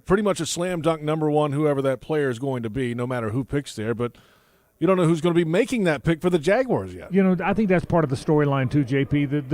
[SPEAKER 3] pretty much a slam dunk number one, whoever that player is going to be, no matter who picks there, but you don't know who's going to be making that pick for the Jaguars yet.
[SPEAKER 28] I think that's part of the storyline too, JP.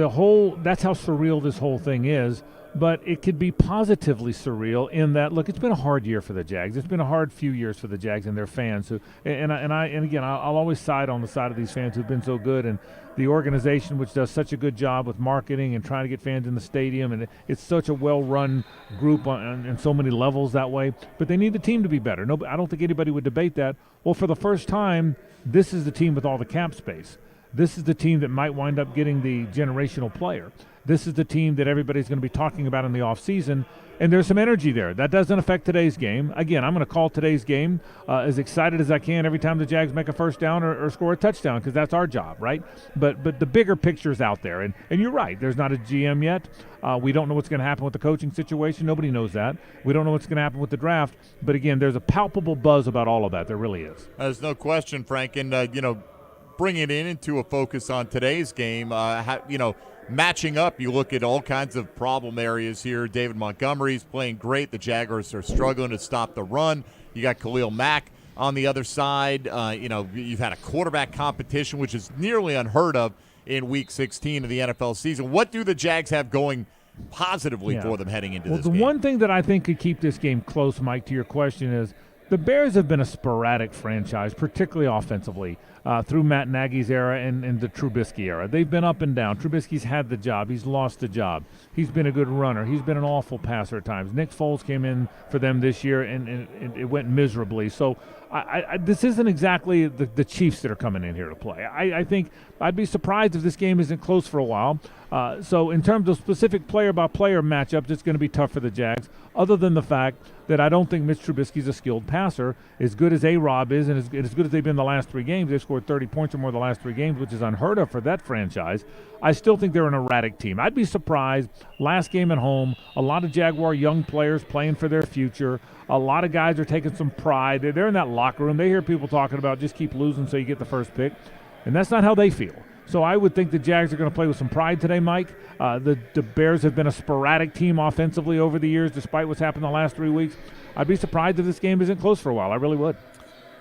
[SPEAKER 28] That's how surreal this whole thing is. But it could be positively surreal in that, look, it's been a hard year for the Jags. It's been a hard few years for the Jags and their fans. And again, I'll always side on the side of these fans who've been so good, and the organization which does such a good job with marketing and trying to get fans in the stadium, and it's such a well-run group on so many levels that way. But they need the team to be better. No, I don't think anybody would debate that. Well, for the first time, this is the team with all the cap space. This is the team that might wind up getting the generational player. This is the team that everybody's going to be talking about in the offseason, and there's some energy there. That doesn't affect today's game. Again, I'm going to call today's game as excited as I can every time the Jags make a first down or score a touchdown, because that's our job, right? But the bigger picture's out there, and you're right. There's not a GM yet. We don't know what's going to happen with the coaching situation. Nobody knows that. We don't know what's going to happen with the draft. But, again, there's a palpable buzz about all of that. There really is.
[SPEAKER 4] There's no question, Frank. And, bringing it into a focus on today's game, matching up, you look at all kinds of problem areas here. David Montgomery's playing great. The Jaguars are struggling to stop the run. You got Khalil Mack on the other side. You've had a quarterback competition, which is nearly unheard of in Week 16 of the NFL season. What do the Jags have going positively for them heading into this game?
[SPEAKER 28] Well, the one thing that I think could keep this game close, Mike, to your question is the Bears have been a sporadic franchise, particularly offensively, through Matt Nagy's era and the Trubisky era. They've been up and down. Trubisky's had the job. He's lost the job. He's been a good runner. He's been an awful passer at times. Nick Foles came in for them this year, and it went miserably. So this isn't exactly the Chiefs that are coming in here to play. I think I'd be surprised if this game isn't close for a while. So in terms of specific player-by-player matchups, it's going to be tough for the Jags, other than the fact that I don't think Mitch Trubisky's a skilled passer. As good as A-Rob is, and as good as they've been the last 3 games, they've scored 30 points or more the last 3 games, which is unheard of for that franchise. I still think they're an erratic team. I'd be surprised. Last game at home, a lot of Jaguar young players playing for their future. A lot of guys are taking some pride. They're in that locker room. They hear people talking about just keep losing so you get the first pick. And that's not how they feel. So I would think the Jags are going to play with some pride today, Mike. The Bears have been a sporadic team offensively over the years, despite what's happened the last 3 weeks. I'd be surprised if this game isn't close for a while. I really would.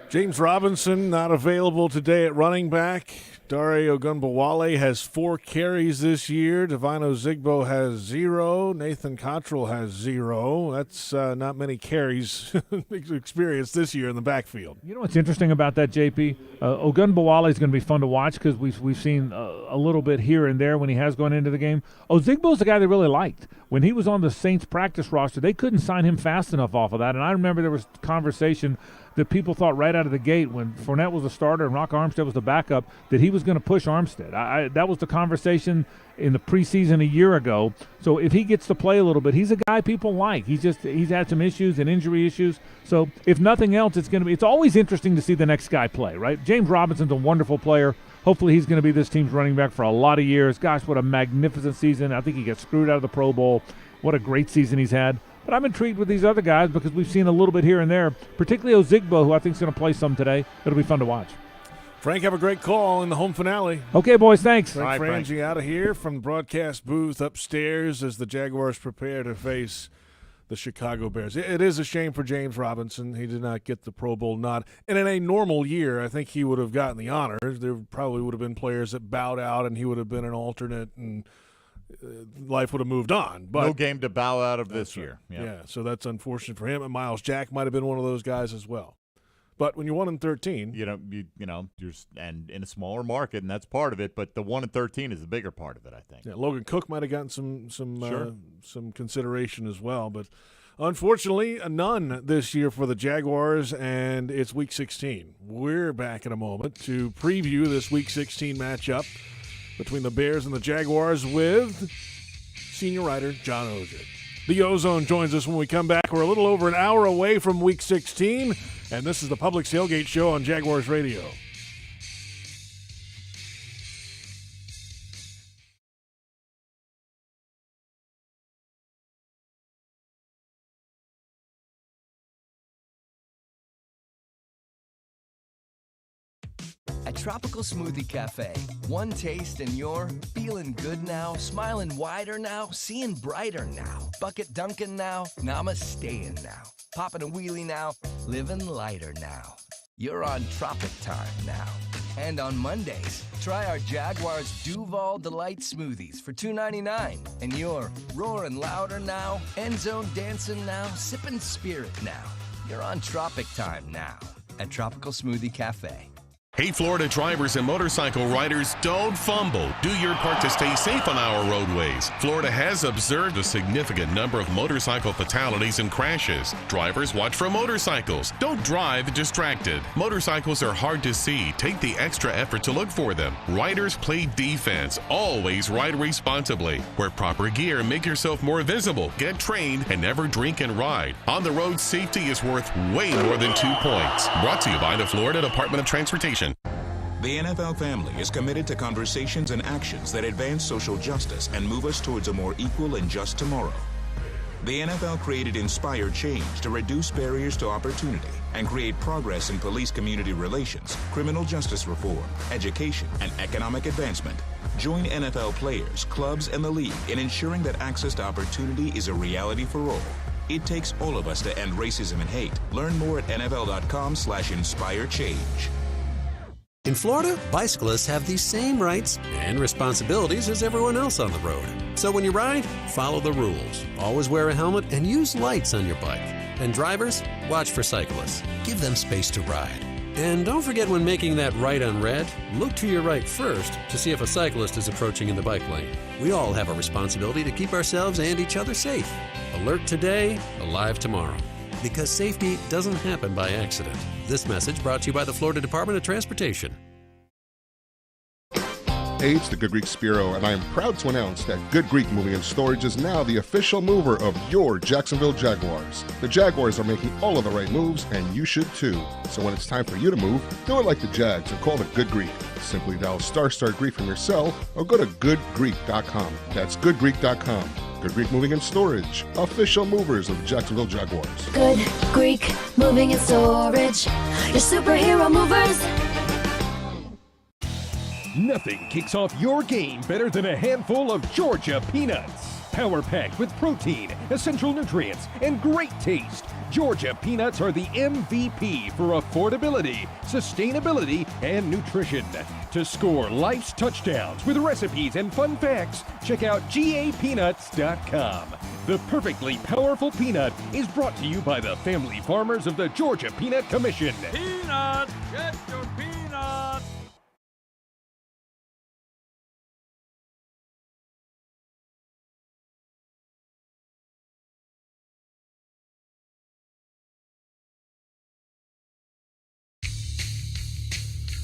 [SPEAKER 3] James Robinson not available today at running back. Dare Ogunbowale has 4 carries this year. Divine Ozigbo has 0. Nathan Cottrell has 0. That's not many carries experienced this year in the backfield.
[SPEAKER 28] You know what's interesting about that, JP? Ogunbowale is going to be fun to watch because we've seen a little bit here and there when he has gone into the game. Ozigbo's the guy they really liked. When he was on the Saints practice roster, they couldn't sign him fast enough off of that. And I remember there was conversation that people thought right out of the gate when Fournette was the starter and Rock Armstead was the backup that he was going to push Armstead. That was the conversation in the preseason a year ago. So if he gets to play a little bit, he's a guy people like. He's had some issues and injury issues. So if nothing else, it's always interesting to see the next guy play, right? James Robinson's a wonderful player. Hopefully he's going to be this team's running back for a lot of years. Gosh, what a magnificent season. I think he gets screwed out of the Pro Bowl. What a great season he's had. But I'm intrigued with these other guys because we've seen a little bit here and there, particularly Ozigbo, who I think is going to play some today. It'll be fun to watch.
[SPEAKER 3] Frank, have a great call in the home finale.
[SPEAKER 28] Okay, boys, thanks.
[SPEAKER 3] Frank Frangie out of here from the broadcast booth upstairs as the Jaguars prepare to face the Chicago Bears. It is a shame for James Robinson. He did not get the Pro Bowl nod. And in a normal year, I think he would have gotten the honors. There probably would have been players that bowed out, and he would have been an alternate, and life would have moved on. But
[SPEAKER 4] no game to bow out of this year.
[SPEAKER 3] Yeah, so that's unfortunate for him. And Miles Jack might have been one of those guys as well. But when you're 1-13,
[SPEAKER 4] you're and in a smaller market, and that's part of it. But the 1-13 is the bigger part of it, I think.
[SPEAKER 3] Yeah, Logan Cook might have gotten some consideration as well, but unfortunately, none this year for the Jaguars, and it's Week 16. We're back in a moment to preview this Week 16 matchup between the Bears and the Jaguars with senior writer John Oehser. The Ozone joins us when we come back. We're a little over an hour away from Week 16, and this is the Publix Tailgate Show on Jaguars Radio.
[SPEAKER 1] At Tropical Smoothie Cafe, one taste and you're feeling good now, smiling wider now, seeing brighter now, bucket dunking now, namasteing now, popping a wheelie now, living lighter now. You're on Tropic Time now. And on Mondays, try our Jaguars Duval Delight Smoothies for $2.99. And you're roaring louder now, end zone dancing now, sipping spirit now. You're on Tropic Time now at Tropical Smoothie Cafe.
[SPEAKER 13] Hey, Florida drivers and motorcycle riders, don't fumble. Do your part to stay safe on our roadways. Florida has observed a significant number of motorcycle fatalities and crashes. Drivers, watch for motorcycles. Don't drive distracted. Motorcycles are hard to see. Take the extra effort to look for them. Riders, play defense. Always ride responsibly. Wear proper gear and make yourself more visible. Get trained and never drink and ride. On the road, safety is worth way more than 2 points. Brought to you by the Florida Department of Transportation.
[SPEAKER 6] The NFL family is committed to conversations and actions that advance social justice and move us towards a more equal and just tomorrow. The NFL created Inspire Change to reduce barriers to opportunity and create progress in police-community relations, criminal justice reform, education, and economic advancement. Join NFL players, clubs, and the league in ensuring that access to opportunity is a reality for all. It takes all of us to end racism and hate. Learn more at nfl.com/inspirechange.
[SPEAKER 14] In Florida, bicyclists have the same rights and responsibilities as everyone else on the road. So when you ride, follow the rules. Always wear a helmet and use lights on your bike. And drivers, watch for cyclists. Give them space to ride. And don't forget, when making that right on red, look to your right first to see if a cyclist is approaching in the bike lane. We all have a responsibility to keep ourselves and each other safe. Alert today, alive tomorrow. Because safety doesn't happen by accident. This message brought to you by the Florida Department of Transportation.
[SPEAKER 16] Hey, it's the Good Greek Spiro, and I am proud to announce that Good Greek Moving and Storage is now the official mover of your Jacksonville Jaguars. The Jaguars are making all of the right moves, and you should too. So when it's time for you to move, do it like the Jags and call the Good Greek. Simply dial ** Greek from your cell or go to goodgreek.com. That's goodgreek.com. Good Greek Moving and Storage, official movers of the Jacksonville Jaguars.
[SPEAKER 18] Good Greek Moving and Storage, your superhero movers.
[SPEAKER 20] Nothing kicks off your game better than a handful of Georgia peanuts. Power-packed with protein, essential nutrients, and great taste. Georgia peanuts are the MVP for affordability, sustainability, and nutrition. To score life's touchdowns with recipes and fun facts, check out GAPeanuts.com. The perfectly powerful peanut is brought to you by the family farmers of the Georgia Peanut Commission.
[SPEAKER 2] Peanuts! Get your peanuts!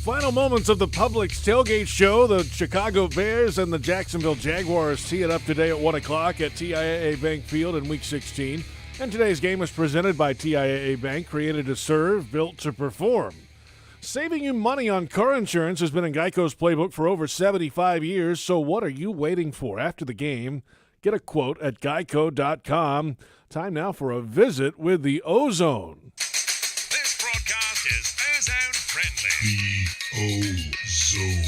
[SPEAKER 3] Final moments of the Publix Tailgate Show. The Chicago Bears and the Jacksonville Jaguars tee it up today at 1 o'clock at TIAA Bank Field in Week 16. And today's game is presented by TIAA Bank, created to serve, built to perform. Saving you money on car insurance has been in Geico's playbook for over 75 years, so what are you waiting for? After the game, get a quote at geico.com. Time now for a visit with the Ozone.
[SPEAKER 5] This broadcast is ozone friendly. The Ozone.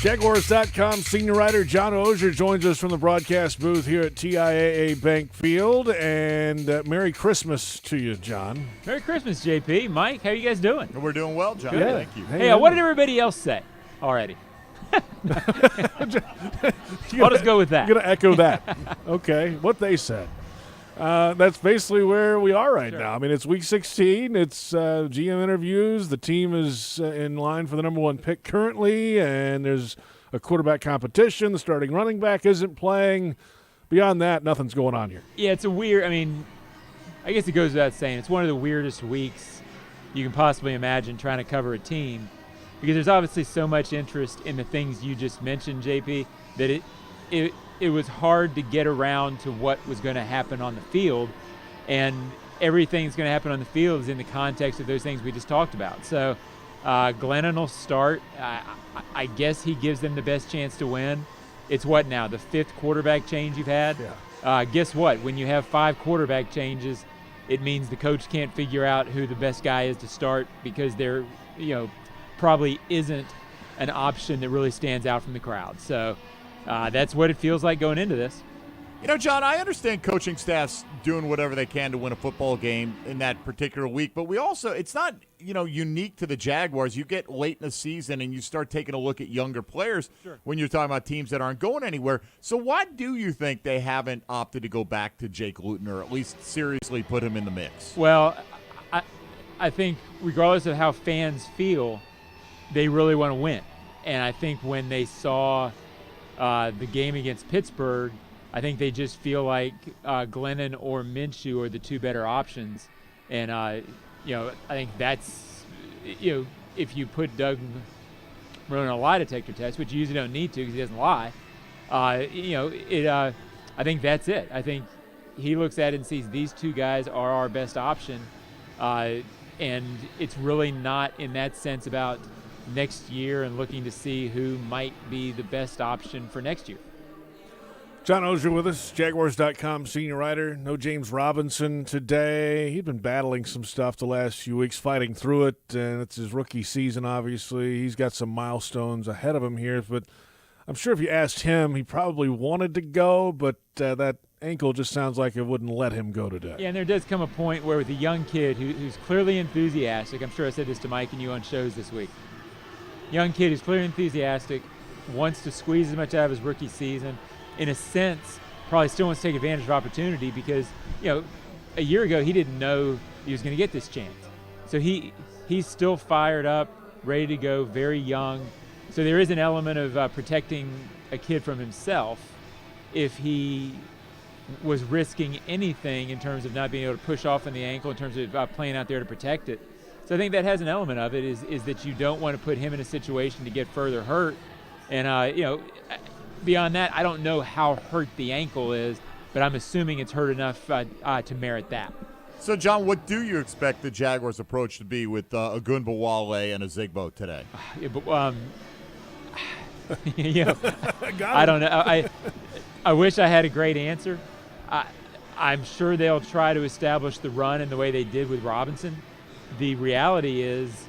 [SPEAKER 3] Jaguars.com senior writer John Ozier joins us from the broadcast booth here at TIAA Bank Field. And Merry Christmas to you, John.
[SPEAKER 7] Merry Christmas, JP. Mike, how you guys doing?
[SPEAKER 4] We're doing well, John.
[SPEAKER 3] Good.
[SPEAKER 4] Thank you.
[SPEAKER 7] Hey, what did everybody else say already? I'll just go with that.
[SPEAKER 3] I'm going to echo that. Okay, what they said. That's basically where we are right now. I mean, it's Week 16. It's GM interviews. The team is in line for the number one pick currently, and there's a quarterback competition. The starting running back isn't playing. Beyond that, nothing's going on here.
[SPEAKER 7] Yeah, it's a weird – I mean, I guess it goes without saying. It's one of the weirdest weeks you can possibly imagine trying to cover a team because there's obviously so much interest in the things you just mentioned, JP, that it was hard to get around to what was going to happen on the field, and everything that's going to happen on the field is in the context of those things we just talked about. So Glennon will start. I guess he gives them the best chance to win. It's what now, the fifth quarterback change you've had?
[SPEAKER 3] Yeah.
[SPEAKER 7] Guess what? When you have 5 quarterback changes, it means the coach can't figure out who the best guy is to start because there, probably isn't an option that really stands out from the crowd. So that's what it feels like going into this.
[SPEAKER 4] John, I understand coaching staffs doing whatever they can to win a football game in that particular week, but we also, it's not, unique to the Jaguars. You get late in the season and you start taking a look at younger players when you're talking about teams that aren't going anywhere. So why do you think they haven't opted to go back to Jake Luton or at least seriously put him in the mix?
[SPEAKER 7] Well, I think regardless of how fans feel, they really want to win. And I think when they saw the game against Pittsburgh, I think they just feel like Glennon or Minshew are the two better options. And, I think that's, if you put Doug Marrone on a lie detector test, which you usually don't need to because he doesn't lie, I think that's it. I think he looks at it and sees these two guys are our best option. And it's really not in that sense about next year and looking to see who might be the best option for next year.
[SPEAKER 3] John Ozier with us, Jaguars.com senior writer. No James Robinson today. He's been battling some stuff the last few weeks, fighting through it, and it's his rookie season, obviously. He's got some milestones ahead of him here, but I'm sure if you asked him, he probably wanted to go, but that ankle just sounds like it wouldn't let him go today.
[SPEAKER 7] Yeah, and there does come a point where with a young kid who's clearly enthusiastic, I'm sure I said this to Mike and you on shows this week, young kid who's clearly enthusiastic, wants to squeeze as much out of his rookie season, in a sense, probably still wants to take advantage of opportunity because, a year ago he didn't know he was going to get this chance. So he's still fired up, ready to go, very young. So there is an element of protecting a kid from himself if he was risking anything in terms of not being able to push off on the ankle, in terms of playing out there to protect it. So I think that has an element of it is that you don't want to put him in a situation to get further hurt. And, beyond that, I don't know how hurt the ankle is, but I'm assuming it's hurt enough to merit that.
[SPEAKER 4] So, John, what do you expect the Jaguars' approach to be with Ogunbowale and Ozigbo today?
[SPEAKER 7] I don't know. I wish I had a great answer. I'm sure they'll try to establish the run in the way they did with Robinson. The reality is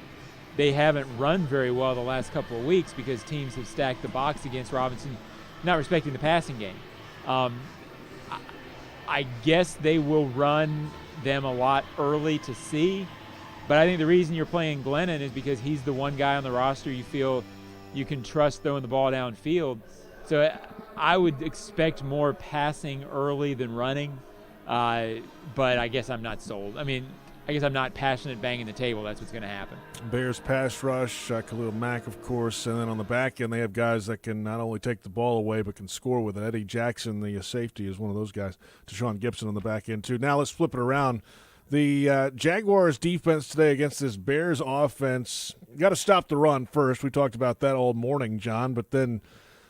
[SPEAKER 7] they haven't run very well the last couple of weeks because teams have stacked the box against Robinson, not respecting the passing game. I guess they will run them a lot early to see. But I think the reason you're playing Glennon is because he's the one guy on the roster you feel you can trust throwing the ball downfield. So I would expect more passing early than running. But I guess I'm not sold. I mean, I guess I'm not passionate banging the table. That's what's going to happen.
[SPEAKER 3] Bears pass rush, Khalil Mack, of course. And then on the back end, they have guys that can not only take the ball away but can score with it. Eddie Jackson, the safety, is one of those guys. Deshaun Gibson on the back end, too. Now let's flip it around. The Jaguars' defense today against this Bears offense, got to stop the run first. We talked about that all morning, John. But then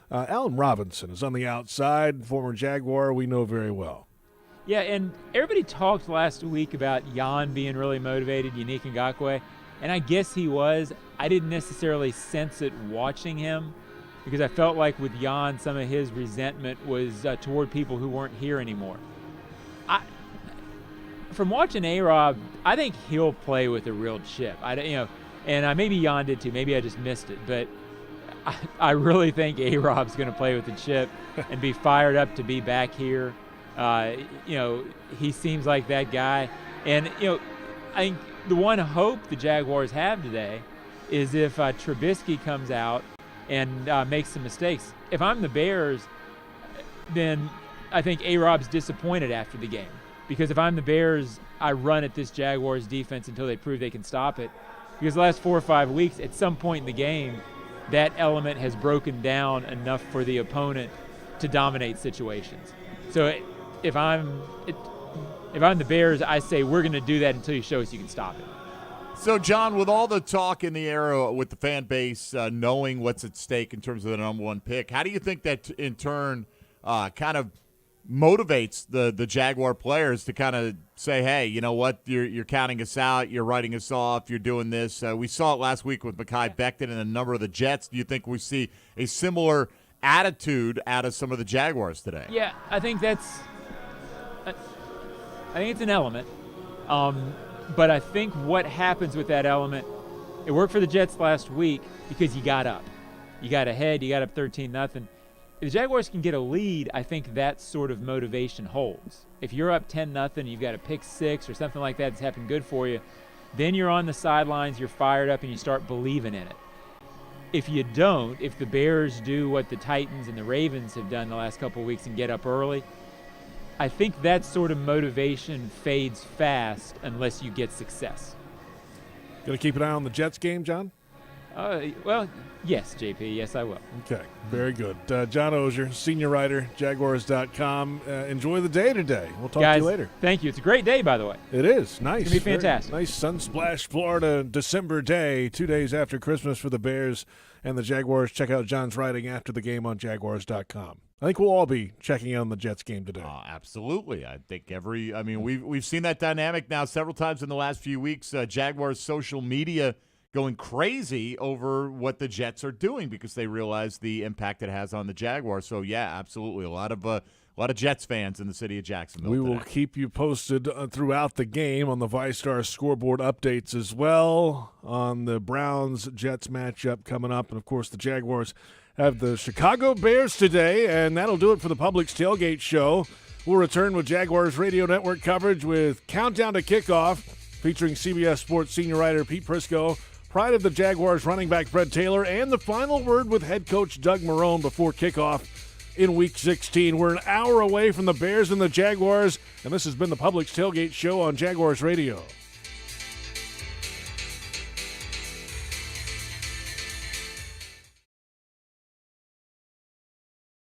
[SPEAKER 3] Allen Robinson is on the outside, former Jaguar we know very well.
[SPEAKER 7] Yeah, and everybody talked last week about Jan being really motivated, Yannick Ngakoue, and I guess he was. I didn't necessarily sense it watching him because I felt like with Jan, some of his resentment was toward people who weren't here anymore. From watching A-Rob, I think he'll play with a real chip. And maybe Jan did too. Maybe I just missed it, but I really think A-Rob's going to play with the chip and be fired up to be back here. He seems like that guy. And, I think the one hope the Jaguars have today is if Trubisky comes out and makes some mistakes. If I'm the Bears, then I think A-Rob's disappointed after the game. Because if I'm the Bears, I run at this Jaguars defense until they prove they can stop it. Because the last 4 or 5 weeks, at some point in the game, that element has broken down enough for the opponent to dominate situations. So if I'm the Bears, I say we're going to do that until you show us you can stop it.
[SPEAKER 4] So, John, with all the talk in the era with the fan base knowing what's at stake in terms of the number one pick, how do you think that in turn kind of motivates the Jaguar players to kind of say, hey, you know what, you're counting us out, you're writing us off, you're doing this. We saw it last week with Mekhi Becton and a number of the Jets. Do you think we see a similar attitude out of some of the Jaguars today?
[SPEAKER 7] Yeah, I think it's an element. But I think what happens with that element, it worked for the Jets last week because you got up. You got ahead, you got up 13-0. If the Jaguars can get a lead, I think that sort of motivation holds. If you're up 10-0, you've got a pick six or something like that that's happened good for you, then you're on the sidelines, you're fired up, and you start believing in it. If you don't, if the Bears do what the Titans and the Ravens have done the last couple of weeks and get up early, I think that sort of motivation fades fast unless you get success.
[SPEAKER 3] Going to keep an eye on the Jets game, John?
[SPEAKER 7] Well, yes, JP. Yes, I will.
[SPEAKER 3] Okay, very good. John Ozier, senior writer, Jaguars.com. Enjoy the day today. We'll talk to you later.
[SPEAKER 7] Thank you. It's a great day, by the way.
[SPEAKER 3] It is. Nice.
[SPEAKER 7] It's going to be fantastic.
[SPEAKER 3] Nice Sunsplash, Florida, December day, 2 days after Christmas for the Bears and the Jaguars. Check out John's writing after the game on Jaguars.com. I think we'll all be checking in on the Jets game today.
[SPEAKER 4] Absolutely. I think we've seen that dynamic now several times in the last few weeks. Jaguars social media going crazy over what the Jets are doing because they realize the impact it has on the Jaguars. So yeah, absolutely, a lot of Jets fans in the city of Jacksonville.
[SPEAKER 3] We will keep you posted throughout the game on the ViStar scoreboard updates as well on the Browns-Jets matchup coming up, and of course the Jaguars have the Chicago Bears today, and that'll do it for the Publix Tailgate Show. We'll return with Jaguars Radio Network coverage with Countdown to Kickoff featuring CBS Sports senior writer Pete Prisco, pride of the Jaguars running back Fred Taylor, and the final word with head coach Doug Marrone before kickoff in Week 16. We're an hour away from the Bears and the Jaguars, and this has been the Publix Tailgate Show on Jaguars Radio.